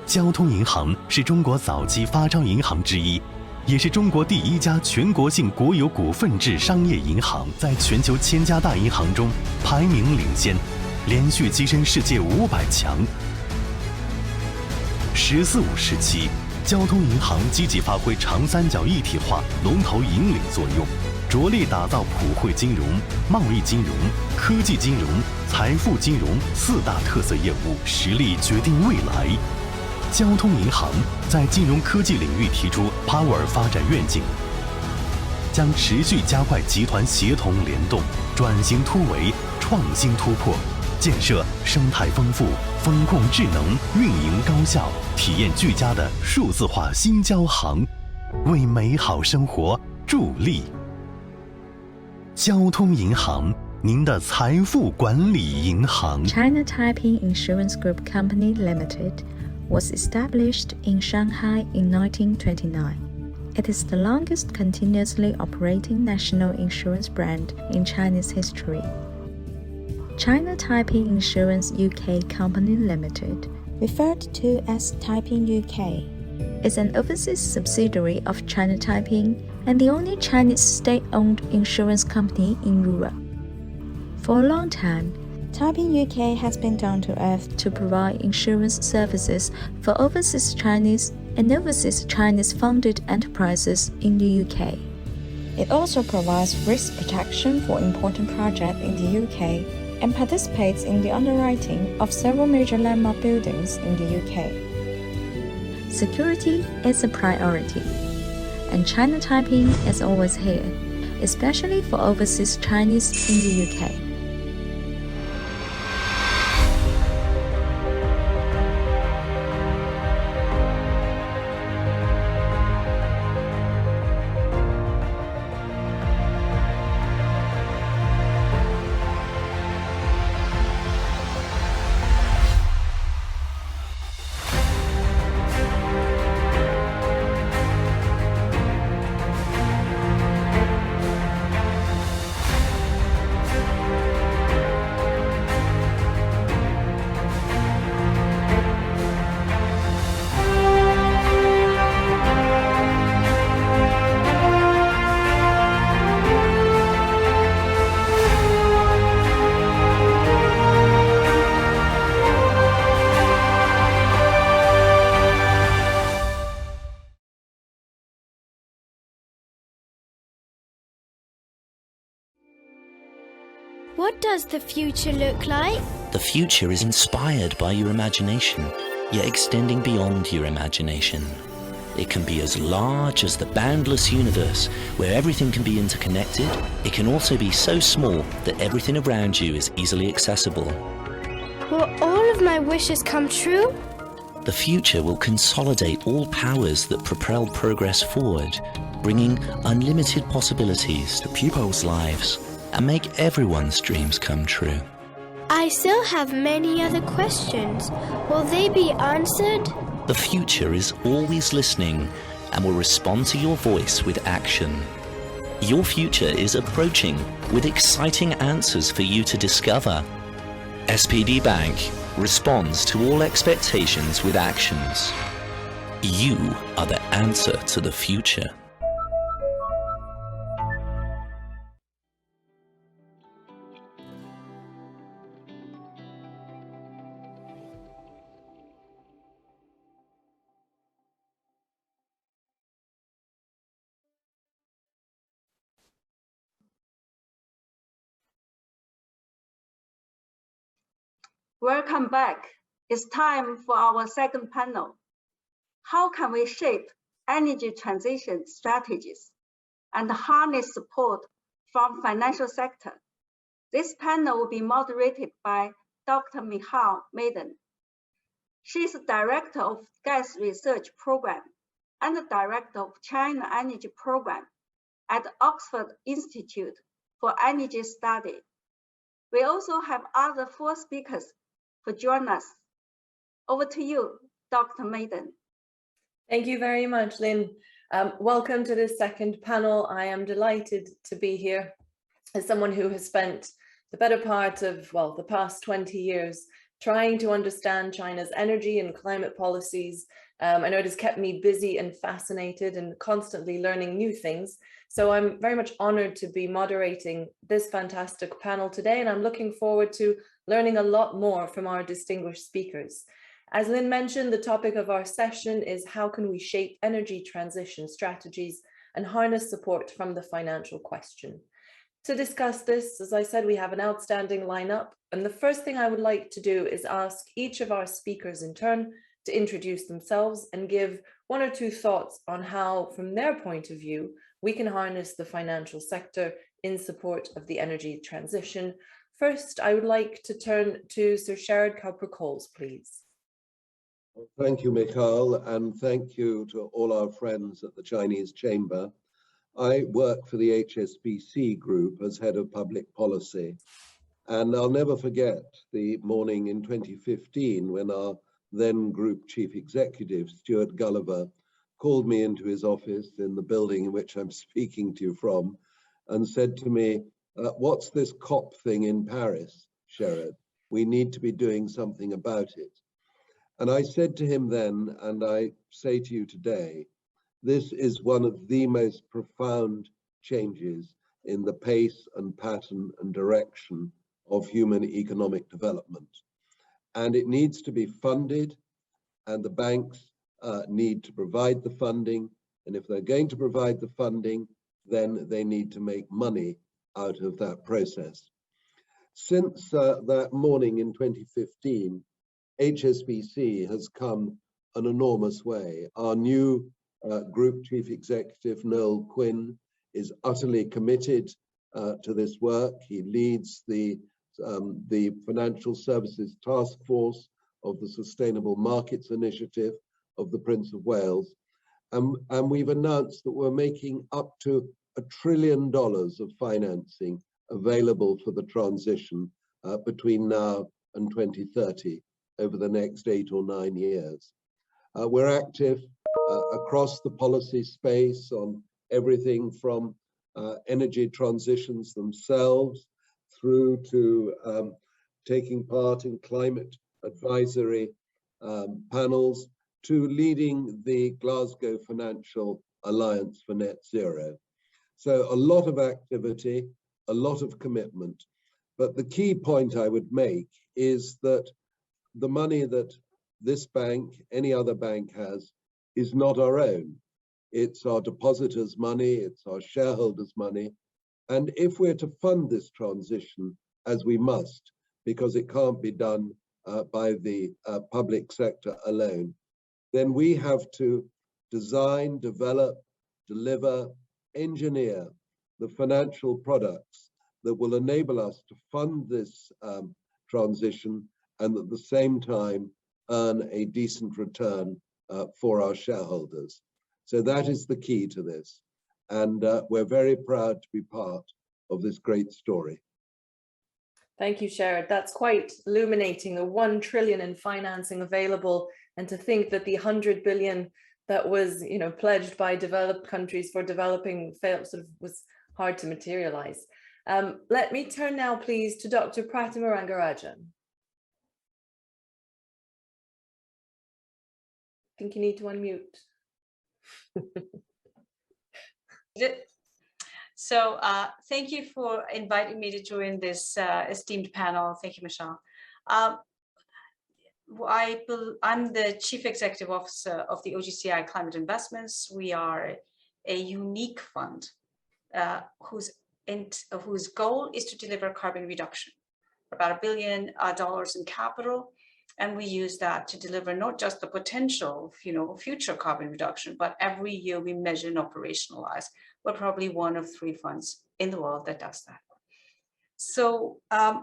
交通银行是中国早期发钞银行之一，也是中国第一家全国性国有股份制商业银行，在全球1000家大银行中排名领先，连续跻身世界500强。14、15时期，交通银行积极发挥长三角一体化龙头引领作用，着力打造普惠金融、贸易金融、科技金融、财富金融4大特色业务，实力决定未来。交通银行在金融科技领域提出 Power 发展愿景，将持续加快集团协同联动、转型突围、创新突破，建设生态丰富、风控智能、运营高效、体验俱佳的数字化新交行，为美好生活助力。交通银行，您的财富管理银行。 China Taiping Insurance Group Company Limited was established in Shanghai in 1929. It is the longest continuously operating national insurance brand in Chinese history. China Taiping Insurance UK Company Limited, referred to as Taiping UK, is an overseas subsidiary of China Taiping and the only Chinese state-owned insurance company in Europe. For a long time, Taiping UK has been down to earth to provide insurance services for overseas Chinese and overseas Chinese funded enterprises in the UK. It also provides risk protection for important projects in the UK and participates in the underwriting of several major landmark buildings in the UK. Security is a priority, and China Taiping is always here, especially for overseas Chinese in the UK. What does the future look like? The future is inspired by your imagination, yet extending beyond your imagination. It can be as large as the boundless universe, where everything can be interconnected. It can also be so small that everything around you is easily accessible. Will all of my wishes come true? The future will consolidate all powers that propel progress forward, bringing unlimited possibilities to people's lives and make everyone's dreams come true. I still have many other questions. Will they be answered? The future is always listening and will respond to your voice with action. Your future is approaching with exciting answers for you to discover. SPD Bank responds to all expectations with actions. You are the answer to the future. Welcome back. It's time for our second panel. How can we shape energy transition strategies and harness support from financial sector? This panel will be moderated by Dr. Michal Maiden. She is the Director of Gas Research Program and the Director of China Energy Program at Oxford Institute for Energy Study. We also have other 4 speakers for join us. Over to you, Dr. Maiden. Thank you very much, Lynn. Welcome to this second panel. I am delighted to be here as someone who has spent the better part of, well, the past 20 years trying to understand China's energy and climate policies. I know it has kept me busy and fascinated and constantly learning new things. So I'm very much honored to be moderating this fantastic panel today, and I'm looking forward to learning a lot more from our distinguished speakers. As Lynn mentioned, the topic of our session is how can we shape energy transition strategies and harness support from the financial question. To discuss this, as I said, we have an outstanding lineup, and the first thing I would like to do is ask each of our speakers in turn to introduce themselves and give 1 or 2 thoughts on how, from their point of view, we can harness the financial sector in support of the energy transition. First, I would like to turn to Sir Sherard Cowper-Coles, please. Thank you, Michal, and thank you to all our friends at the Chinese Chamber. I work for the HSBC Group as head of public policy, and I'll never forget the morning in 2015 when our then group chief executive, Stuart Gulliver, called me into his office in the building in which I'm speaking to you from and said to me, what's this COP thing in Paris, Sherard? We need to be doing something about it. And I said to him then, and I say to you today, this is one of the most profound changes in the pace and pattern and direction of human economic development. And it needs to be funded, and the banks need to provide the funding. And if they're going to provide the funding, then they need to make money out of that process. Since that morning in 2015, HSBC has come an enormous way. Our new Group Chief Executive, Noel Quinn, is utterly committed to this work. He leads the Financial Services Task Force of the Sustainable Markets Initiative of the Prince of Wales. And we've announced that we're making up to $1 trillion of financing available for the transition between now and 2030, over the next 8 or 9 years. We're active across the policy space on everything from energy transitions themselves through to taking part in climate advisory panels to leading the Glasgow Financial Alliance for Net Zero. So a lot of activity, a lot of commitment. But the key point I would make is that the money that this bank, any other bank has, is not our own. It's our depositors' money, it's our shareholders' money. And if we're to fund this transition, as we must, because it can't be done by the public sector alone, then we have to design, develop, deliver, engineer the financial products that will enable us to fund this transition and at the same time earn a decent return for our shareholders. So that is the key to this. And we're very proud to be part of this great story. Thank you, Sherard. That's quite illuminating, the 1 trillion in financing available, and to think that the 100 billion that was, pledged by developed countries for developing was hard to materialize. Let me turn now, please, to Dr. Pratima Rangarajan. I think you need to unmute. So thank you for inviting me to join this esteemed panel. Thank you, Michelle. I'm the Chief Executive Officer of the OGCI Climate Investments. We are a unique fund whose goal is to deliver carbon reduction about $1 billion in capital. And we use that to deliver not just the potential, future carbon reduction, but every year we measure and operationalize. We're probably one of 3 funds in the world that does that. So our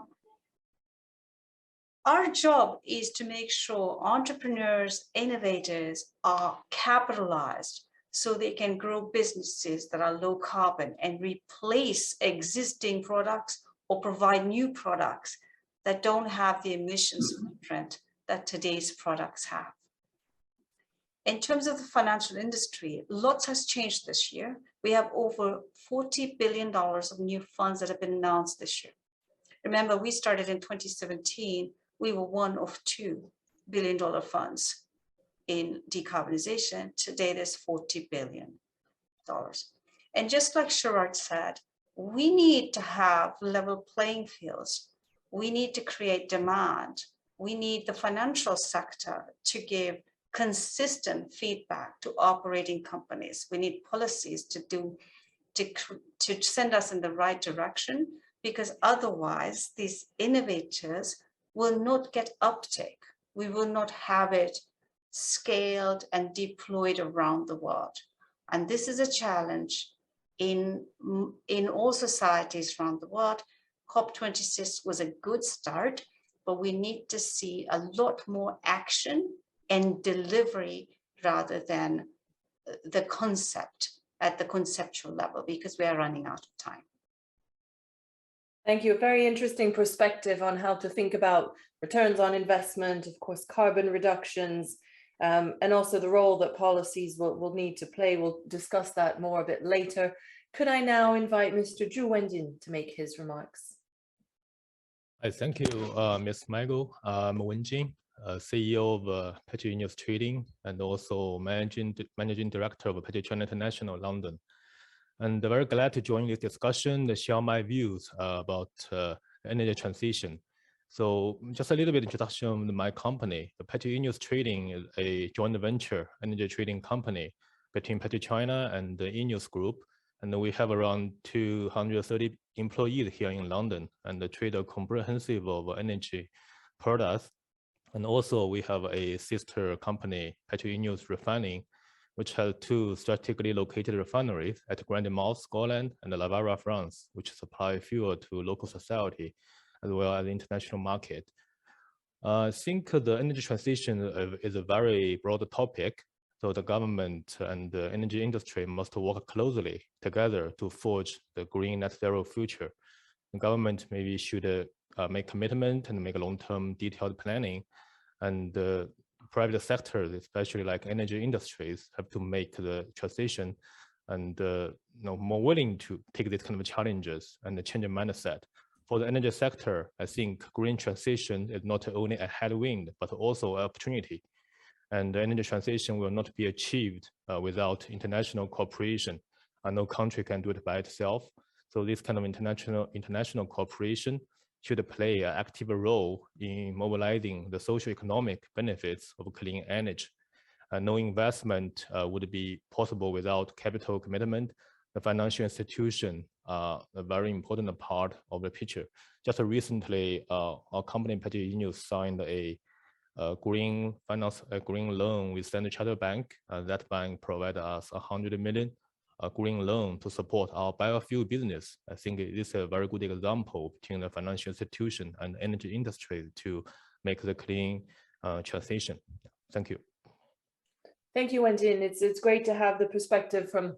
job is to make sure entrepreneurs, innovators are capitalized so they can grow businesses that are low carbon and replace existing products or provide new products that don't have the emissions footprint that today's products have. In terms of the financial industry, lots has changed this year. We have over $40 billion of new funds that have been announced this year. Remember, we started in 2017. We were one of 2 billion-dollar funds in decarbonization. Today, there's $40 billion. And just like Sharad said, we need to have level playing fields. We need to create demand. We need the financial sector to give consistent feedback to operating companies. We need policies to send us in the right direction, because otherwise these innovators will not get uptake. We will not have it scaled and deployed around the world. And this is a challenge in all societies around the world. COP26 was a good start, but we need to see a lot more action and delivery rather than the concept at the conceptual level, because we are running out of time. Thank you. A very interesting perspective on how to think about returns on investment, of course, carbon reductions, and also the role that policies will need to play. We'll discuss that more a bit later. Could I now invite Mr. Zhu Wenjin to make his remarks? Thank you, Ms. Michael. I'm Wenjin, CEO of PetroEneos Trading and also Managing Director of PetroChina International, London. And very glad to join this discussion to share my views about energy transition. So just a little bit introduction of my company. The PetroEneos Trading is a joint venture energy trading company between PetroChina and the ENEOS Group. And we have around 230 employees here in London and trade a comprehensive of energy products. And also we have a sister company, PetroEneos Refining, which has 2 strategically located refineries at Grandmont, Scotland, and Laval, France, which supply fuel to local society as well as the international market. I think the energy transition is a very broad topic. So the government and the energy industry must work closely together to forge the green net zero future. The government maybe should make commitment and make a long-term detailed planning, and the private sectors, especially like energy industries, have to make the transition and more willing to take these kind of challenges and change the mindset. For the energy sector, I think green transition is not only a headwind, but also an opportunity. And the energy transition will not be achieved without international cooperation. No country can do it by itself. So this kind of international cooperation should play an active role in mobilizing the socio-economic benefits of clean energy. No investment would be possible without capital commitment. The financial institution are a very important part of the picture. Just recently, our company PetroEneos signed a green loan with Standard Chartered Bank. That bank provided us $100 million green loan to support our biofuel business. I think it is a very good example between the financial institution and energy industry to make the clean transition. Thank you. Thank you, Wenjin. It's great to have the perspective from,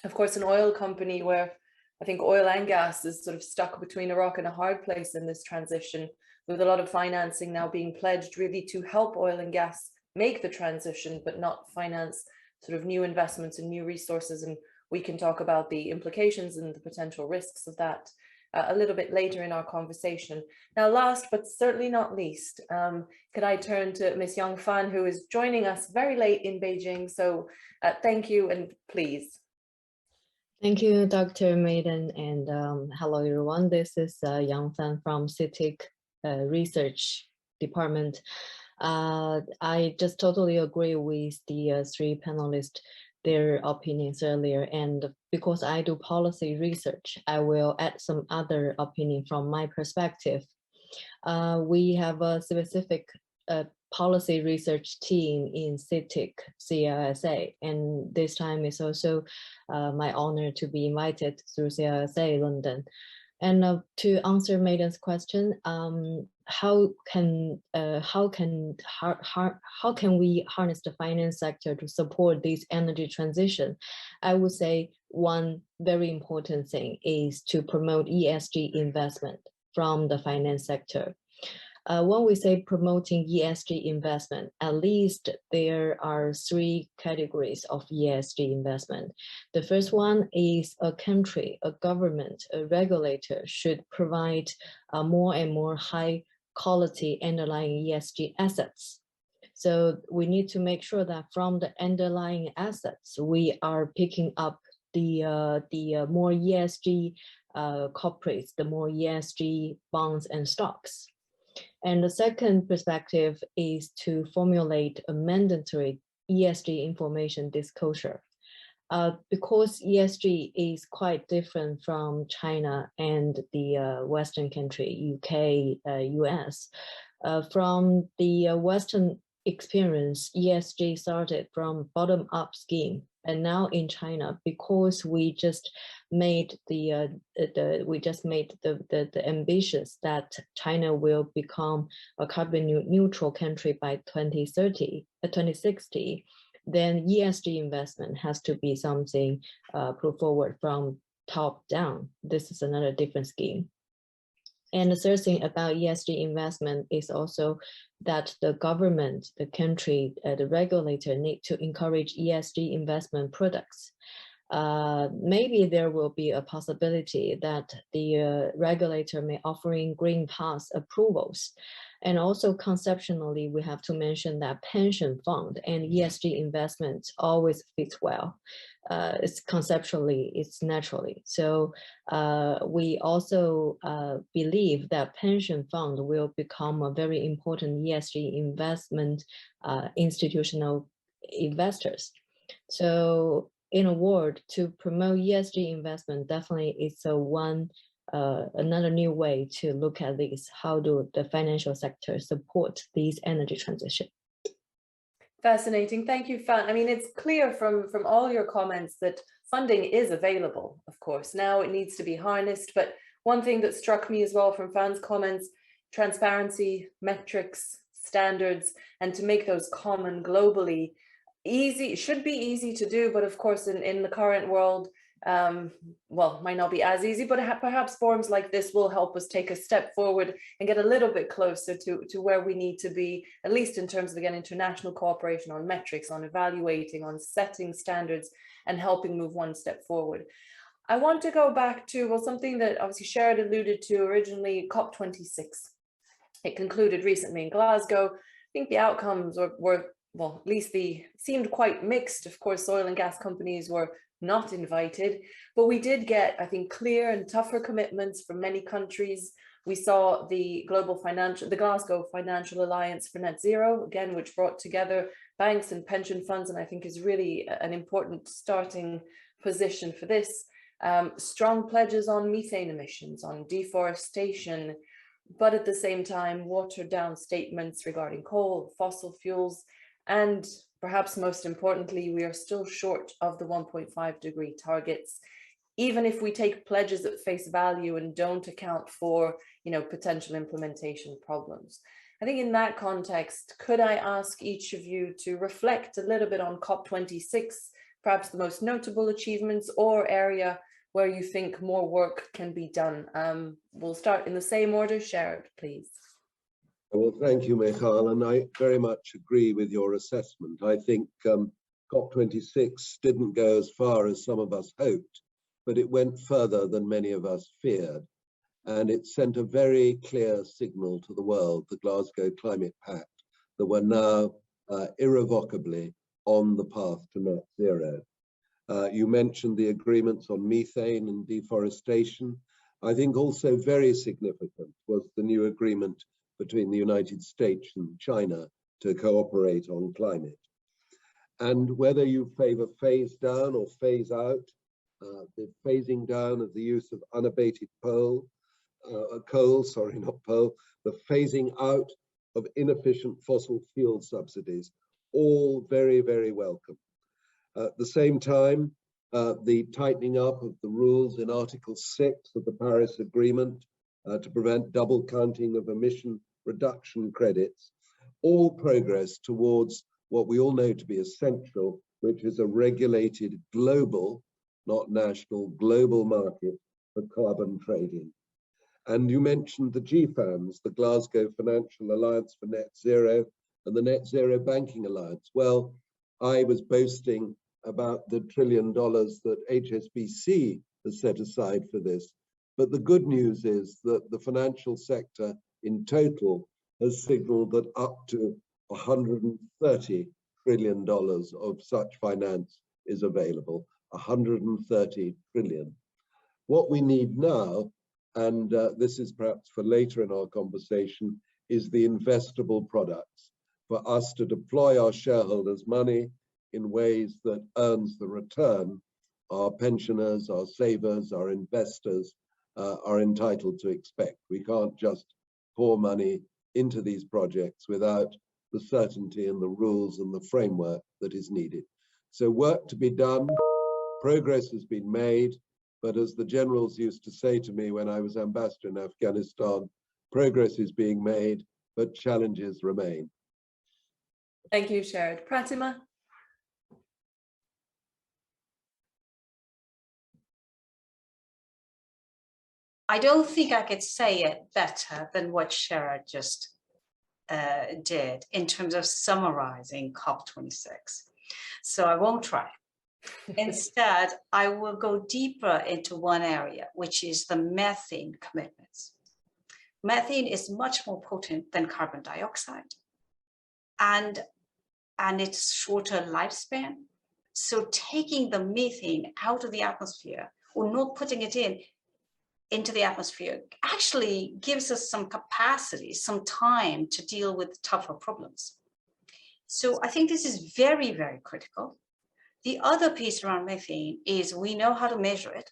of course, an oil company where I think oil and gas is sort of stuck between a rock and a hard place in this transition, with a lot of financing now being pledged really to help oil and gas make the transition, but not finance sort of new investments and new resources. And we can talk about the implications and the potential risks of that a little bit later in our conversation. Now, last but certainly not least, could I turn to Ms. Yang Fan, who is joining us very late in Beijing. So thank you, and please. Thank you, Dr. Maiden, and hello, everyone. This is Yang Fan from CITIC Research Department. I just totally agree with the 3 panelists, their opinions earlier, and because I do policy research, I will add some other opinion from my perspective. We have a specific policy research team in CITIC, CLSA, and this time is also my honor to be invited through CLSA London. And to answer Maiden's question, how can we harness the finance sector to support this energy transition? I would say one very important thing is to promote ESG investment from the finance sector. When we say promoting ESG investment, at least there are 3 categories of ESG investment. The first one is a country, a government, a regulator should provide more and more high quality underlying ESG assets. So we need to make sure that from the underlying assets, we are picking up the more ESG corporates, the more ESG bonds and stocks. And the second perspective is to formulate a mandatory ESG information disclosure. Because ESG is quite different from China and the Western country, UK, US. From the Western experience, ESG started from bottom-up scheme. And now in China, because we just made the ambitions that China will become a carbon neutral country by 2060, then ESG investment has to be something put forward from top down. This is another different scheme. And the third thing about ESG investment is also that the government, the country, the regulator need to encourage ESG investment products. Maybe there will be a possibility that the regulator may offering green pass approvals. And also conceptually, we have to mention that pension fund and ESG investments always fits well. It's conceptually, it's naturally. So we also believe that pension fund will become a very important ESG investment institutional investors. So in a word, to promote ESG investment, definitely it's another new way to look at this. How do the financial sector support these energy transition? Fascinating. Thank you, Fan. I mean, it's clear from all your comments that funding is available, of course. Now it needs to be harnessed. But one thing that struck me as well from Fan's comments, transparency, metrics, standards, and to make those common globally. Easy, should be easy to do, but of course in the current world, well, might not be as easy, but perhaps forums like this will help us take a step forward and get a little bit closer to where we need to be, at least in terms of, again, international cooperation on metrics, on evaluating, on setting standards and helping move one step forward. I want to go back to, well, something that obviously Sherrod alluded to originally, COP26. It concluded recently in Glasgow. I think the outcomes were well, at least they seemed quite mixed. Of course, oil and gas companies were not invited, but we did get, I think, clear and tougher commitments from many countries. We saw the Glasgow Financial Alliance for Net Zero, again, which brought together banks and pension funds, and I think is really an important starting position for this. Strong pledges on methane emissions, on deforestation, but at the same time, watered down statements regarding coal, fossil fuels, and perhaps most importantly, we are still short of the 1.5-degree targets, even if we take pledges at face value and don't account for, potential implementation problems. I think in that context, could I ask each of you to reflect a little bit on COP26, perhaps the most notable achievements or area where you think more work can be done? We'll start in the same order. Sherrod, please. Well, thank you, Michal, and I very much agree with your assessment. I think COP26 didn't go as far as some of us hoped, but it went further than many of us feared. And it sent a very clear signal to the world, the Glasgow Climate Pact, that we're now irrevocably on the path to net zero. You mentioned the agreements on methane and deforestation. I think also very significant was the new agreement between the United States and China to cooperate on climate. And whether you favor phase down or phase out, the phasing down of the use of unabated coal, coal, sorry, not coal, the phasing out of inefficient fossil fuel subsidies, all very, very welcome. At the same time, the tightening up of the rules in Article 6 of the Paris Agreement to prevent double counting of emission reduction credits, all progress towards what we all know to be essential, which is a regulated global, not national, global market for carbon trading. And you mentioned the GFANZ, the Glasgow Financial Alliance for Net Zero and the Net Zero Banking Alliance. Well, I was boasting about the $1 trillion that HSBC has set aside for this. But the good news is that the financial sector in total has signaled that up to $130 trillion of such finance is available, 130 trillion. What we need now, and this is perhaps for later in our conversation, is the investable products for us to deploy our shareholders' money in ways that earns the return our pensioners, our savers, our investors are entitled to expect. We can't just pour money into these projects without the certainty and the rules and the framework that is needed. So work to be done, progress has been made, but as the generals used to say to me when I was ambassador in Afghanistan, progress is being made, but challenges remain. Thank you, Sherrod. Pratima? I don't think I could say it better than what Sherrod just did in terms of summarizing COP26. So I won't try. Instead, I will go deeper into one area, which is the methane commitments. Methane is much more potent than carbon dioxide, and it's shorter lifespan. So taking the methane out of the atmosphere or not putting it into the atmosphere actually gives us some capacity, some time to deal with tougher problems. So I think this is very, very critical. The other piece around methane is we know how to measure it.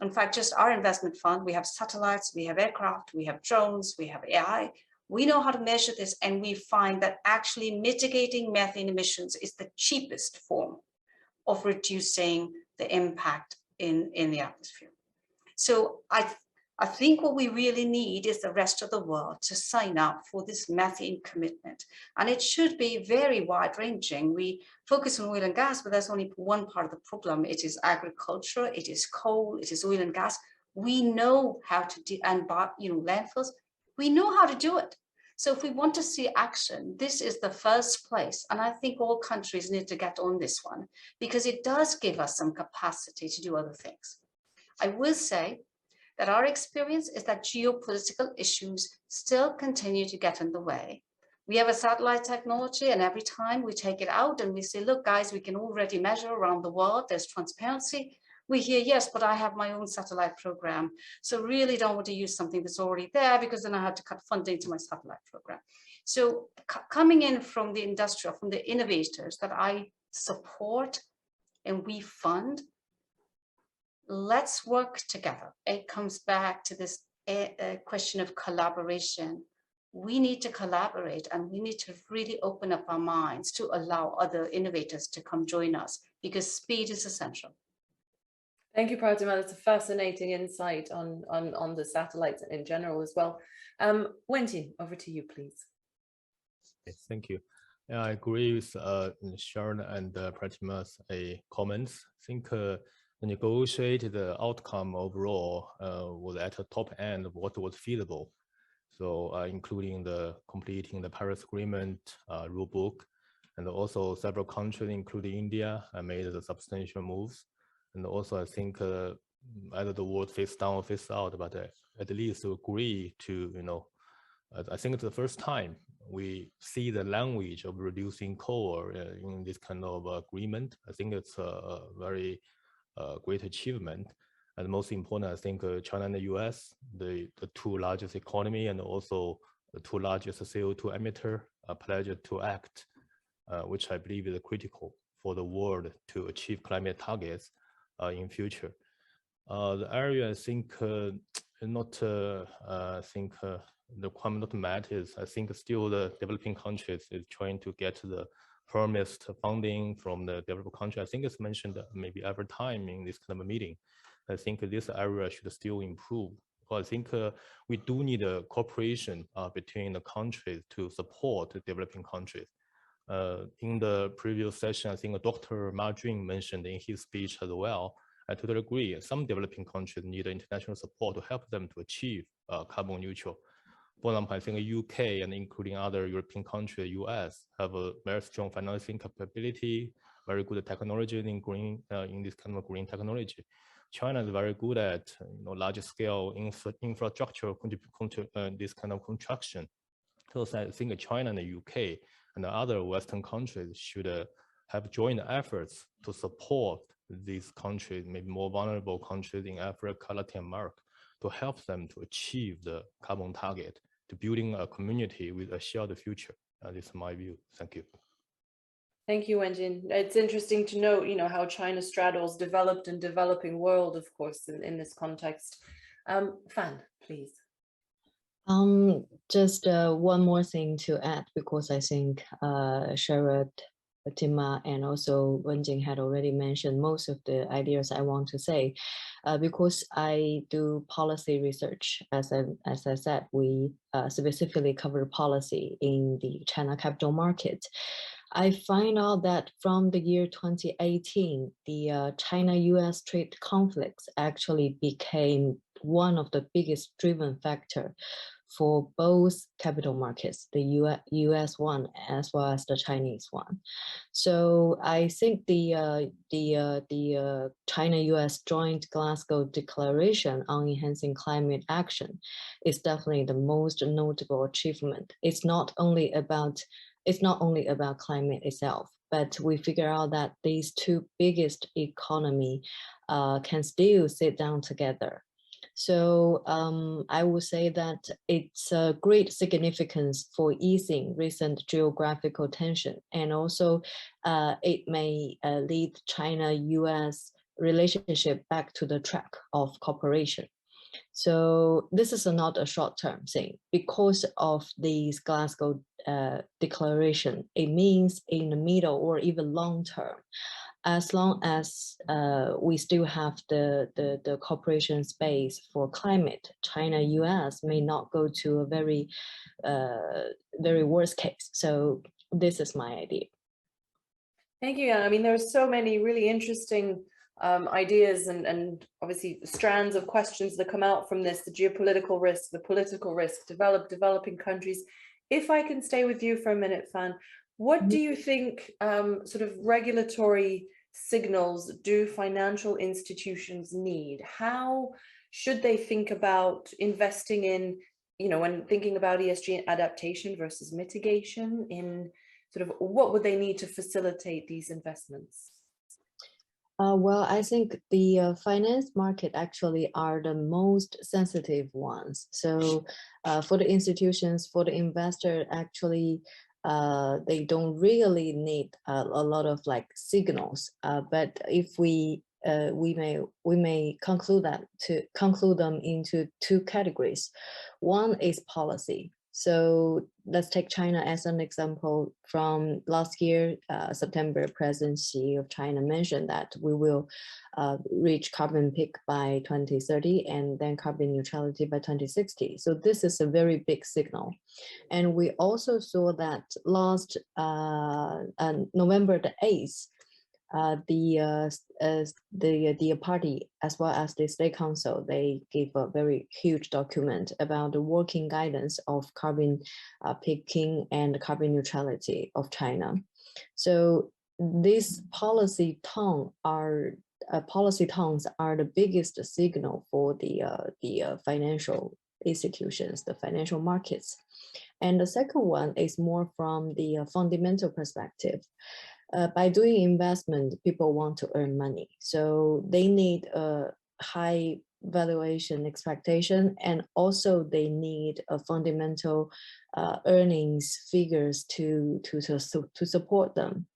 In fact, just our investment fund, we have satellites, we have aircraft, we have drones, we have AI. We know how to measure this, and we find that actually mitigating methane emissions is the cheapest form of reducing the impact in the atmosphere. So I think what we really need is the rest of the world to sign up for this methane commitment. And it should be very wide ranging. We focus on oil and gas, but that's only one part of the problem. It is agriculture, it is coal, it is oil and gas. We know how to do, and landfills, we know how to do it. So if we want to see action, this is the first place. And I think all countries need to get on this one because it does give us some capacity to do other things. I will say that our experience is that geopolitical issues still continue to get in the way. We have a satellite technology, and every time we take it out and we say, look, guys, we can already measure around the world, there's transparency. We hear, yes, but I have my own satellite program. So really don't want to use something that's already there because then I had to cut funding to my satellite program. So coming in from the industrial, from the innovators that I support and we fund, let's work together. It comes back to this question of collaboration. We need to collaborate and we need to really open up our minds to allow other innovators to come join us because speed is essential. Thank you, Pratima. That's a fascinating insight on the satellites in general as well. Wenjin, over to you, please. Thank you. Yeah, I agree with Sharon and Pratima's comments. I think the negotiated outcome overall was at the top end of what was feasible. So including completing the Paris Agreement rulebook, and also several countries, including India, made the substantial moves. And also I think either the word face down or face out, but at least agree to, I think it's the first time we see the language of reducing coal in this kind of agreement. I think it's a very great achievement. And most important, I think China and the US, the two largest economy and also the two largest CO2 emitter, pledged to act, which I believe is critical for the world to achieve climate targets in future. The area I think not I think the requirement not met is I think still the developing countries is trying to get the promised funding from the developed country. I think it's mentioned maybe every time in this kind of a meeting. I think this area should still improve. Well, I think we do need a cooperation between the countries to support the developing countries. In the previous session, I think Dr. Ma Jun mentioned in his speech as well. I totally agree. Some developing countries need international support to help them to achieve carbon neutral. For example, I think the UK and including other European countries, US have a very strong financing capability, very good technology in green, in this kind of green technology. China is very good at large scale infrastructure this kind of construction. So I think China and the UK and the other Western countries should have joint efforts to support these countries, maybe more vulnerable countries in Africa, Latin America, to help them to achieve the carbon target, to building a community with a shared future. This is my view. Thank you. Thank you, Wenjin. It's interesting to note, how China straddles developed and developing world, of course, in this context. Fan, please. Just one more thing to add, because I think Sherrod, Tima, and also Wenjin had already mentioned most of the ideas I want to say. Because I do policy research, as I said, we specifically cover policy in the China capital market. I find out that from the year 2018, the China-US trade conflicts actually became one of the biggest driven factor for both capital markets, the US one as well as the Chinese one. So I think the China-US joint Glasgow Declaration on enhancing climate action is definitely the most notable achievement. It's not only about climate itself, but we figure out that these two biggest economy can still sit down together. So I would say that it's a great significance for easing recent geographical tension, and also it may lead China-US relationship back to the track of cooperation. So this is not a short-term thing. Because of these Glasgow Declaration, it means in the middle or even long-term, as long as we still have the cooperation space for climate, China-US may not go to a very worst case. So this is my idea. Thank you. I mean, there are so many really interesting ideas and obviously strands of questions that come out from this: the geopolitical risk, the political risk, developing countries. If I can stay with you for a minute, Fan, what do you think sort of regulatory signals do financial institutions need? How should they think about investing in, when thinking about ESG adaptation versus mitigation, in sort of what would they need to facilitate these investments? Well, I think the finance market actually are the most sensitive ones. So for the institutions, for the investor, actually, they don't really need a lot of signals. But if we may conclude them into two categories. One is policy. So let's take China as an example. From last year, September, President Xi of China mentioned that we will reach carbon peak by 2030 and then carbon neutrality by 2060. So this is a very big signal. And we also saw that last November the 8th, the party as well as the State Council, they gave a very huge document about the working guidance of carbon peaking and carbon neutrality of China. So these policy tones are the biggest signal for the financial institutions, the financial markets. And the second one is more from the fundamental perspective. By doing investment, people want to earn money. So they need a high valuation expectation, and also they need a fundamental earnings figures to support them.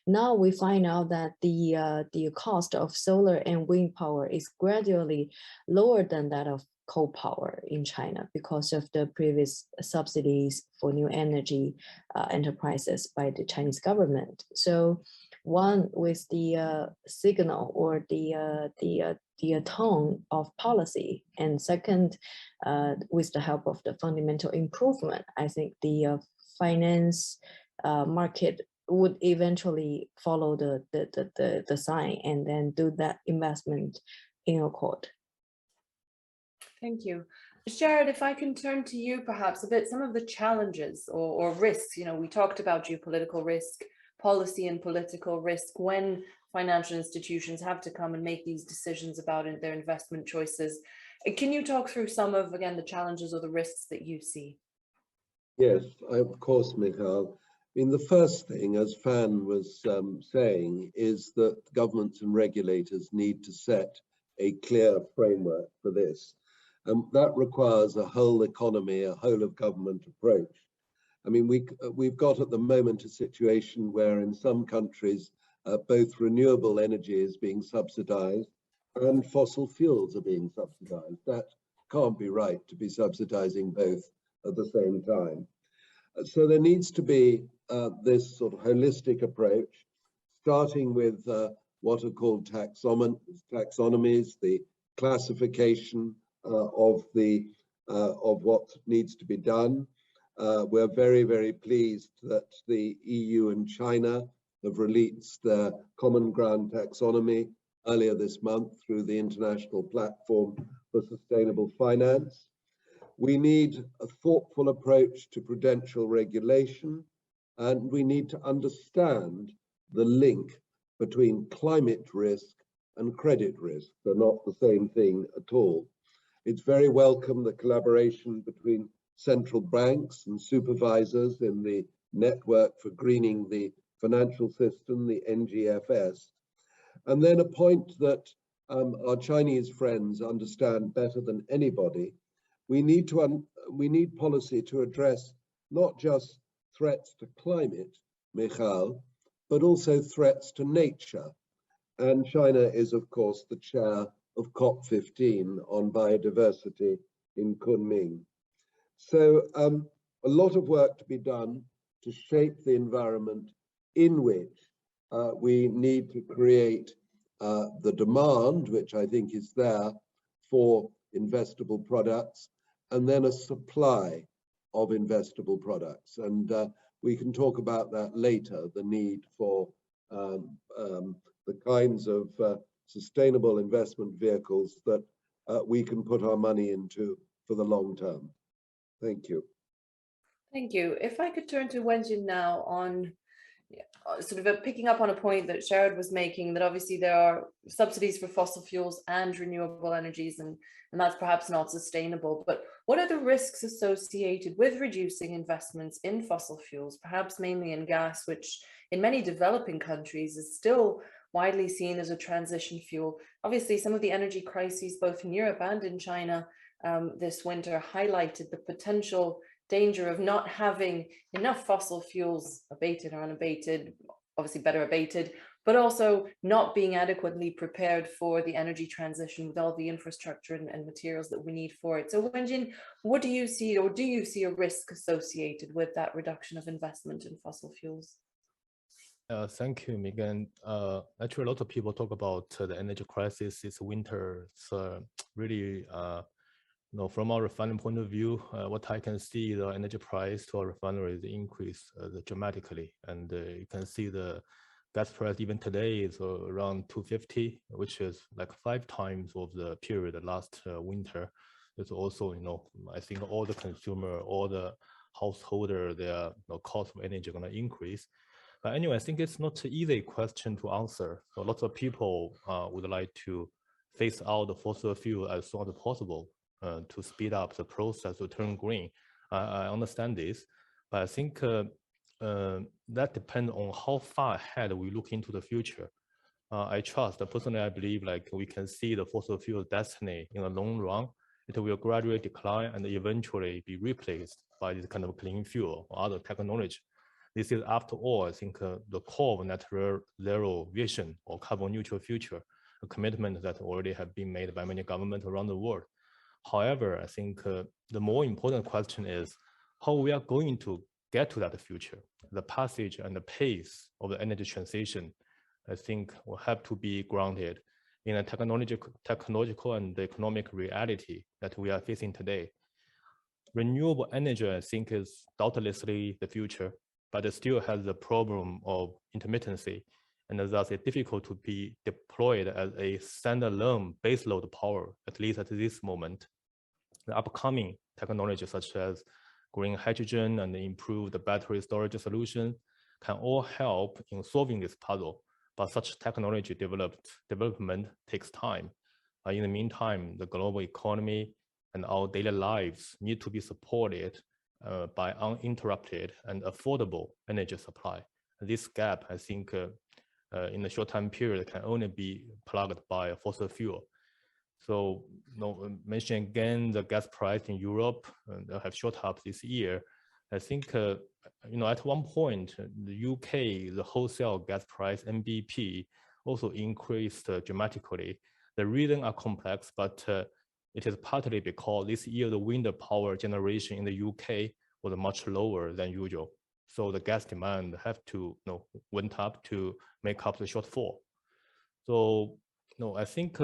Now we find out that the cost of solar and wind power is gradually lower than that of coal power in China because of the previous subsidies for new energy enterprises by the Chinese government. So one, with the signal or the tone of policy, and second, with the help of the fundamental improvement, I think the finance market would eventually follow the sign and then do that investment in accord. Thank you. Jared, if I can turn to you perhaps a bit, some of the challenges or risks, we talked about geopolitical risk, policy and political risk when financial institutions have to come and make these decisions about their investment choices. Can you talk through some of, again, the challenges or the risks that you see? Yes, of course, Michal. I mean, the first thing, as Fan was saying, is that governments and regulators need to set a clear framework for this. That requires a whole economy, a whole of government approach. I mean, we've got at the moment a situation where in some countries, both renewable energy is being subsidized and fossil fuels are being subsidized. That can't be right to be subsidizing both at the same time. So there needs to be this sort of holistic approach, starting with what are called taxonomies, the classification of what needs to be done. We're very, very pleased that the EU and China have released their common ground taxonomy earlier this month through the International Platform for Sustainable Finance. We need a thoughtful approach to prudential regulation, and we need to understand the link between climate risk and credit risk. They're not the same thing at all. It's very welcome, the collaboration between central banks and supervisors in the network for greening the financial system, the NGFS. And then a point that our Chinese friends understand better than anybody, we need policy to address not just threats to climate, Michal, but also threats to nature. And China is, of course, the chair of COP15 on biodiversity in Kunming. So a lot of work to be done to shape the environment in which we need to create the demand, which I think is there, for investable products, and then a supply of investable products. And we can talk about that later, the need for the kinds of sustainable investment vehicles that we can put our money into for the long term. Thank you. Thank you. If I could turn to Wenjin now on sort of picking up on a point that Jared was making, that obviously there are subsidies for fossil fuels and renewable energies, and that's perhaps not sustainable. But what are the risks associated with reducing investments in fossil fuels, perhaps mainly in gas, which in many developing countries is still widely seen as a transition fuel? Obviously, some of the energy crises, both in Europe and in China this winter, highlighted the potential danger of not having enough fossil fuels abated or unabated, obviously better abated, but also not being adequately prepared for the energy transition with all the infrastructure and materials that we need for it. So Wenjin, what do you see, or do you see a risk associated with that reduction of investment in fossil fuels? Thank you, Megan. Actually, a lot of people talk about the energy crisis this winter. So really, from our refining point of view, what I can see, the energy price to our refineries increased dramatically, and you can see the gas price even today is around 250, which is like 5 times of the period last winter. It's also, I think all the consumer, all the householder, their cost of energy are going to increase. But anyway, I think it's not an easy question to answer. So lots of people would like to phase out the fossil fuel as soon as possible to speed up the process to turn green. I understand this, but I think that depends on how far ahead we look into the future. I trust, personally, I believe like we can see the fossil fuel destiny in the long run. It will gradually decline and eventually be replaced by this kind of clean fuel or other technology. This is, after all, I think the core of net zero vision or carbon neutral future, a commitment that already have been made by many governments around the world. However, I think the more important question is how we are going to get to that future. The passage and the pace of the energy transition, I think, will have to be grounded in a technological and economic reality that we are facing today. Renewable energy, I think, is doubtlessly the future, but it still has the problem of intermittency, and thus it's difficult to be deployed as a standalone baseload power, at least at this moment. The upcoming technologies such as green hydrogen and improved battery storage solution can all help in solving this puzzle, but such technology development takes time. In the meantime, the global economy and our daily lives need to be supported by uninterrupted and affordable energy supply. This gap, I think, in the short time period can only be plugged by fossil fuel. So, mentioning again the gas price in Europe, they have shot up this year. I think, at one point, the UK, the wholesale gas price, NBP, also increased dramatically. The reasons are complex, but it is partly because this year the wind power generation in the UK was much lower than usual. So the gas demand have to went up to make up the shortfall. So I think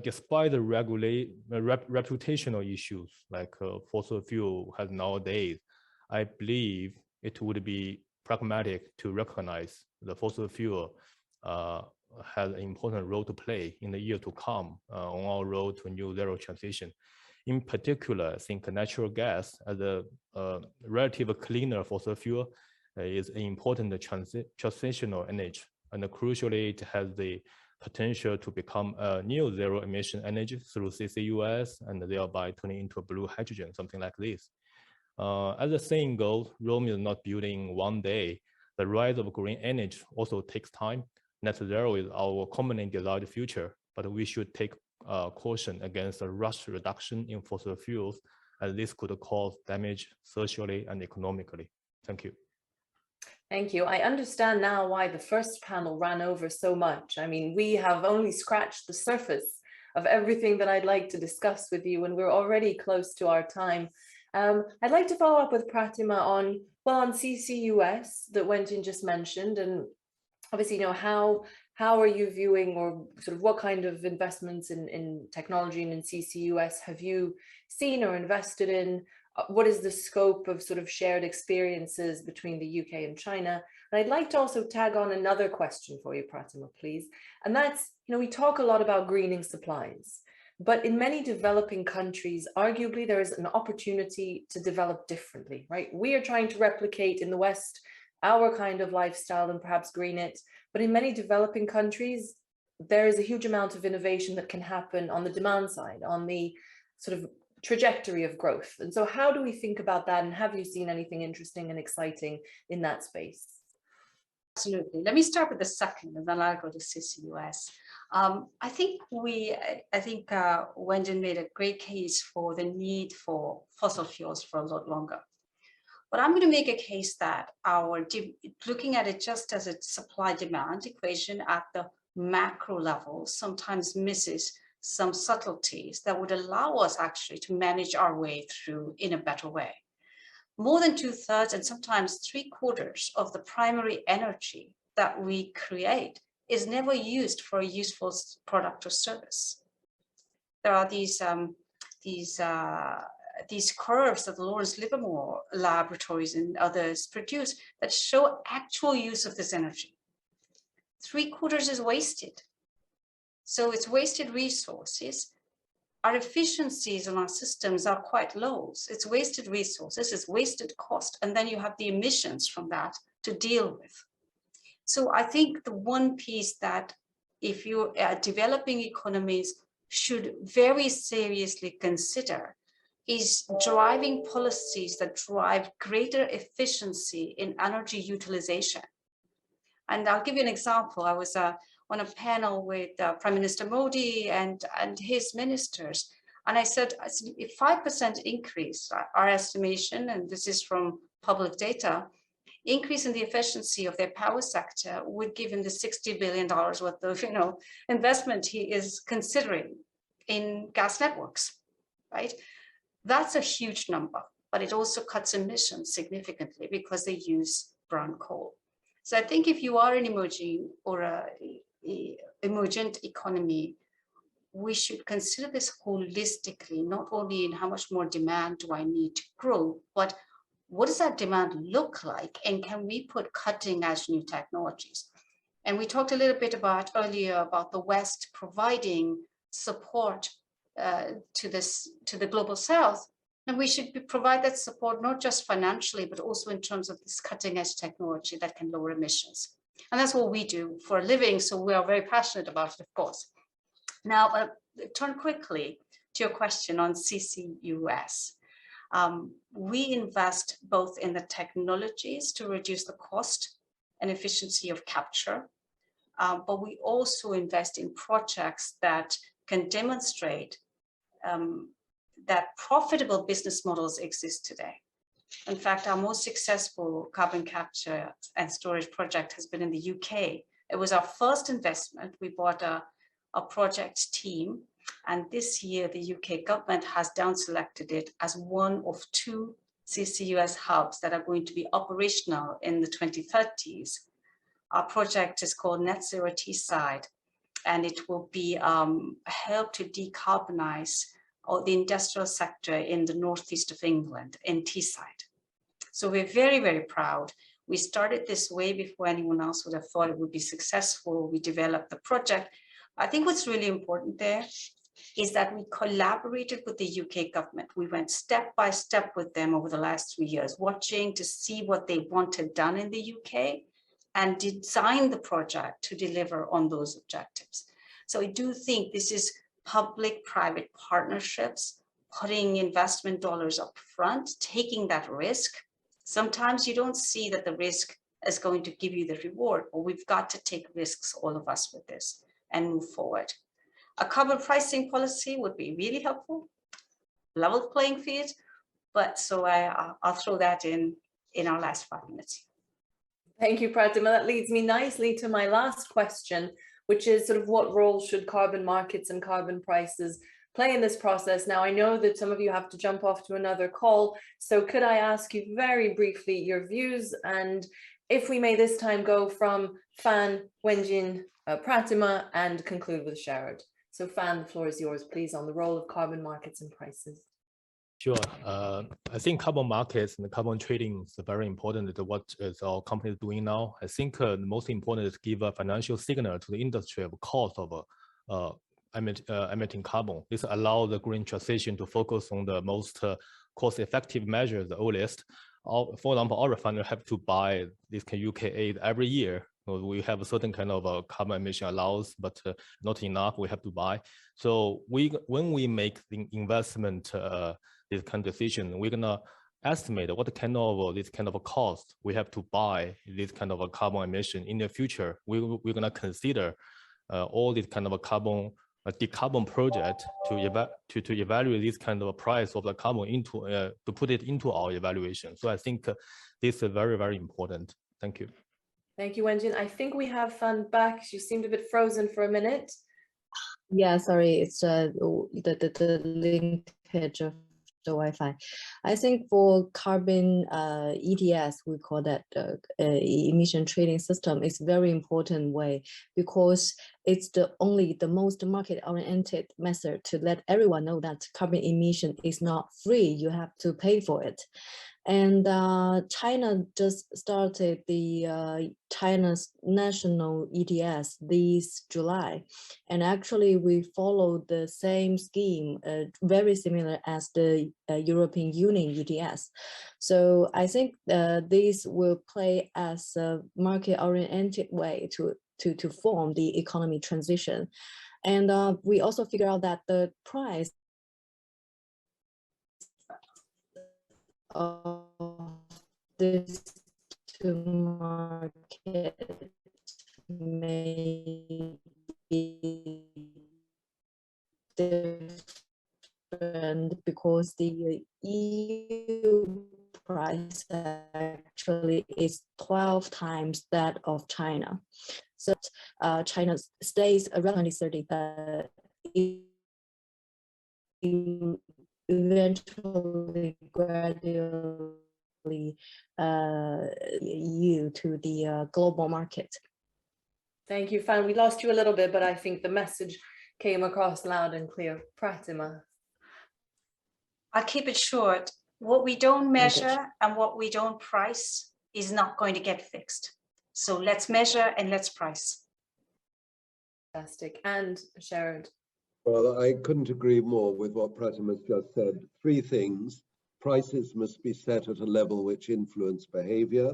despite the reputational issues like fossil fuel has nowadays, I believe it would be pragmatic to recognize the fossil fuel has an important role to play in the year to come on our road to new zero transition. In particular, I think natural gas as a relatively cleaner fossil fuel is an important transitional energy, and crucially, it has the potential to become a new zero emission energy through CCUS and thereby turning into a blue hydrogen, something like this. As the saying goes, Rome is not built in one day. The rise of green energy also takes time. Net zero is our commonly desired future, but we should take caution against a rush reduction in fossil fuels, as this could cause damage socially and economically. Thank you. Thank you. I understand now why the first panel ran over so much. I mean, we have only scratched the surface of everything that I'd like to discuss with you, and we're already close to our time. I'd like to follow up with Pratima on CCUS that Wenjin just mentioned, and obviously, how are you viewing, or sort of what kind of investments in technology and in CCUS have you seen or invested in? What is the scope of sort of shared experiences between the UK and China? And I'd like to also tag on another question for you, Pratima, please. And that's, we talk a lot about greening supplies, but in many developing countries, arguably there is an opportunity to develop differently, right? We are trying to replicate in the West our kind of lifestyle and perhaps green it, but in many developing countries, there is a huge amount of innovation that can happen on the demand side, on the sort of trajectory of growth. And so how do we think about that? And have you seen anything interesting and exciting in that space? Absolutely. Let me start with the second, and then I'll go to CCUS. I think Wenjin made a great case for the need for fossil fuels for a lot longer. But I'm going to make a case that looking at it just as a supply-demand equation at the macro level sometimes misses some subtleties that would allow us actually to manage our way through in a better way. More than 2/3 and sometimes 3/4 of the primary energy that we create is never used for a useful product or service. There are these curves that the Lawrence Livermore laboratories and others produce that show actual use of this energy. 3/4 is wasted. So it's wasted resources. Our efficiencies in our systems are quite low. So it's wasted resources, it's wasted cost, and then you have the emissions from that to deal with. So I think the one piece that if you are developing economies should very seriously consider is driving policies that drive greater efficiency in energy utilization. And I'll give you an example. I was on a panel with Prime Minister Modi and his ministers. And I said, a 5% increase, our estimation, and this is from public data, increase in the efficiency of their power sector would give him the $60 billion worth of investment he is considering in gas networks. right? That's a huge number, but it also cuts emissions significantly because they use brown coal. So I think if you are an emerging or a emergent economy, we should consider this holistically, not only in how much more demand do I need to grow, but what does that demand look like? And can we put cutting edge new technologies? And we talked a little bit earlier about the West providing support to the global South. And we should provide that support, not just financially, but also in terms of this cutting edge technology that can lower emissions. And that's what we do for a living. So we are very passionate about it, of course. Now, turn quickly to your question on CCUS. We invest both in the technologies to reduce the cost and efficiency of capture, but we also invest in projects that can demonstrate that profitable business models exist today. In fact, our most successful carbon capture and storage project has been in the UK. It was our first investment. We bought a project team, and this year the UK government has down selected it as one of 2 CCUS hubs that are going to be operational in the 2030s. Our project is called Net Zero Teesside, and it will be help to decarbonize the industrial sector in the northeast of England, in Teesside. So we're very, very proud. We started this way before anyone else would have thought it would be successful. We developed the project. I think what's really important there is that we collaborated with the UK government. We went step by step with them over the last 3 years, watching to see what they wanted done in the UK and designed the project to deliver on those objectives. So I do think this is public-private partnerships, putting investment dollars up front, taking that risk. Sometimes you don't see that the risk is going to give you the reward, but we've got to take risks, all of us, with this and move forward. A carbon pricing policy would be really helpful, level playing field, but so I'll throw that in our last 5 minutes. Thank you, Pratima. That leads me nicely to my last question, which is sort of what role should carbon markets and carbon prices play in this process? Now, I know that some of you have to jump off to another call, so could I ask you very briefly your views, and if we may this time go from Fan, Wenjin, Pratima, and conclude with Sharad. So Fan, the floor is yours, please, on the role of carbon markets and prices. Sure. I think carbon markets and carbon trading is very important to what is our company doing now. I think the most important is give a financial signal to the industry of cost of emitting carbon. This allows the green transition to focus on the most cost-effective measures, the earliest. For example, our refinery have to buy this UK aid every year. So we have a certain kind of carbon emission allowance, but not enough. We have to buy. So when we make the investment, this kind of decision, we're gonna estimate what kind of this kind of a cost we have to buy this kind of a carbon emission in the future. We're gonna consider all this kind of a decarbon project to evaluate this kind of a price of the carbon into to put it into our evaluation. So I think this is very, very important. Thank you. Thank you, Wenjin. I think we have Fan back. You seemed a bit frozen for a minute. Yeah, sorry, it's the linkage of the Wi-Fi. I think for carbon ETS, we call that emission trading system, is very important way, because it's the most market-oriented method to let everyone know that carbon emission is not free. You have to pay for it. And China just started the China's national ETS this July. And actually we followed the same scheme, very similar as the European Union ETS. So I think this will play as a market-oriented way to form the economy transition. And we also figure out that the price of this to market may be different because the EU price actually is 12 times that of China. So China stays relatively 30. eventually gradually you to the global market. Thank you, Fan. We lost you a little bit, but I think the message came across loud and clear. Pratima. I'll keep it short. What we don't measure and what we don't price is not going to get fixed. So let's measure and let's price. Fantastic. And Sharon. Well, I couldn't agree more with what Pratima's just said. Three things. Prices must be set at a level which influence behavior.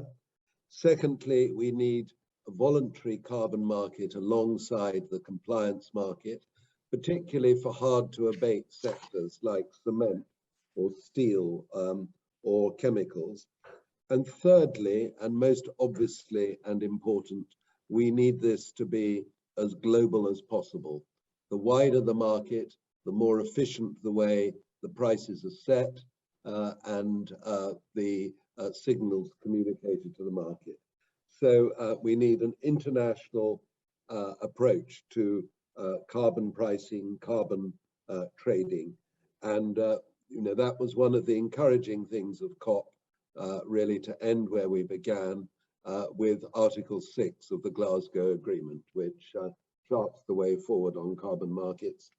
Secondly, we need a voluntary carbon market alongside the compliance market, particularly for hard to abate sectors like cement or steel or chemicals. And thirdly, and most obviously and important, we need this to be as global as possible. The wider the market, the more efficient the way the prices are set and the signals communicated to the market. So we need an international approach to carbon pricing, carbon trading. And you know, that was one of the encouraging things of COP, really to end where we began with Article 6 of the Glasgow Agreement, which charts the way forward on carbon markets.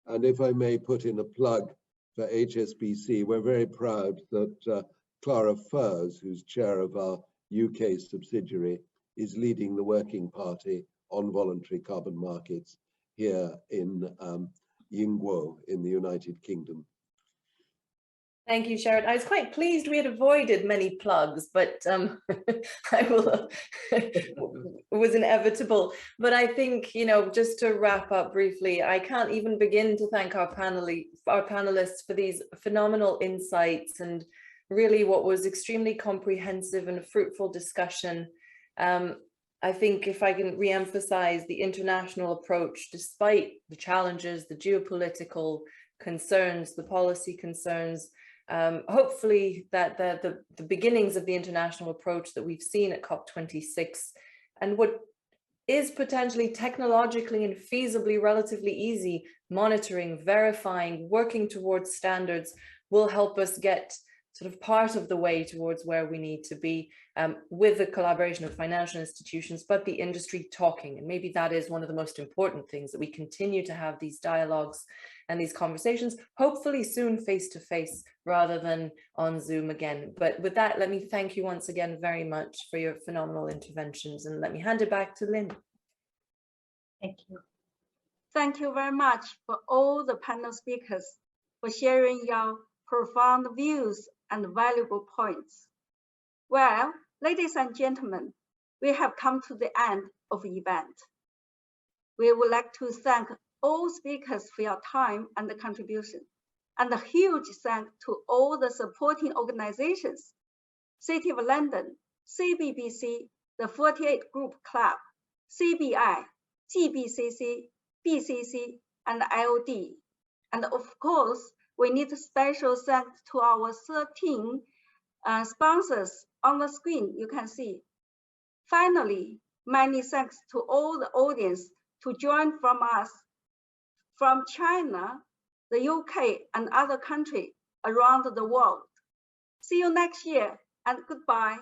And if I may put in a plug for HSBC, we're very proud that Clara Furs, who's chair of our UK subsidiary, is leading the working party on voluntary carbon markets here in Yingguo in the United Kingdom. Thank you, Sharon. I was quite pleased we had avoided many plugs, but I will, it was inevitable. But I think, you know, just to wrap up briefly, I can't even begin to thank our panelists for these phenomenal insights and really what was extremely comprehensive and fruitful discussion. I think if I can re-emphasize the international approach, despite the challenges, the geopolitical concerns, the policy concerns, hopefully that the beginnings of the international approach that we've seen at COP26 and what is potentially technologically and feasibly relatively easy, monitoring, verifying, working towards standards will help us get sort of part of the way towards where we need to be with the collaboration of financial institutions, but the industry talking. And maybe that is one of the most important things, that we continue to have these dialogues and these conversations, hopefully soon face-to-face rather than on Zoom again. But with that, let me thank you once again very much for your phenomenal interventions, and let me hand it back to Lynn. Thank you. Thank you very much for all the panel speakers for sharing your profound views and valuable points. Well, ladies and gentlemen, we have come to the end of the event. We would like to thank all speakers for your time and the contribution, and a huge thanks to all the supporting organizations, City of London, CBBC, the 48 Group Club, CBI, GBCC, BCC, and IOD. And of course, we need a special thanks to our 13 sponsors on the screen you can see. Finally, many thanks to all the audience to join from us from China, the UK, and other countries around the world. See you next year, and goodbye.